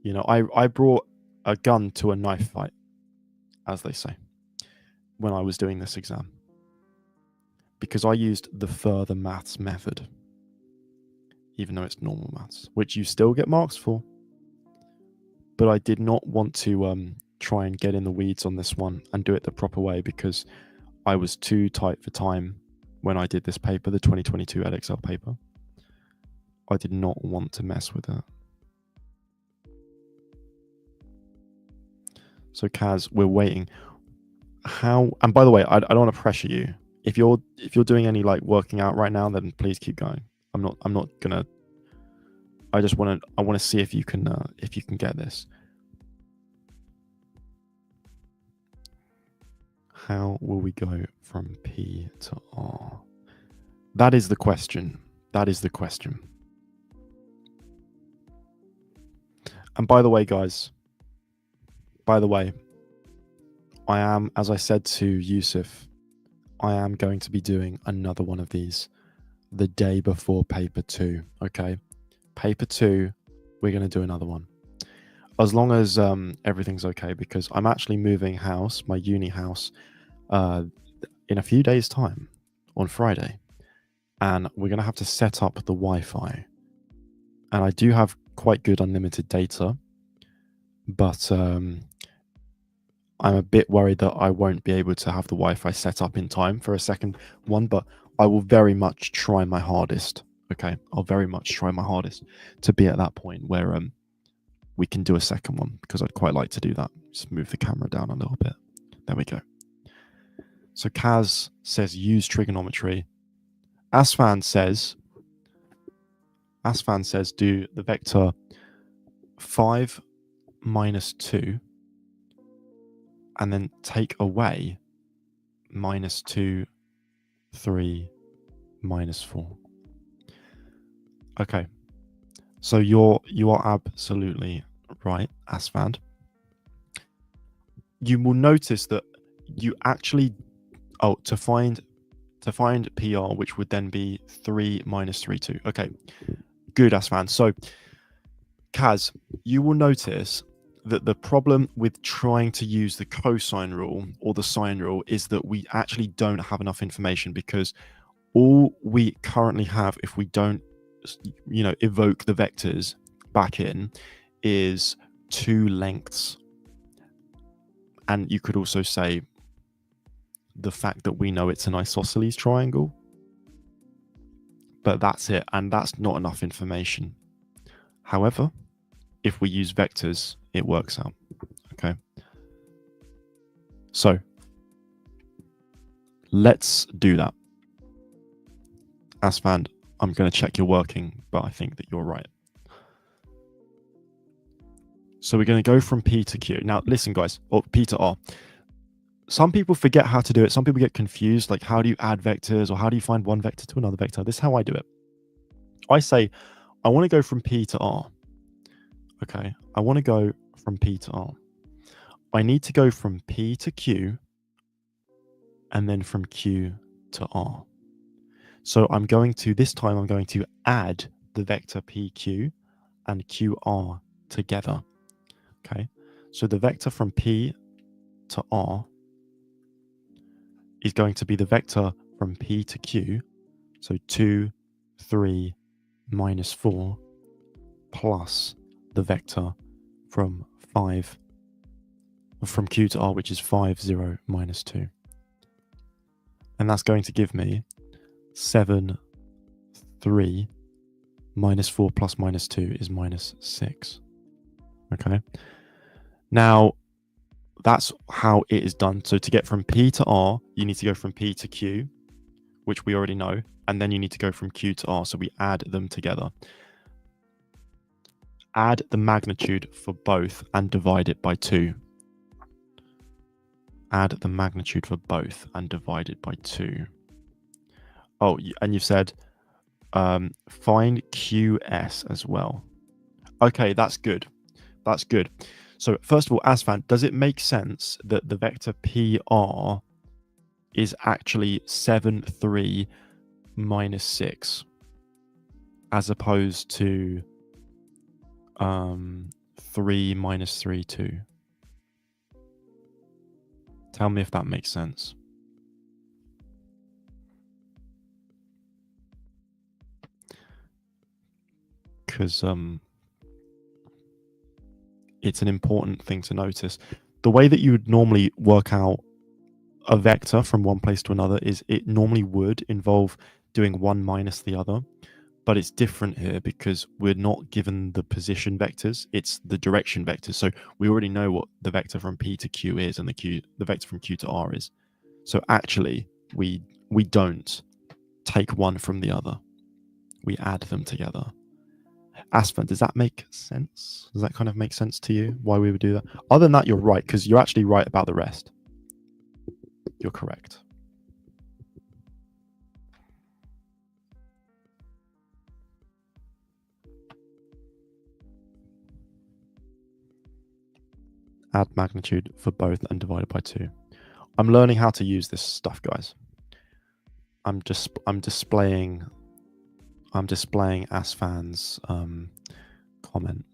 You know, I brought a gun to a knife fight, as they say, when I was doing this exam, because I used the further maths method, even though it's normal maths, which you still get marks for. But I did not want to try and get in the weeds on this one and do it the proper way, because I was too tight for time when I did this paper, the 2022 Edexcel paper. I did not want to mess with it. So Kaz, we're waiting. How? And by the way, I don't want to pressure you. If you're doing any like working out right now, then please keep going. I'm not gonna. I want to see if you can get this. How will we go from P to R? That is the question. That is the question. And by the way, guys, I am, as I said to Yusuf, I am going to be doing another one of these the day before paper 2. Okay, paper 2, we're going to do another one, as long as everything's okay, because I'm actually moving house, my uni house, in a few days' time, on Friday, and we're going to have to set up the Wi-Fi. And I do have quite good unlimited data, but I'm a bit worried that I won't be able to have the Wi-Fi set up in time for a second one, but I will very much try my hardest. Okay, I'll very much try my hardest to be at that point where we can do a second one, because I'd quite like to do that. Just move the camera down a little bit. There we go. So Kaz says use trigonometry. Asfan says do the vector 5 minus 2 and then take away minus 2, 3, minus 4. Okay, So you are absolutely right, Asfand. You will notice that you actually to find PR, which would then be 3 minus 3, 2. Okay, good, Asfand. So Kaz, you will notice that the problem with trying to use the cosine rule or the sine rule is that we actually don't have enough information, because all we currently have, if we don't, evoke the vectors back in, is 2 lengths. And you could also say the fact that we know it's an isosceles triangle, but that's it. And that's not enough information. However, if we use vectors, it works out. Okay. So let's do that. Asfand, I'm going to check you're working, but I think that you're right. So we're going to go from P to Q. Now, listen, guys, or P to R. Some people forget how to do it. Some people get confused, like how do you add vectors, or how do you find one vector to another vector? This is how I do it. I say, I want to go from P to R. Okay, I want to go from P to R. I need to go from P to Q, and then from Q to R. So this time I'm going to add the vector PQ and QR together. Okay, so the vector from P to R is going to be the vector from P to Q. So 2, 3, minus 4, plus the vector from Q to R, which is 5, 0, minus 2. And that's going to give me 7, 3, minus 4 plus minus 2 is minus 6. Okay. Now, that's how it is done. So to get from P to R, you need to go from P to Q, which we already know, and then you need to go from Q to R. So we add them together. Add the magnitude for both and divide it by 2. Add the magnitude for both and divide it by 2. Oh, and you've said find QS as well. Okay, that's good. That's good. So first of all, Asfand, does it make sense that the vector PR is actually 7, 3, minus 6, as opposed to 3, minus 3, 2? Tell me if that makes sense. Because it's an important thing to notice. The way that you would normally work out a vector from one place to another is it normally would involve doing one minus the other, but it's different here because we're not given the position vectors, it's the direction vectors. So we already know what the vector from P to Q is and the vector from Q to R is. So actually we don't take one from the other, we add them together. Asfand, does that make sense? Does that kind of make sense to you, why we would do that? Other than that, you're right, because you're actually right about the rest. You're correct. Add magnitude for both and divide it by 2. I'm learning how to use this stuff, guys. I'm displaying Asfand's comment,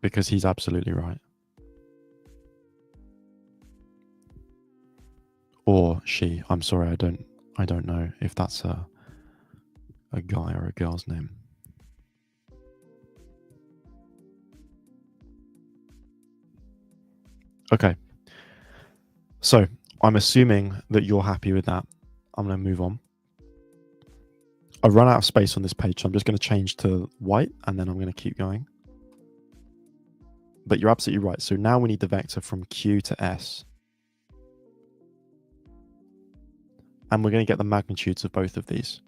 because he's absolutely right. Or she. I'm sorry, I don't know if that's a guy or a girl's name. Okay. So I'm assuming that you're happy with that. I'm going to move on. I've run out of space on this page, so I'm just going to change to white, and then I'm going to keep going. But you're absolutely right. So now we need the vector from Q to S. And we're going to get the magnitudes of both of these.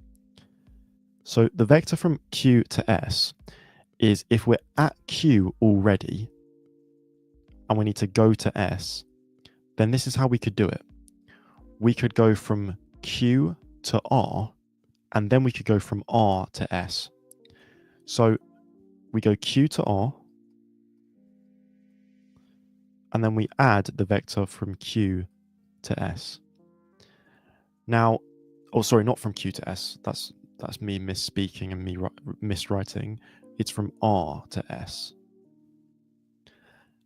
So the vector from Q to S is, if we're at Q already and we need to go to S, then this is how we could do it. We could go from Q to R And then we could go from R to S. So we go Q to R, and then we add the vector from Q to S. Now, oh, sorry, not from Q to S. That's me misspeaking and me miswriting. It's from R to S.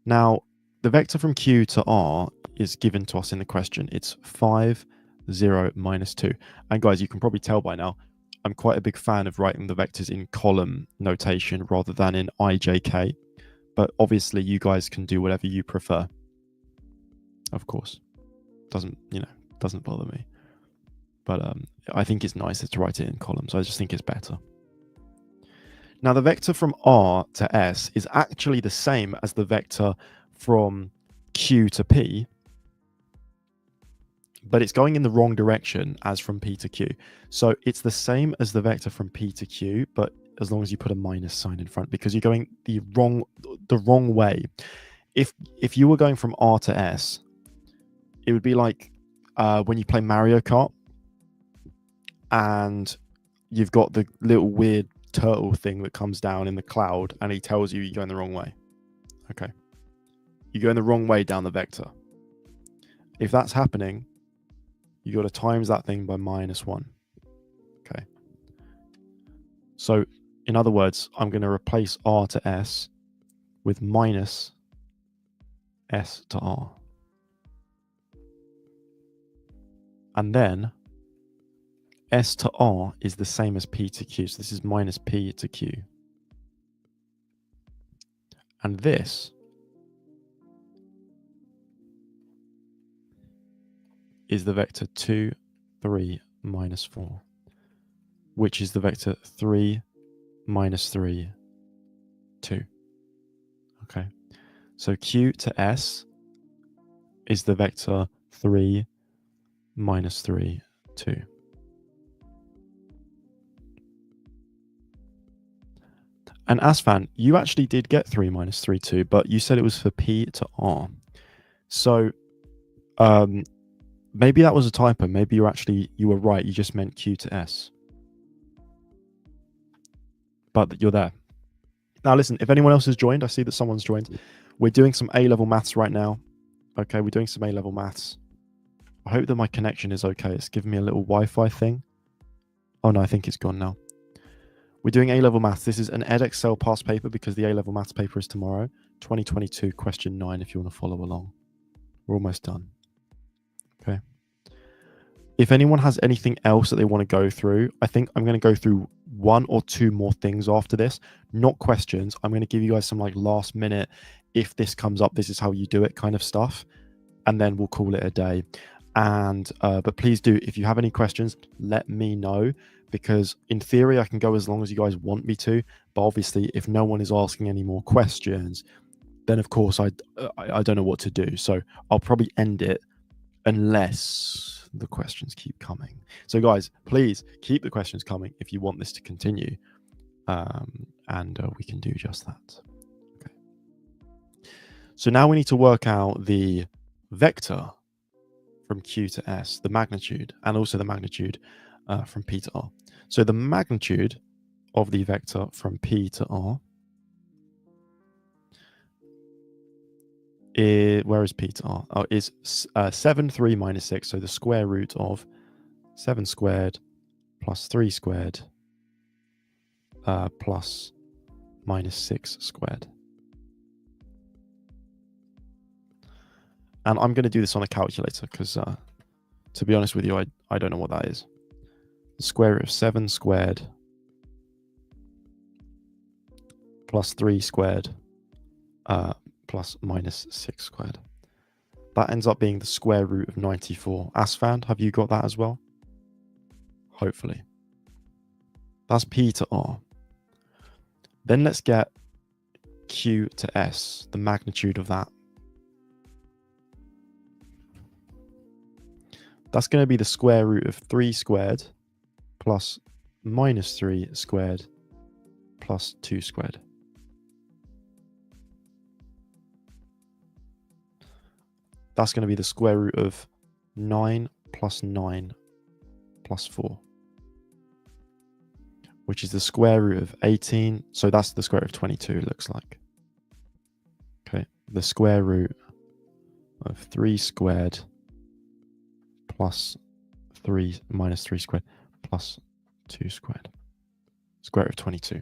Now, the vector from Q to R is given to us in the question. It's 5, 0, minus 2. And guys, you can probably tell by now, I'm quite a big fan of writing the vectors in column notation rather than in IJK. But obviously, you guys can do whatever you prefer. Of course, doesn't bother me. But I think it's nicer to write it in columns. I just think it's better. Now, the vector from R to S is actually the same as the vector from Q to P, but it's going in the wrong direction as from P to Q. So it's the same as the vector from P to Q, but as long as you put a minus sign in front, because you're going the wrong way. If you were going from R to S, it would be like when you play Mario Kart and you've got the little weird turtle thing that comes down in the cloud and he tells you you're going the wrong way. Okay. You're going the wrong way down the vector. If that's happening, you got to times that thing by -1. Okay. So in other words, I'm going to replace R to S with minus S to R. And then S to R is the same as P to Q. So this is minus P to Q. And this is the vector 2, 3, minus 4, which is the vector 3, minus 3, 2. Okay. So Q to S is the vector 3, minus 3, 2. And Asfan, you actually did get 3, minus 3, 2, but you said it was for P to R. So maybe that was a typo. Maybe you were right. You just meant Q to S. But you're there. Now listen, if anyone else has joined, I see that someone's joined. We're doing some A-level maths right now. Okay, we're doing some A-level maths. I hope that my connection is okay. It's giving me a little Wi-Fi thing. Oh no, I think it's gone now. We're doing A-level maths. This is an edXL past paper because the A-level maths paper is tomorrow. 2022, question 9, if you want to follow along. We're almost done. Okay. If anyone has anything else that they want to go through, I think I'm going to go through 1 or 2 more things after this. Not questions. I'm going to give you guys some like last minute, if this comes up, this is how you do it kind of stuff. And then we'll call it a day. And but please do, if you have any questions, let me know, because in theory I can go as long as you guys want me to, but obviously if no one is asking any more questions, then of course I don't know what to do. So I'll probably end it unless the questions keep coming. So guys, please keep the questions coming if you want this to continue, and we can do just that. Okay. So now we need to work out the vector from Q to S, the magnitude, and also the magnitude from P to R. So the magnitude of the vector from P to R is, where is P to R? Oh, is 7, 3, minus 6. So the square root of 7 squared plus 3 squared plus minus 6 squared. And I'm going to do this on a calculator because, to be honest with you, I don't know what that is. The square root of 7 squared plus 3 squared plus minus 6 squared. That ends up being the square root of 94. Asfand, have you got that as well? Hopefully. That's P to R. Then let's get Q to S, the magnitude of that. That's going to be the square root of 3 squared plus minus 3 squared plus 2 squared. That's going to be the square root of 9 plus 9 plus 4. which is the square root of 18. So that's the square root of 22, it looks like. Okay, the square root of 3 squared plus 3 minus 3 squared plus 2 squared. Square root of 22.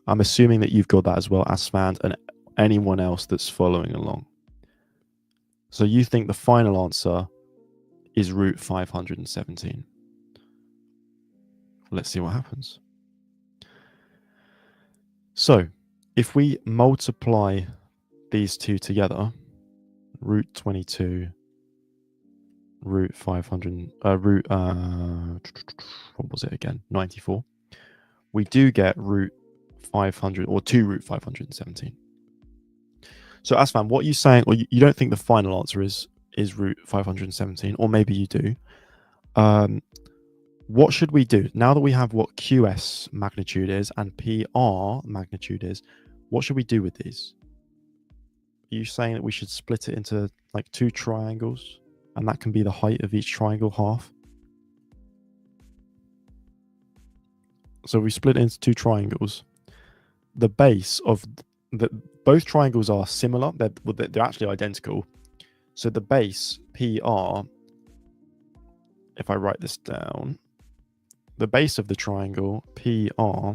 I'm assuming that you've got that as well, Asfand, and anyone else that's following along. So you think the final answer is root 517. Let's see what happens. So if we multiply these two together, root 22, root 500, what was it again? 94. We do get root 500 or 2 root 517. So Asfan, what are you saying? Or you don't think the final answer is root 517, or maybe you do. What should we do now that we have what QS magnitude is and PR magnitude is? What should we do with these? Are you saying that we should split it into like 2 triangles, and that can be the height of each triangle half? So we split it into 2 triangles. The base of both triangles are similar. They're actually identical. So the base PR, if I write this down, the base of the triangle PR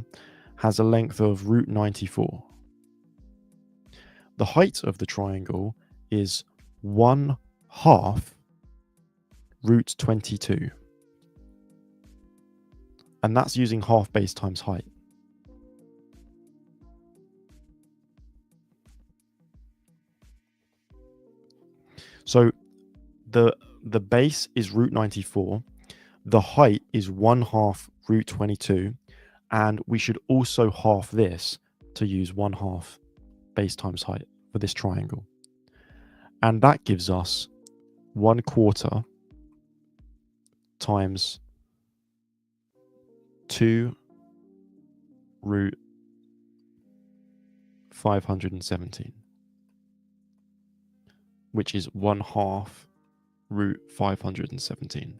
has a length of root 94. The height of the triangle is 1/2 root 22. And that's using half base times height. So the base is root 94. The height is 1/2 root 22. And we should also half this to use 1/2 base times height for this triangle. And that gives us 1/4 times 2 root 517, which is 1/2 root 517.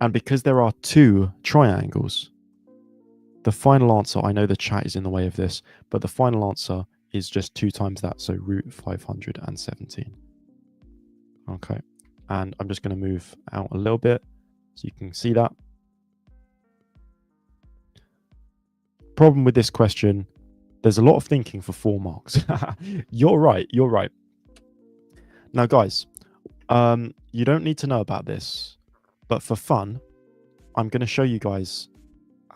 And because there are 2 triangles, the final answer, I know the chat is in the way of this, but the final answer is just 2 times that, so root 517. Okay, and I'm just going to move out a little bit so you can see that. Problem with this question, there's a lot of thinking for 4 marks. You're right. Now, guys, you don't need to know about this, but for fun, I'm going to show you guys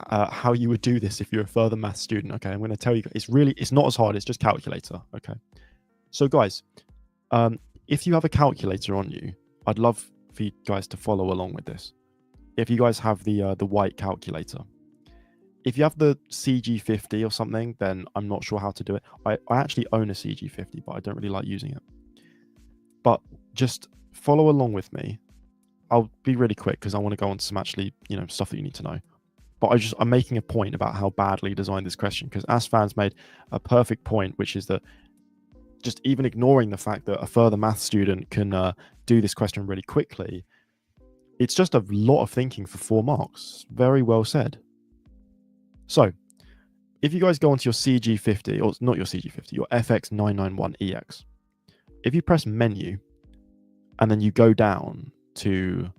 how you would do this if you're a further math student. Okay, I'm going to tell you, it's not as hard. It's just calculator. Okay, so guys, if you have a calculator on you, I'd love for you guys to follow along with this. If you guys have the white calculator. If you have the CG50 or something, then I'm not sure how to do it. I actually own a CG50, but I don't really like using it. But just follow along with me. I'll be really quick because I want to go on to some actually, stuff that you need to know. But I'm making a point about how badly designed this question, because Asfan's made a perfect point, which is that just even ignoring the fact that a further math student can do this question really quickly, it's just a lot of thinking for 4 marks. Very well said. So if you guys go onto your CG50, or not your CG50, your FX991EX, if you press menu and then you go down to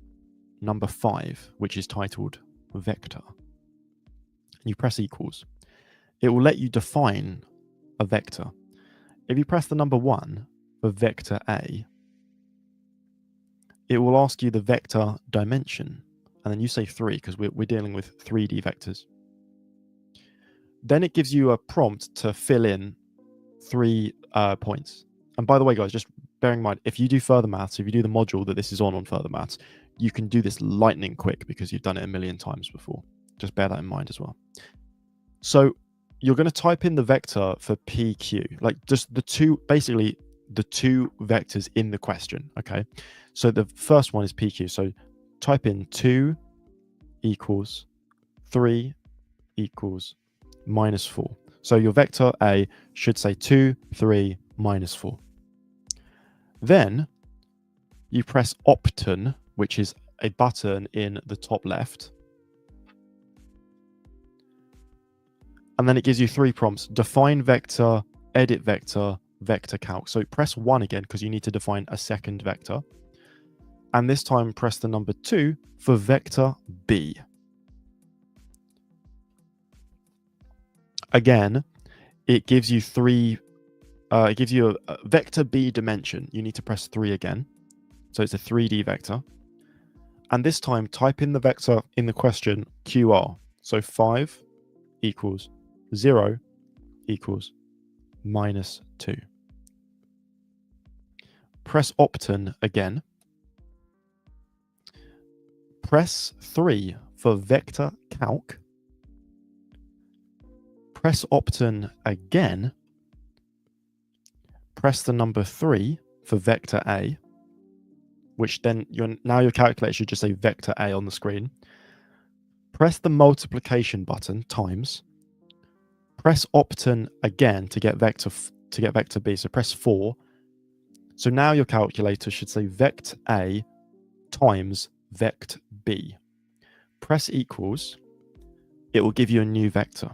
number 5, which is titled vector, and you press equals, it will let you define a vector. If you press the number 1 for vector A, it will ask you the vector dimension, and then you say 3 because we're dealing with 3D vectors. Then it gives you a prompt to fill in 3 points. And by the way, guys, just bearing in mind, if you do further maths, if you do the module that this is on further maths, you can do this lightning quick because you've done it a million times before. Just bear that in mind as well. So you're going to type in the vector for PQ, like just basically the 2 vectors in the question, okay? So the first one is PQ. So type in 2 equals 3 equals -4. So your vector A should say 2, 3, -4. Then you press opton, which is a button in the top left. And then it gives you 3 prompts: define vector, edit vector, vector calc. So press 1 again because you need to define a second vector. And this time press the number 2 for vector B. Again, it gives you it gives you a vector B dimension. You need to press 3 again. So it's a 3D vector. And this time type in the vector in the question QR. So 5 equals 0 equals -2. Press Option again. Press 3 for vector calc. Press Option again. Press the number 3 for vector A, which then now your calculator should just say vector A on the screen. Press the multiplication button times. Press Option again to get vector B. So press 4. So now your calculator should say vect A times vect B. Press equals. It will give you a new vector.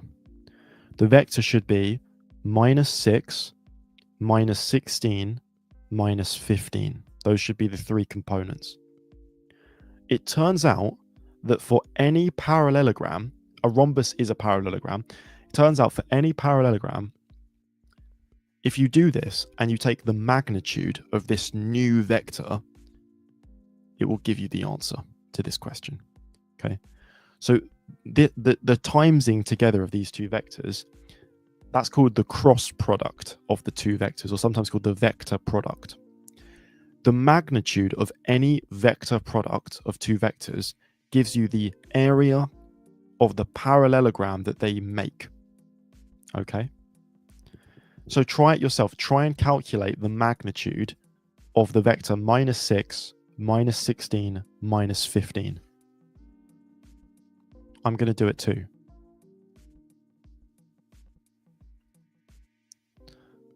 The vector should be -6, -16, -15. Those should be the 3 components. It turns out that for any parallelogram, a rhombus is a parallelogram. It turns out for any parallelogram, if you do this and you take the magnitude of this new vector, it will give you the answer to this question. Okay, so the timesing together of these 2 vectors, that's called the cross product of the 2 vectors, or sometimes called the vector product. The magnitude of any vector product of 2 vectors gives you the area of the parallelogram that they make. Okay, so try it yourself. Try and calculate the magnitude of the vector -6, -16, -15. I'm going to do it too.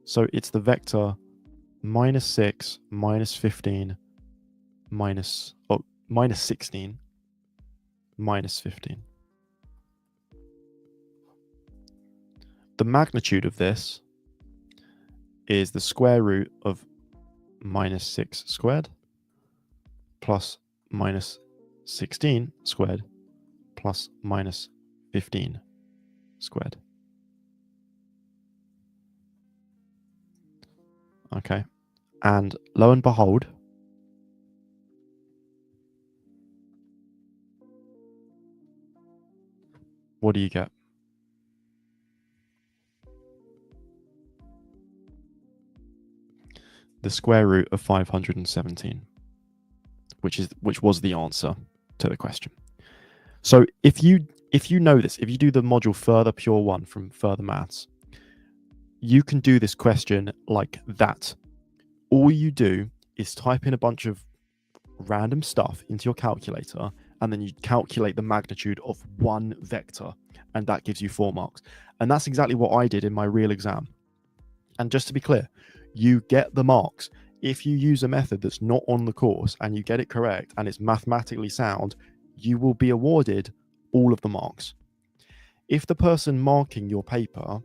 So it's the vector -6, -15, -16, -15. The magnitude of this is the square root of -6 squared plus -16 squared plus -15 squared. Okay, and lo and behold, what do you get? The square root of 517, which was the answer to the question. So if you know this, if you do the module Further Pure 1 from Further Maths, you can do this question like that. All you do is type in a bunch of random stuff into your calculator, and then you calculate the magnitude of one vector, and that gives you 4 marks. And that's exactly what I did in my real exam. And just to be clear, you get the marks. If you use a method that's not on the course and you get it correct and it's mathematically sound, you will be awarded all of the marks. If the person marking your paper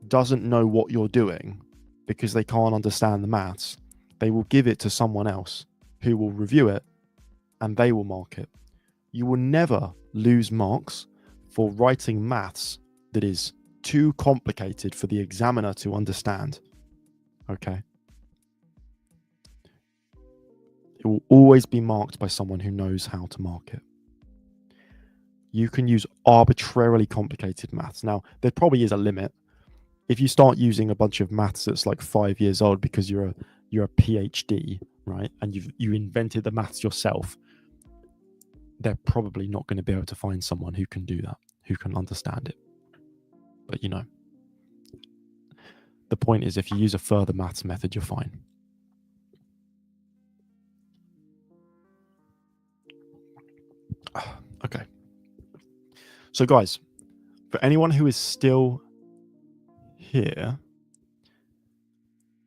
doesn't know what you're doing because they can't understand the maths, they will give it to someone else who will review it and they will mark it. You will never lose marks for writing maths that is too complicated for the examiner to understand. Okay? It will always be marked by someone who knows how to mark it. You can use arbitrarily complicated maths. Now, there probably is a limit. If you start using a bunch of maths that's like 5 years old because you're a PhD, right, and you invented the maths yourself, they're probably not going to be able to find someone who can do that, who can understand it. But you know, the point is, if you use a further maths method, you're fine. Okay. So guys, for anyone who is still here,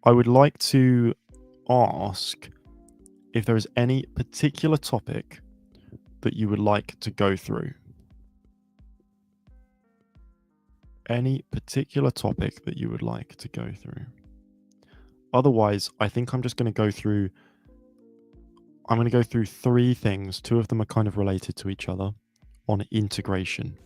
I would like to ask if there is any particular topic that you would like to go through? Any particular topic that you would like to go through? Otherwise, I think I'm just going to go through. I'm going to go through 3 things. 2 of them are kind of related to each other on integration.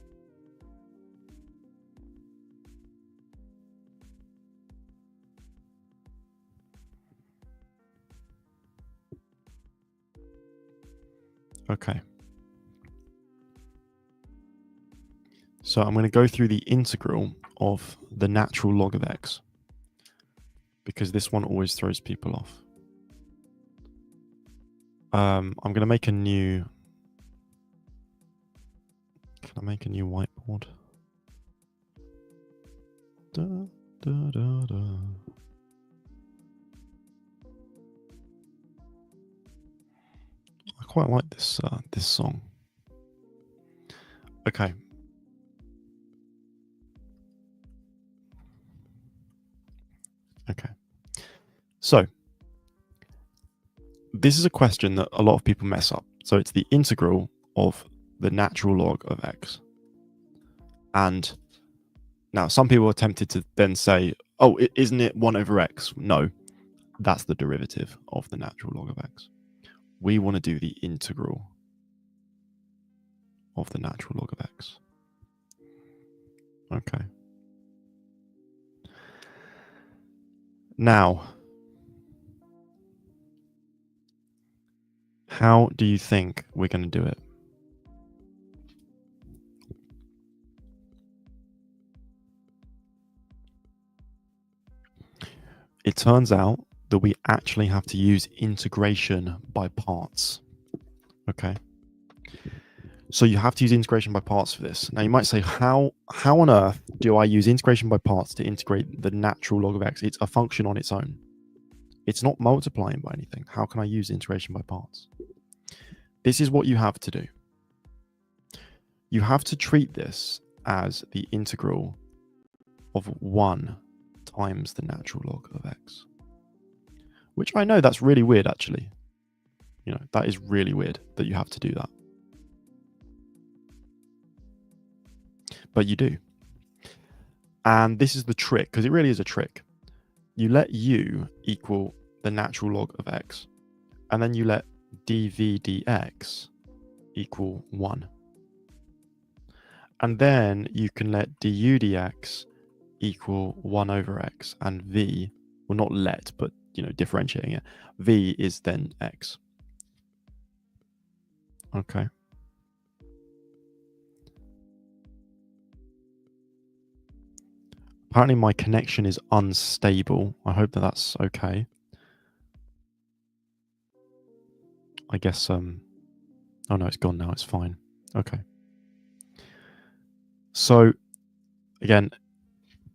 Okay. So I'm going to go through the integral of the natural log of x, because this one always throws people off. I'm going to make a new... Can I make a new whiteboard? Da, da, da, da. I quite like this this song. Okay. Okay. So this is a question that a lot of people mess up. So it's the integral of the natural log of x. And now some people are tempted to then say, oh, isn't it 1 over x? No, that's the derivative of the natural log of x. We want to do the integral of the natural log of x. Okay. Now, how do you think we're going to do it? It turns out that we actually have to use integration by parts. Okay. So you have to use integration by parts for this. Now you might say, how on earth do I use integration by parts to integrate the natural log of x? It's a function on its own. It's not multiplying by anything. How can I use integration by parts? This is what you have to do. You have to treat this as the integral of 1 times the natural log of x. Which I know that's really weird, actually. You know, that is really weird that you have to do that. But you do. And this is the trick, because it really is a trick. You let u equal the natural log of x, and then you let dv dx equal 1. And then you can let du dx equal 1 over x, and v, well, not let, but, you know, differentiating it, v is then x. Okay. Apparently my connection is unstable. I hope that that's okay. I guess, oh no, it's gone now. It's fine. Okay. So, again,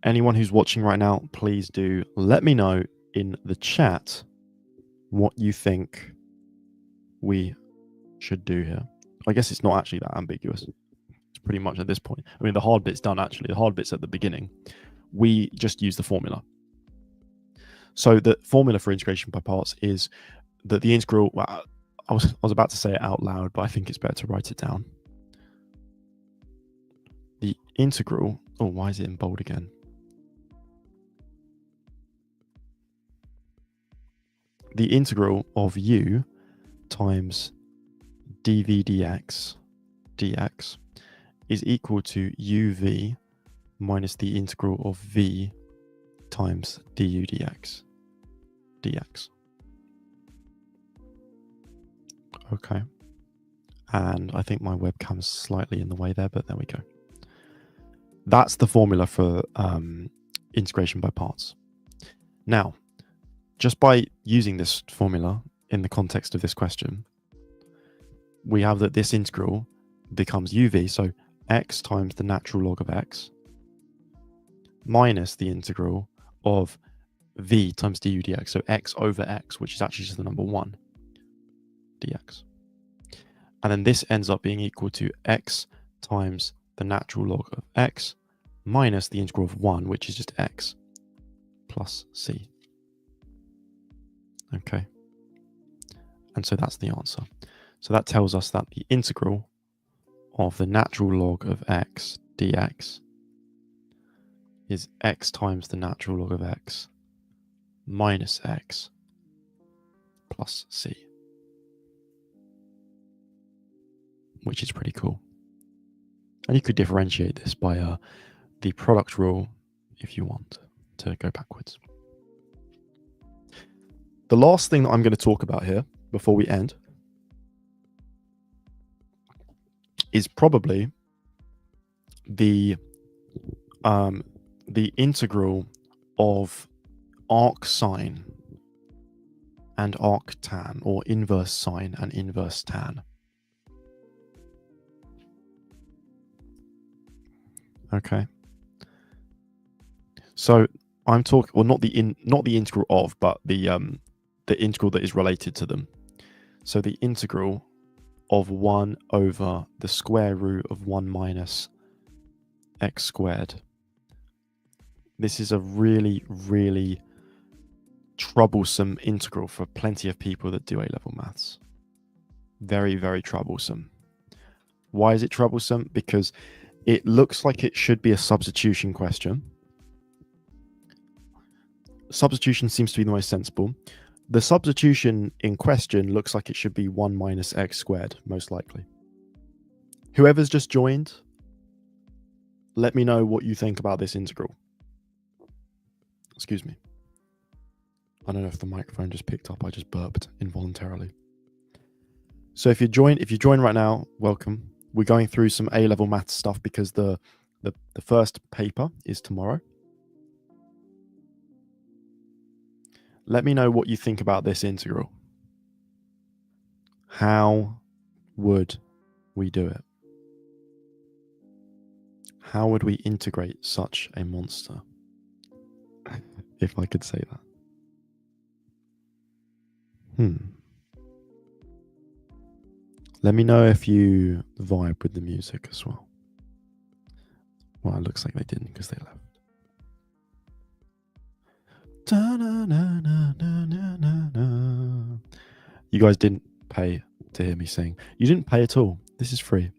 anyone who's watching right now, please do let me know in the chat what you think we should do here. I guess it's not actually that ambiguous. It's pretty much at this point. I mean, the hard bit's done, actually. The hard bit's at the beginning. We just use the formula. So the formula for integration by parts is that the integral, well, I was about to say it out loud, but I think it's better to write it down. The integral, oh, why is it in bold again? The integral of u times dv dx is equal to uv minus the integral of v times du dx. Okay. And I think my webcam's slightly in the way there, but there we go. That's the formula for integration by parts. Now, just by using this formula in the context of this question, we have that this integral becomes uv, so x times the natural log of x, minus the integral of v times du dx, so x over x, which is actually just the number 1, dx. And then this ends up being equal to x times the natural log of x minus the integral of 1, which is just x, plus c. Okay. And so that's the answer. So that tells us that the integral of the natural log of x dx is x times the natural log of x minus x plus c, which is pretty cool. And you could differentiate this by the product rule if you want to go backwards. The last thing that I'm going to talk about here before we end is probably the integral of arcsine and arctan, or inverse sine and inverse tan. Okay. So I'm talking, well, not the integral of, but the integral that is related to them. So the integral of 1 over the square root of 1 minus x squared. This is a really, really troublesome integral for plenty of people that do A-level maths. Very, very troublesome. Why is it troublesome? Because it looks like it should be a substitution question. Substitution seems to be the most sensible. The substitution in question looks like it should be 1 minus x squared, most likely. Whoever's just joined, let me know what you think about this integral. Excuse me. I don't know if the microphone just picked up. I just burped involuntarily. So if you join right now, welcome. We're going through some A-level maths stuff because the first paper is tomorrow. Let me know what you think about this integral. How would we do it? How would we integrate such a monster? If I could say that. Let me know if you vibe with the music as well. Well, it looks like they didn't because they left. You guys didn't pay to hear me sing. You didn't pay at all. This is free.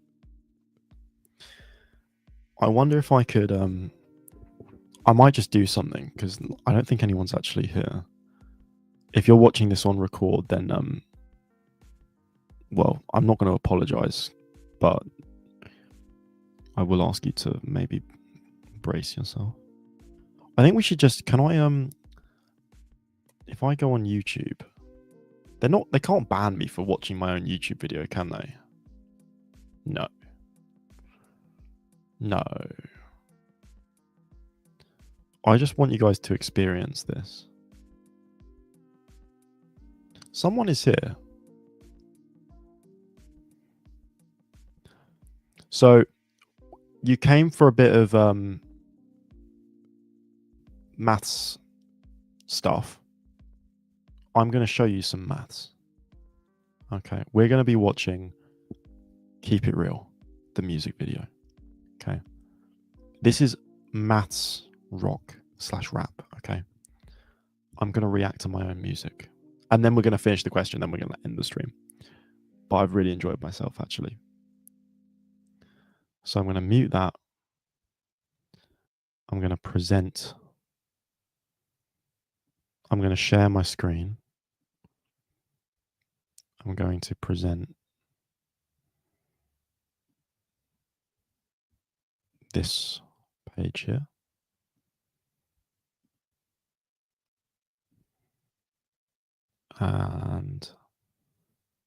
I wonder if I could... I might just do something because I don't think anyone's actually here. If you're watching this on record, then... well, I'm not going to apologize, but I will ask you to maybe brace yourself. I think we should just... Can I... if I go on YouTube... They can't ban me for watching my own YouTube video, can they? No. No. I just want you guys to experience this. Someone is here. So, you came for a bit of maths stuff. I'm going to show you some maths. Okay, we're going to be watching Keep It Real, the music video. Okay. This is maths rock / rap, okay? I'm going to react to my own music. And then we're going to finish the question, then we're going to end the stream. But I've really enjoyed myself, actually. So I'm going to mute that. I'm going to present. I'm going to share my screen. I'm going to present this page here. And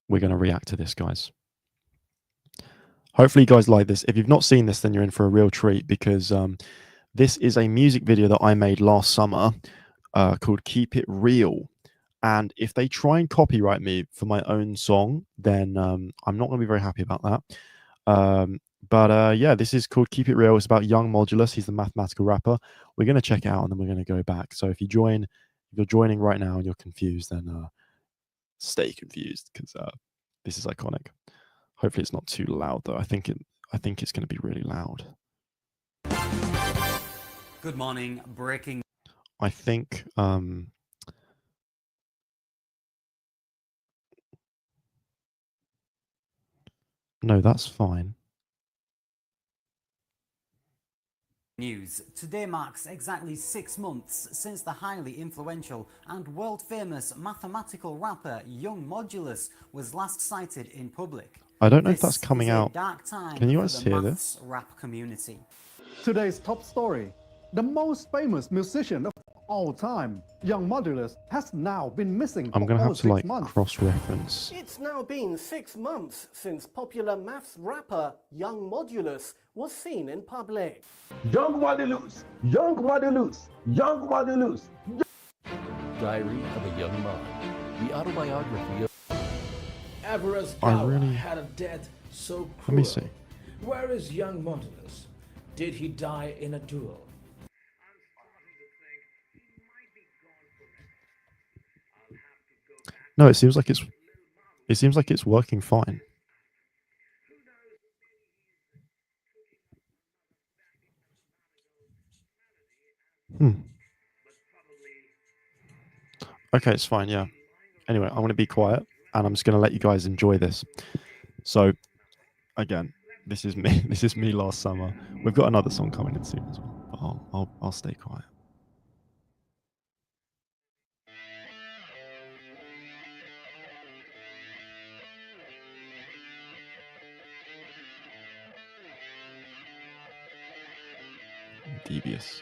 we're going to react to this, guys. Hopefully you guys like this. If you've not seen this, then you're in for a real treat because this is a music video that I made last summer called Keep It Real. And if they try and copyright me for my own song, then I'm not going to be very happy about that. But yeah, this is called Keep It Real. It's about Young Modulus. He's the mathematical rapper. We're going to check it out and then we're going to go back. So if you're joining right now and you're confused, then stay confused because this is iconic. Hopefully it's not too loud though. I think it's going to be really loud. Good morning. Breaking. I think No, that's fine. News. Today marks exactly 6 months since the highly influential and world-famous mathematical rapper Young Modulus was last sighted in public. I don't know if This that's coming is a out. dark time Can you for guys the hear maths this? rap community. Today's top story. The most famous musician of all time, Young Modulus, has now been missing I'm for gonna have over to 6 like months. cross-reference. It's now been 6 months since popular maths rapper Young Modulus was seen in public. Young Modulus, Young Modulus, Young Modulus. Diary of a Young Mod, the autobiography of Everest had a death so Let cruel. me see. Where is young Modulus? Did he die in a duel? No, it seems like it's working fine. Okay, it's fine, yeah. Anyway, I'm going to be quiet and I'm just going to let you guys enjoy this. So, again, this is me. This is me last summer. We've got another song coming in soon as well, but I'll stay quiet. Devious.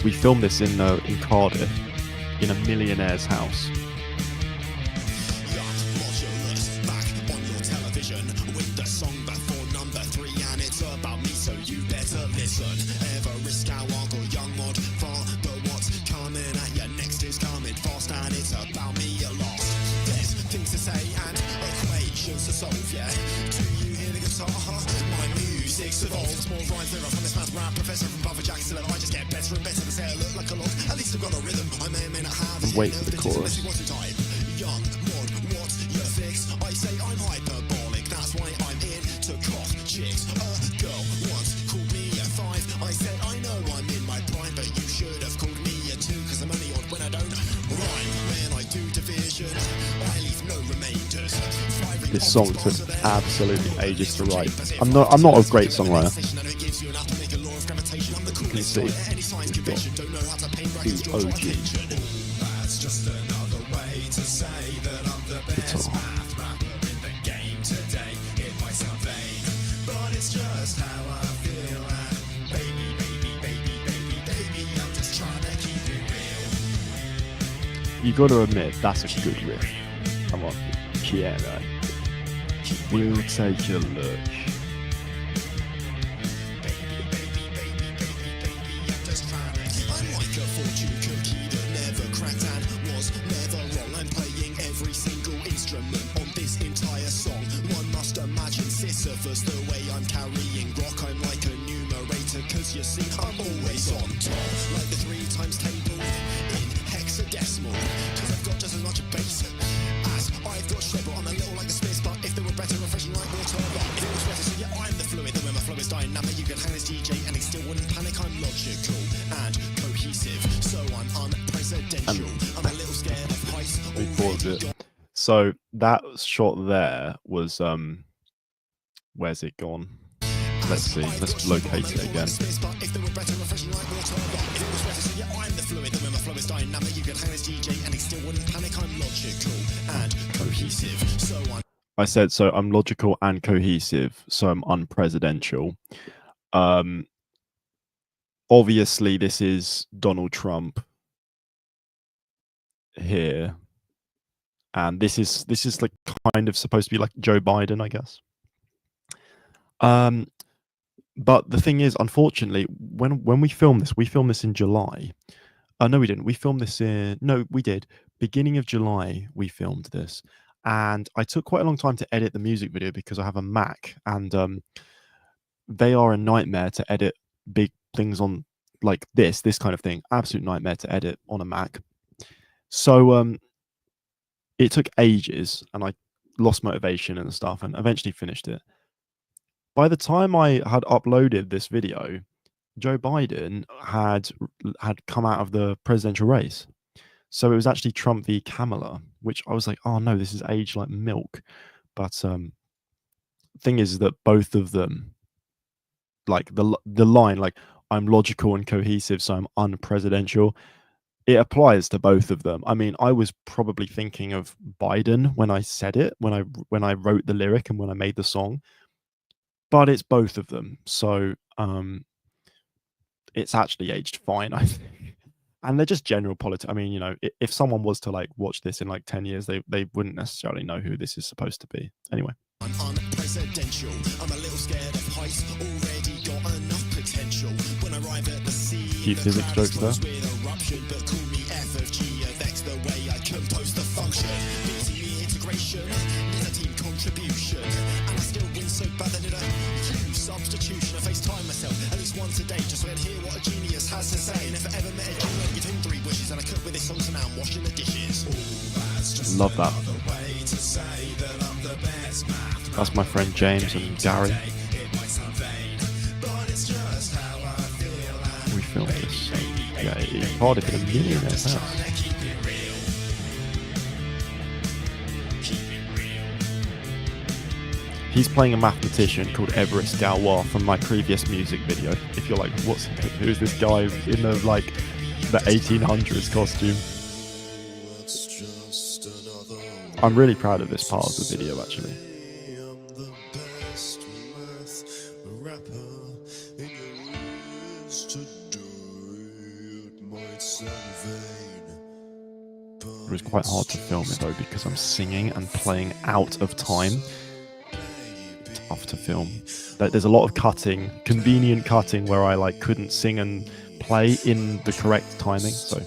We filmed this in Cardiff, in a millionaire's house. Back on your television with the song before number 3, and it's about me, so you better listen. Everest, Skywalker, Young Mod, far, but what's coming at you next is coming fast, and it's about me a lot. There's things to say and equations to solve, yeah. Do you hear the guitar? My music's evolved. More rhymes than from this math rap professor from Buffer Jack, still I just get better and better. The say I look like a log. At least I've got a rhythm. I may or may not have it. Wait for the chorus. Young Mod, what's your fix? I say I'm hyperbolic, that's why I'm in to cough chicks. A girl once called me a 5. I said I know I'm in my prime, but you should have called me a 2, cause I'm only odd when I don't rhyme. When I do division, I leave no remainders. This song took absolutely ages to write. I'm not a great songwriter. You can see we've got the OG That's just another way to say that I'm the best guitar. math rapper in the game today. It might sound vain, but it's just how I feel. And baby, I'm just trying to keep it real. You got to admit that's a good riff. Come on, piano. We'll take a look. I'm like a fortune cookie that never cracked and was never wrong. I'm playing every single instrument on this entire song. One must imagine Sisyphus the way I'm carrying rock. I'm like a numerator, cause you see I'm always on top. Like the 3 times table in hexadecimal, cause I've got just as much bass as I've got shred, but I'm a little like the Smiths. But if they were better, refreshing like water, if it was better, so yeah, I'm the fluid. Then when my flow is dynamic, you can hang this DJ and he still wouldn't panic. I'm logical and cohesive, so I'm unpresidential. I'm a little scared of heights. We paused it. So that shot there was where's it gone? Let's see. Let's locate it again. If they were better, refreshing like water, if it was better, so yeah, I'm the fluid. Then when my flow is dynamic, you can hang this DJ and he still wouldn't panic. I'm logical and cohesive, so I said so. I'm logical and cohesive, so I'm unpresidential. Obviously, this is Donald Trump here, and this is like kind of supposed to be like Joe Biden, I guess. But the thing is, unfortunately, when we filmed this in July. No, we didn't. We filmed this we did. Beginning of July, we filmed this. And I took quite a long time to edit the music video because I have a Mac, and they are a nightmare to edit big things on, like this kind of thing. Absolute nightmare to edit on a Mac. So it took ages, and I lost motivation and stuff, and eventually finished it. By the time I had uploaded this video, Joe Biden had come out of the presidential race. So it was actually Trump v. Kamala, which I was like, oh no, this is aged like milk. But thing is that both of them, like the line, like I'm logical and cohesive, so I'm unpresidential. It applies to both of them. I mean, I was probably thinking of Biden when I said it, when I wrote the lyric and when I made the song, but it's both of them. So it's actually aged fine, I think. And they're just general politics. I mean, you know, if someone was to like watch this in like 10 years, they wouldn't necessarily know who this is supposed to be. Anyway. I'm unpresidential. I'm a little scared of heights. Already got enough potential. When I arrive at the scene, Few physics jokes there. with eruption, but call me FFG of X the way I compose the function. BTE integration, need a team contribution. And I still win so bad that I use substitution. I FaceTime myself at least once a day just so I can hear what a genius has to say. And if I ever met a genius, I'd give him 3 wishes. And I cook with this song, so now I'm washing the dishes. Love that. That's my friend James and Gary. We filmed this. Yeah, it's hard if it's a millionaire's house. He's playing a mathematician called Everest Galois from my previous music video. If you're like, who's this guy in the like the 1800s costume? I'm really proud of this part of the video actually. It was quite hard to film it though because I'm singing and playing out of time. Tough to film. There's a lot of cutting, convenient cutting where I like couldn't sing and play in the correct timing. So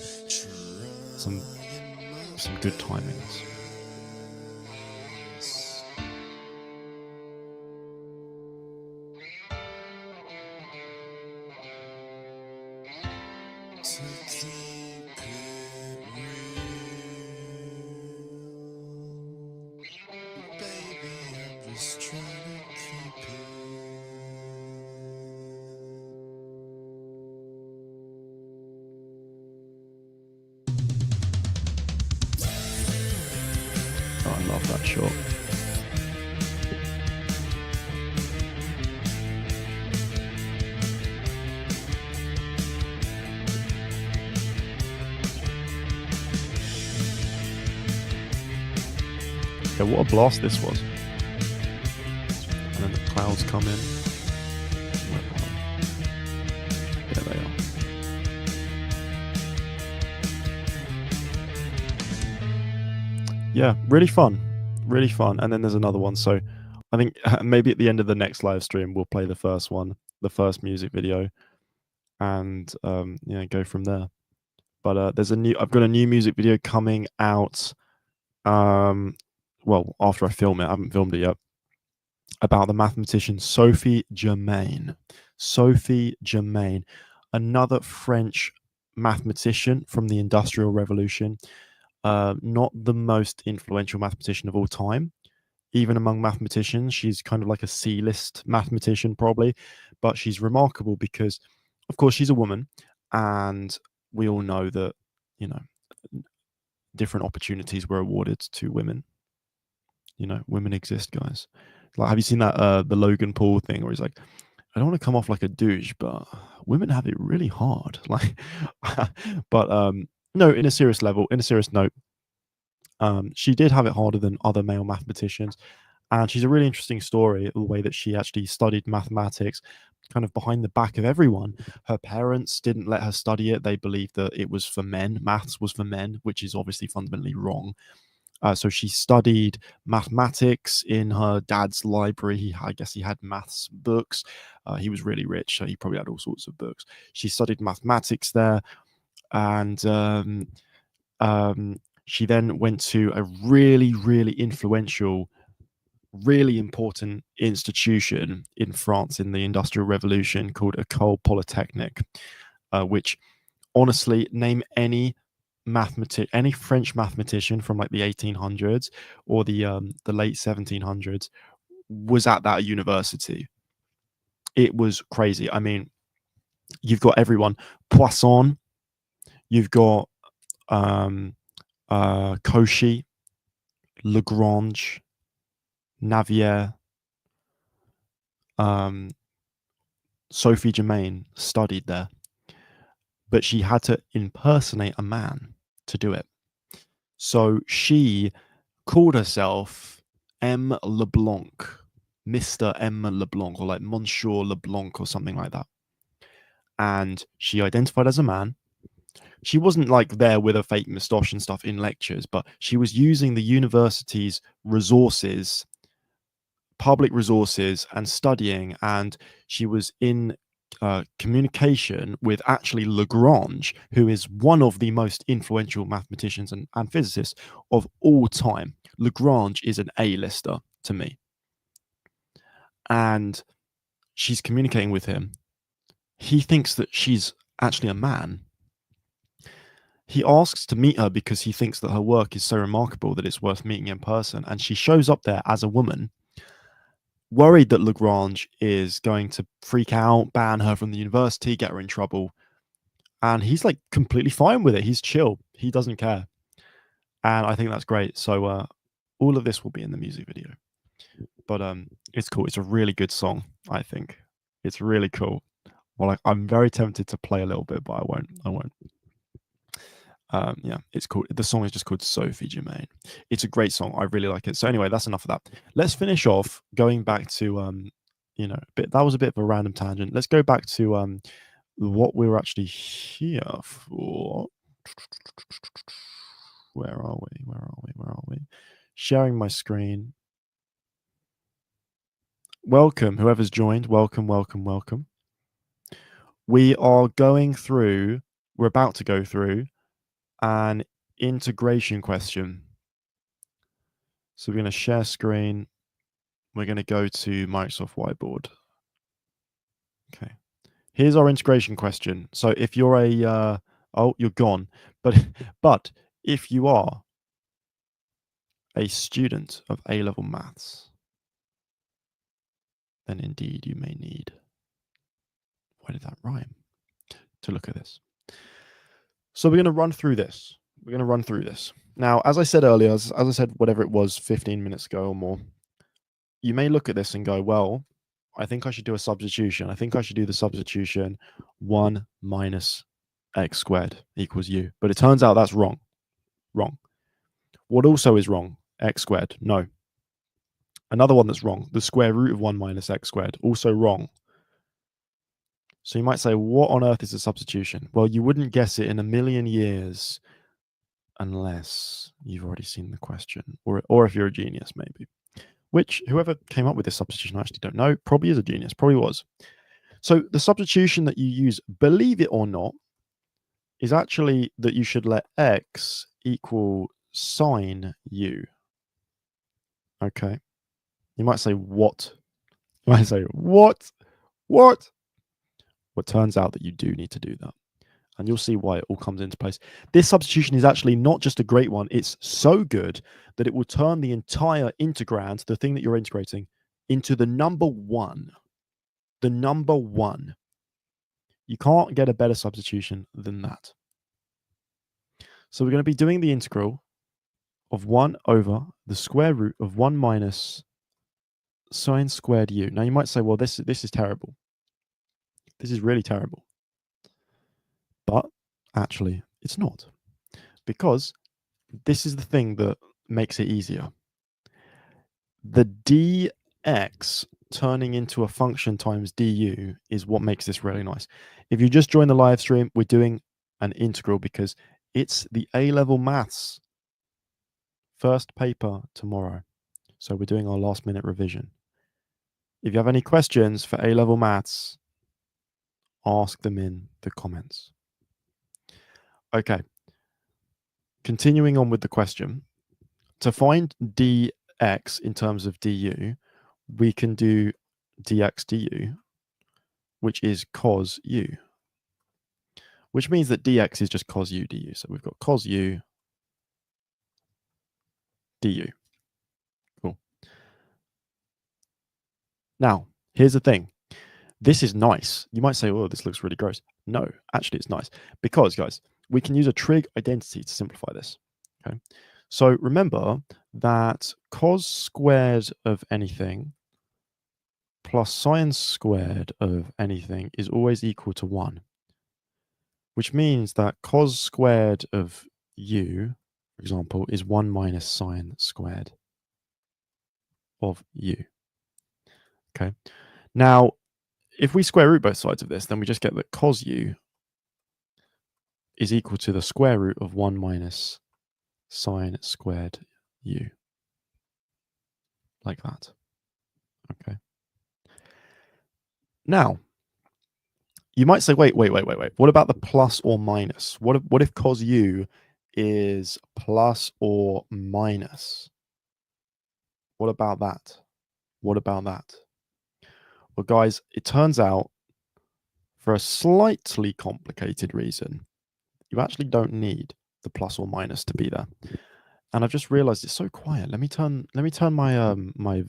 some good timings. Oh, I love that shot. Yeah, what a blast this was. And then the clouds come in. There they are. Yeah, really fun. Really fun. And then there's another one. So I think maybe at the end of the next live stream, we'll play the first one, the first music video, and yeah, go from there. But I've got a new music video coming out. Well, after I film it, I haven't filmed it yet, about the mathematician Sophie Germain. Sophie Germain, another French mathematician from the Industrial Revolution. Not the most influential mathematician of all time. Even among mathematicians, she's kind of like a C-list mathematician probably, but she's remarkable because, of course, she's a woman, and we all know that, you know, different opportunities were awarded to women. You know, women exist, guys. Like, have you seen that the Logan Paul thing where he's like, I don't want to come off like a douche, but women have it really hard. Like, but no, in a serious note, she did have it harder than other male mathematicians, and she's a really interesting story. The way that she actually studied mathematics, kind of behind the back of everyone. Her parents didn't let her study it; they believed that it was for men. Maths was for men, which is obviously fundamentally wrong. So she studied mathematics in her dad's library. I guess he had maths books. He was really rich, so he probably had all sorts of books. She studied mathematics there, and she then went to a really, really influential, really important institution in France in the Industrial Revolution called École Polytechnique, which, honestly, name any French mathematician from like the 1800s or the late 1700s was at that university. It was crazy. I mean, You've got everyone. Poisson. You've got Cauchy, Lagrange, Navier, Sophie Germain studied there, but she had to impersonate a man to do it. So she called herself M. LeBlanc, Mr. M. LeBlanc, or like Monsieur LeBlanc, or something like that. And she identified as a man. She wasn't like there with a fake moustache and stuff in lectures, but she was using the university's resources, public resources, and studying. And she was in communication with actually Lagrange, who is one of the most influential mathematicians and physicists of all time. Lagrange is an A-lister to me. And she's communicating with him. He thinks that she's actually a man. He asks to meet her because he thinks that her work is so remarkable that it's worth meeting in person. And she shows up there as a woman, worried that Lagrange is going to freak out, ban her from the university, get her in trouble. And he's like completely fine with it. He's chill. He doesn't care. And I think that's great. So all of this will be in the music video. But it's cool. It's a really good song, I think. It's really cool. Well, I'm very tempted to play a little bit, but I won't. Yeah, it's cool. The song is just called Sophie Germain. It's a great song. I really like it. So anyway, that's enough of that. Let's finish off going back to that was a bit of a random tangent. Let's go back to what we were actually here for. Where are we? Sharing my screen. Welcome, whoever's joined. Welcome. We're about to go through an integration question. So we're going to share screen. We're going to go to Microsoft Whiteboard. Okay. Here's our integration question. So if you're you're gone. But if you are a student of A-level maths, then indeed you may need, why did that rhyme? To look at this. So we're going to run through this. Now, as I said earlier, as I said, whatever it was 15 minutes ago or more, you may look at this and go, well, I think I should do a substitution. I think I should do the substitution 1 minus x squared equals u. But it turns out that's wrong. What also is wrong? X squared. No. Another one that's wrong. The square root of 1 minus x squared. Also wrong. So you might say, what on earth is a substitution? Well, you wouldn't guess it in a million years unless you've already seen the question, or if you're a genius, maybe. Which, whoever came up with this substitution, I actually don't know, probably is a genius, probably was. So the substitution that you use, believe it or not, is actually that you should let x equal sine u. Okay. You might say, what? You might say, what? Well, it turns out that you do need to do that. And you'll see why it all comes into place. This substitution is actually not just a great one. It's so good that it will turn the entire integrand, the thing that you're integrating, into the number one. The number one. You can't get a better substitution than that. So we're going to be doing the integral of 1 over the square root of 1 minus sine squared u. Now you might say, well, this is terrible. This is really terrible. But actually, it's not. Because this is the thing that makes it easier. The dx turning into a function times du is what makes this really nice. If you just join the live stream, we're doing an integral because it's the A-level maths first paper tomorrow. So we're doing our last minute revision. If you have any questions for A-level maths, ask them in the comments. Okay. Continuing on with the question. To find dx in terms of du, we can do dx du, which is cos u, which means that dx is just cos u du. So we've got cos u du. Cool. Now, here's the thing. This is nice. You might say, oh, this looks really gross. No, actually, it's nice. Because, guys, we can use a trig identity to simplify this. Okay. So remember that cos squared of anything plus sine squared of anything is always equal to 1. Which means that cos squared of u, for example, is 1 minus sine squared of u. Okay. Now, if we square root both sides of this, then we just get that cos u is equal to the square root of 1 minus sine squared u. Like that. Okay. Now, you might say, wait. What about the plus or minus? What if cos u is plus or minus? What about that? What about that? Well, guys, it turns out for a slightly complicated reason, you actually don't need the plus or minus to be there. And I've just realized it's so quiet. Let me turn my my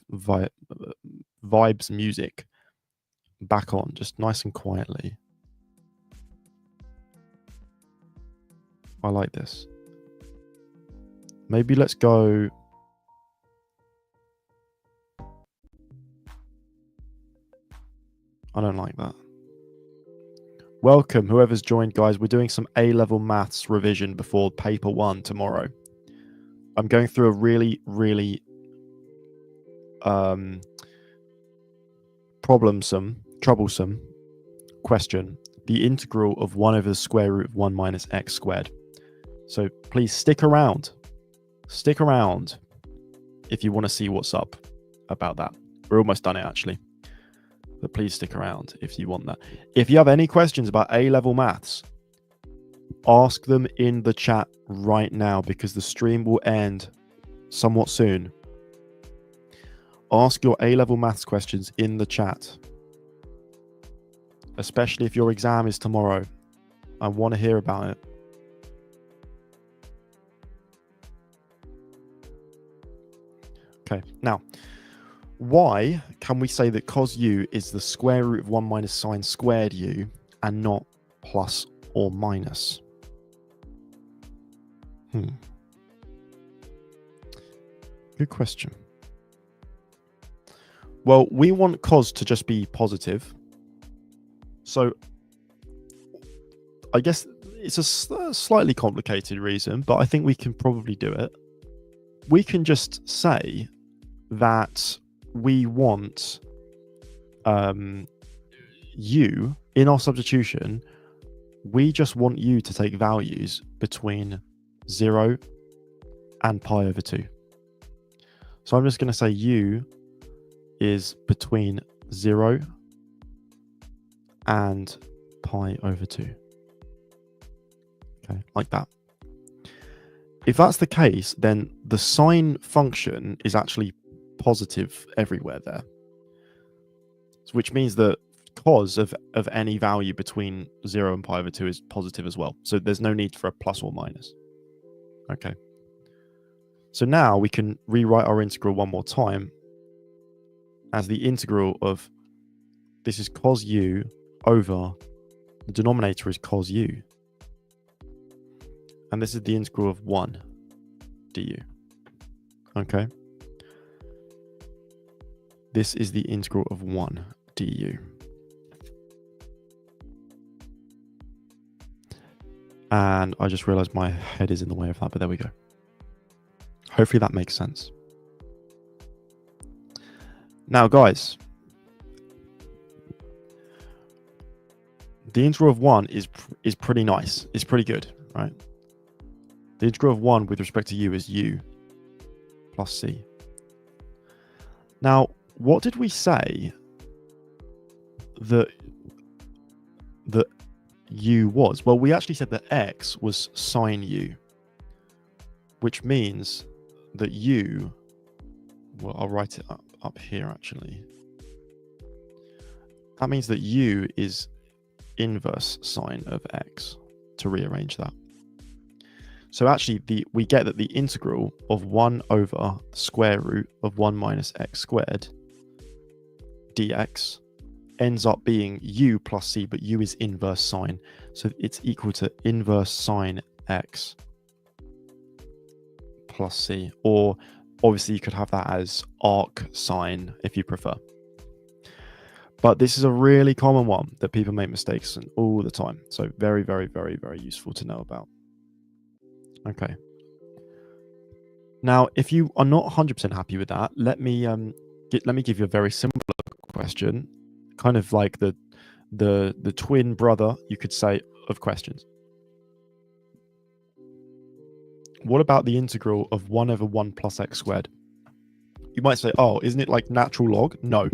vibes music back on, just nice and quietly. I like this. Maybe let's go. I don't like that. Welcome, whoever's joined, guys. We're doing some A-level maths revision before paper 1 tomorrow. I'm going through a really troublesome question. The integral of 1 over the square root of 1 minus x squared. So please stick around. Stick around if you want to see what's up about that. We're almost done it, actually. But please stick around if you want that. If you have any questions about A-level maths, ask them in the chat right now because the stream will end somewhat soon. Ask your A-level maths questions in the chat. Especially if your exam is tomorrow. I want to hear about it. Okay, now, why can we say that cos u is the square root of 1 minus sine squared u and not plus or minus? Good question. Well, we want cos to just be positive. So, I guess it's a slightly complicated reason, but I think we can probably do it. We can just say that we want u in our substitution. We just want u to take values between 0 and pi over 2. So I'm just going to say u is between 0 and pi over 2. Okay, like that. If that's the case, then the sine function is actually positive everywhere there. Which means that cos of any value between 0 and pi over 2 is positive as well. So there's no need for a plus or minus. Okay. So now we can rewrite our integral one more time as the integral of, this is cos u over, the denominator is cos u. And this is the integral of 1 du. Okay. This is the integral of 1 du. And I just realized my head is in the way of that, but there we go. Hopefully that makes sense. Now, guys, the integral of 1 is pretty nice. It's pretty good, right? The integral of 1 with respect to u is u plus c. Now, what did we say that u was? Well, we actually said that x was sine u, which means that u, well, I'll write it up here actually. That means that u is inverse sine of x, to rearrange that. So actually, we get that the integral of 1 over the square root of 1 minus x squared dx ends up being u plus c, but u is inverse sine. So it's equal to inverse sine x plus c. Or obviously you could have that as arc sine if you prefer. But this is a really common one that people make mistakes in all the time. So very, very, very, very useful to know about. Okay. Now, if you are not 100% happy with that, let me give you a very similar question, kind of like the twin brother, you could say, of questions. What about the integral of 1 over 1 plus x squared? You might say, oh, isn't it like natural log? No,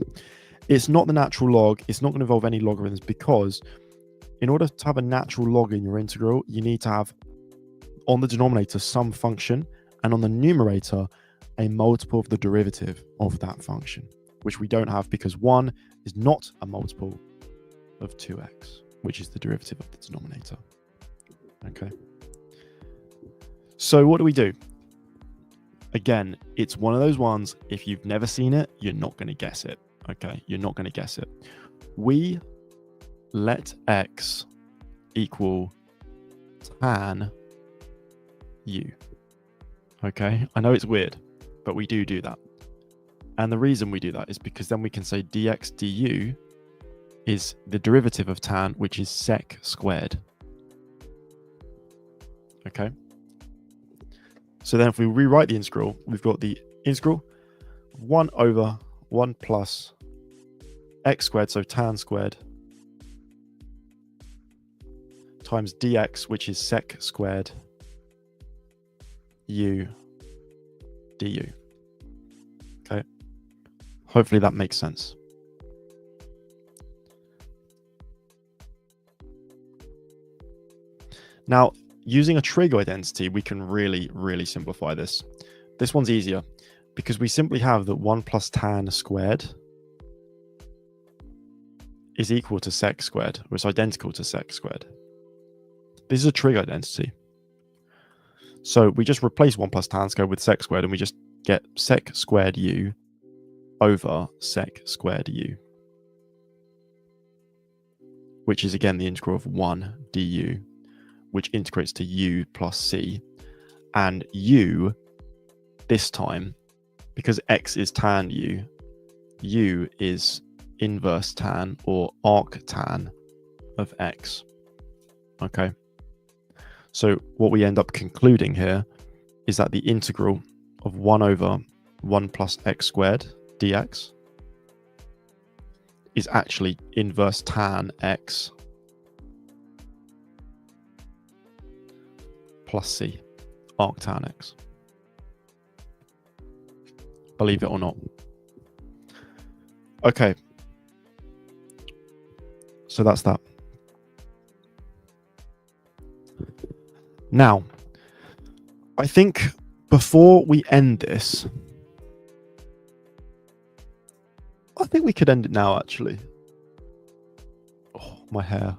it's not the natural log. It's not going to involve any logarithms, because in order to have a natural log in your integral, you need to have on the denominator some function, and on the numerator a multiple of the derivative of that function, which we don't have because 1 is not a multiple of 2x, which is the derivative of the denominator. Okay. So what do? Again, it's one of those ones, if you've never seen it, you're not going to guess it. Okay, you're not going to guess it. We let x equal tan u. Okay, I know it's weird, but we do that. And the reason we do that is because then we can say dx du is the derivative of tan, which is sec squared. Okay. So then if we rewrite the integral, we've got the integral 1 over 1 plus x squared, so tan squared, times dx, which is sec squared u du. Okay. Hopefully that makes sense. Now, using a trig identity, we can really, really simplify this. This one's easier because we simply have that 1 plus tan squared is equal to sec squared, or it's identical to sec squared. This is a trig identity. So we just replace 1 plus tan squared with sec squared, and we just get sec squared u over sec squared u, which is again the integral of 1 du, which integrates to u plus c. And u, this time, because x is tan u is inverse tan or arc tan of x. Okay. So what we end up concluding here is that the integral of 1 over 1 plus x squared dx is actually inverse tan x plus c, arc tan x. Believe it or not. Okay. So that's that. Now, I think before we end this, I think we could end it now, actually. Oh, my hair.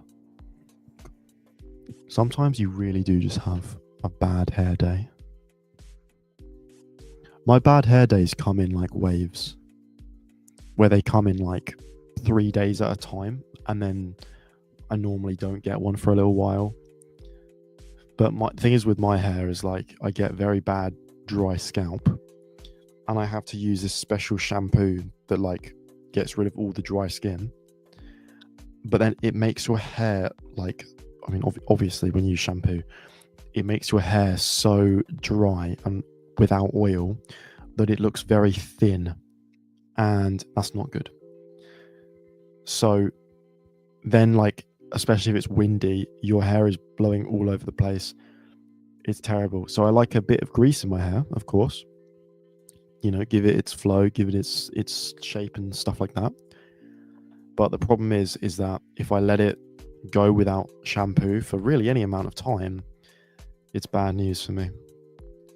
Sometimes you really do just have a bad hair day. My bad hair days come in like waves, where they come in like 3 days at a time, and then I normally don't get one for a little while. But my thing is with my hair is like I get very bad dry scalp, and I have to use this special shampoo that like gets rid of all the dry skin. But then it makes your hair like, I mean, obviously when you use shampoo, it makes your hair so dry and without oil that it looks very thin, and that's not good. So then, like, especially if it's windy, your hair is blowing all over the place. It's terrible. So I like a bit of grease in my hair, of course. You know, give it its flow, give it its shape and stuff like that. But the problem is that if I let it go without shampoo for really any amount of time, it's bad news for me,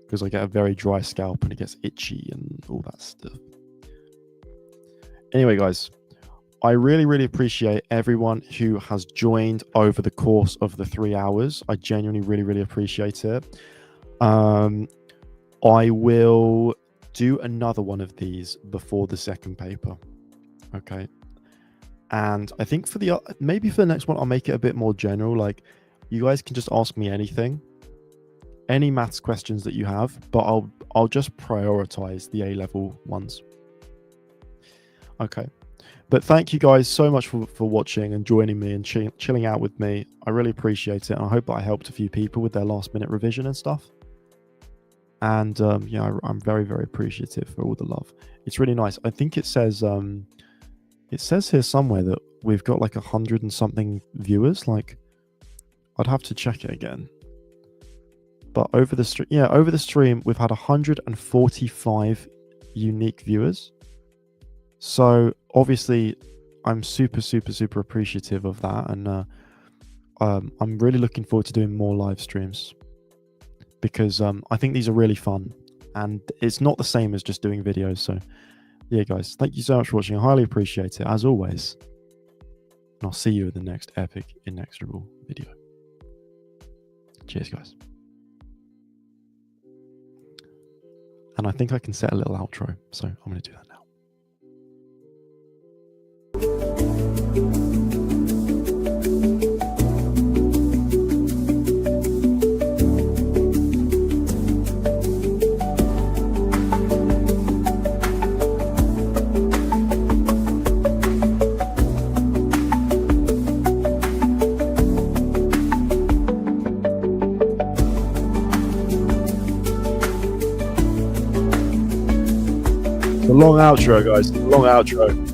because I get a very dry scalp and it gets itchy and all that stuff. Anyway, guys, I really, really appreciate everyone who has joined over the course of the 3 hours. I genuinely really, really appreciate it. I will do another one of these before the second paper. Okay. And I think for the maybe for the next one, I'll make it a bit more general. Like, you guys can just ask me anything, any maths questions that you have, but I'll just prioritize the A-level ones. Okay. But thank you guys so much for watching and joining me and chilling out with me. I really appreciate it. And I hope that I helped a few people with their last minute revision and stuff. And yeah, I'm very, very appreciative for all the love. It's really nice. I think it says here somewhere that we've got like 100 and something viewers. Like, I'd have to check it again. But over the stream, yeah, over the stream, we've had 145 unique viewers. So obviously, I'm super, super, super appreciative of that, and I'm really looking forward to doing more live streams because I think these are really fun, and it's not the same as just doing videos. So yeah, guys, thank you so much for watching. I highly appreciate it, as always. And I'll see you in the next epic, inexorable video. Cheers, guys. And I think I can set a little outro, so I'm going to do that now. It's a long outro, guys. Long outro.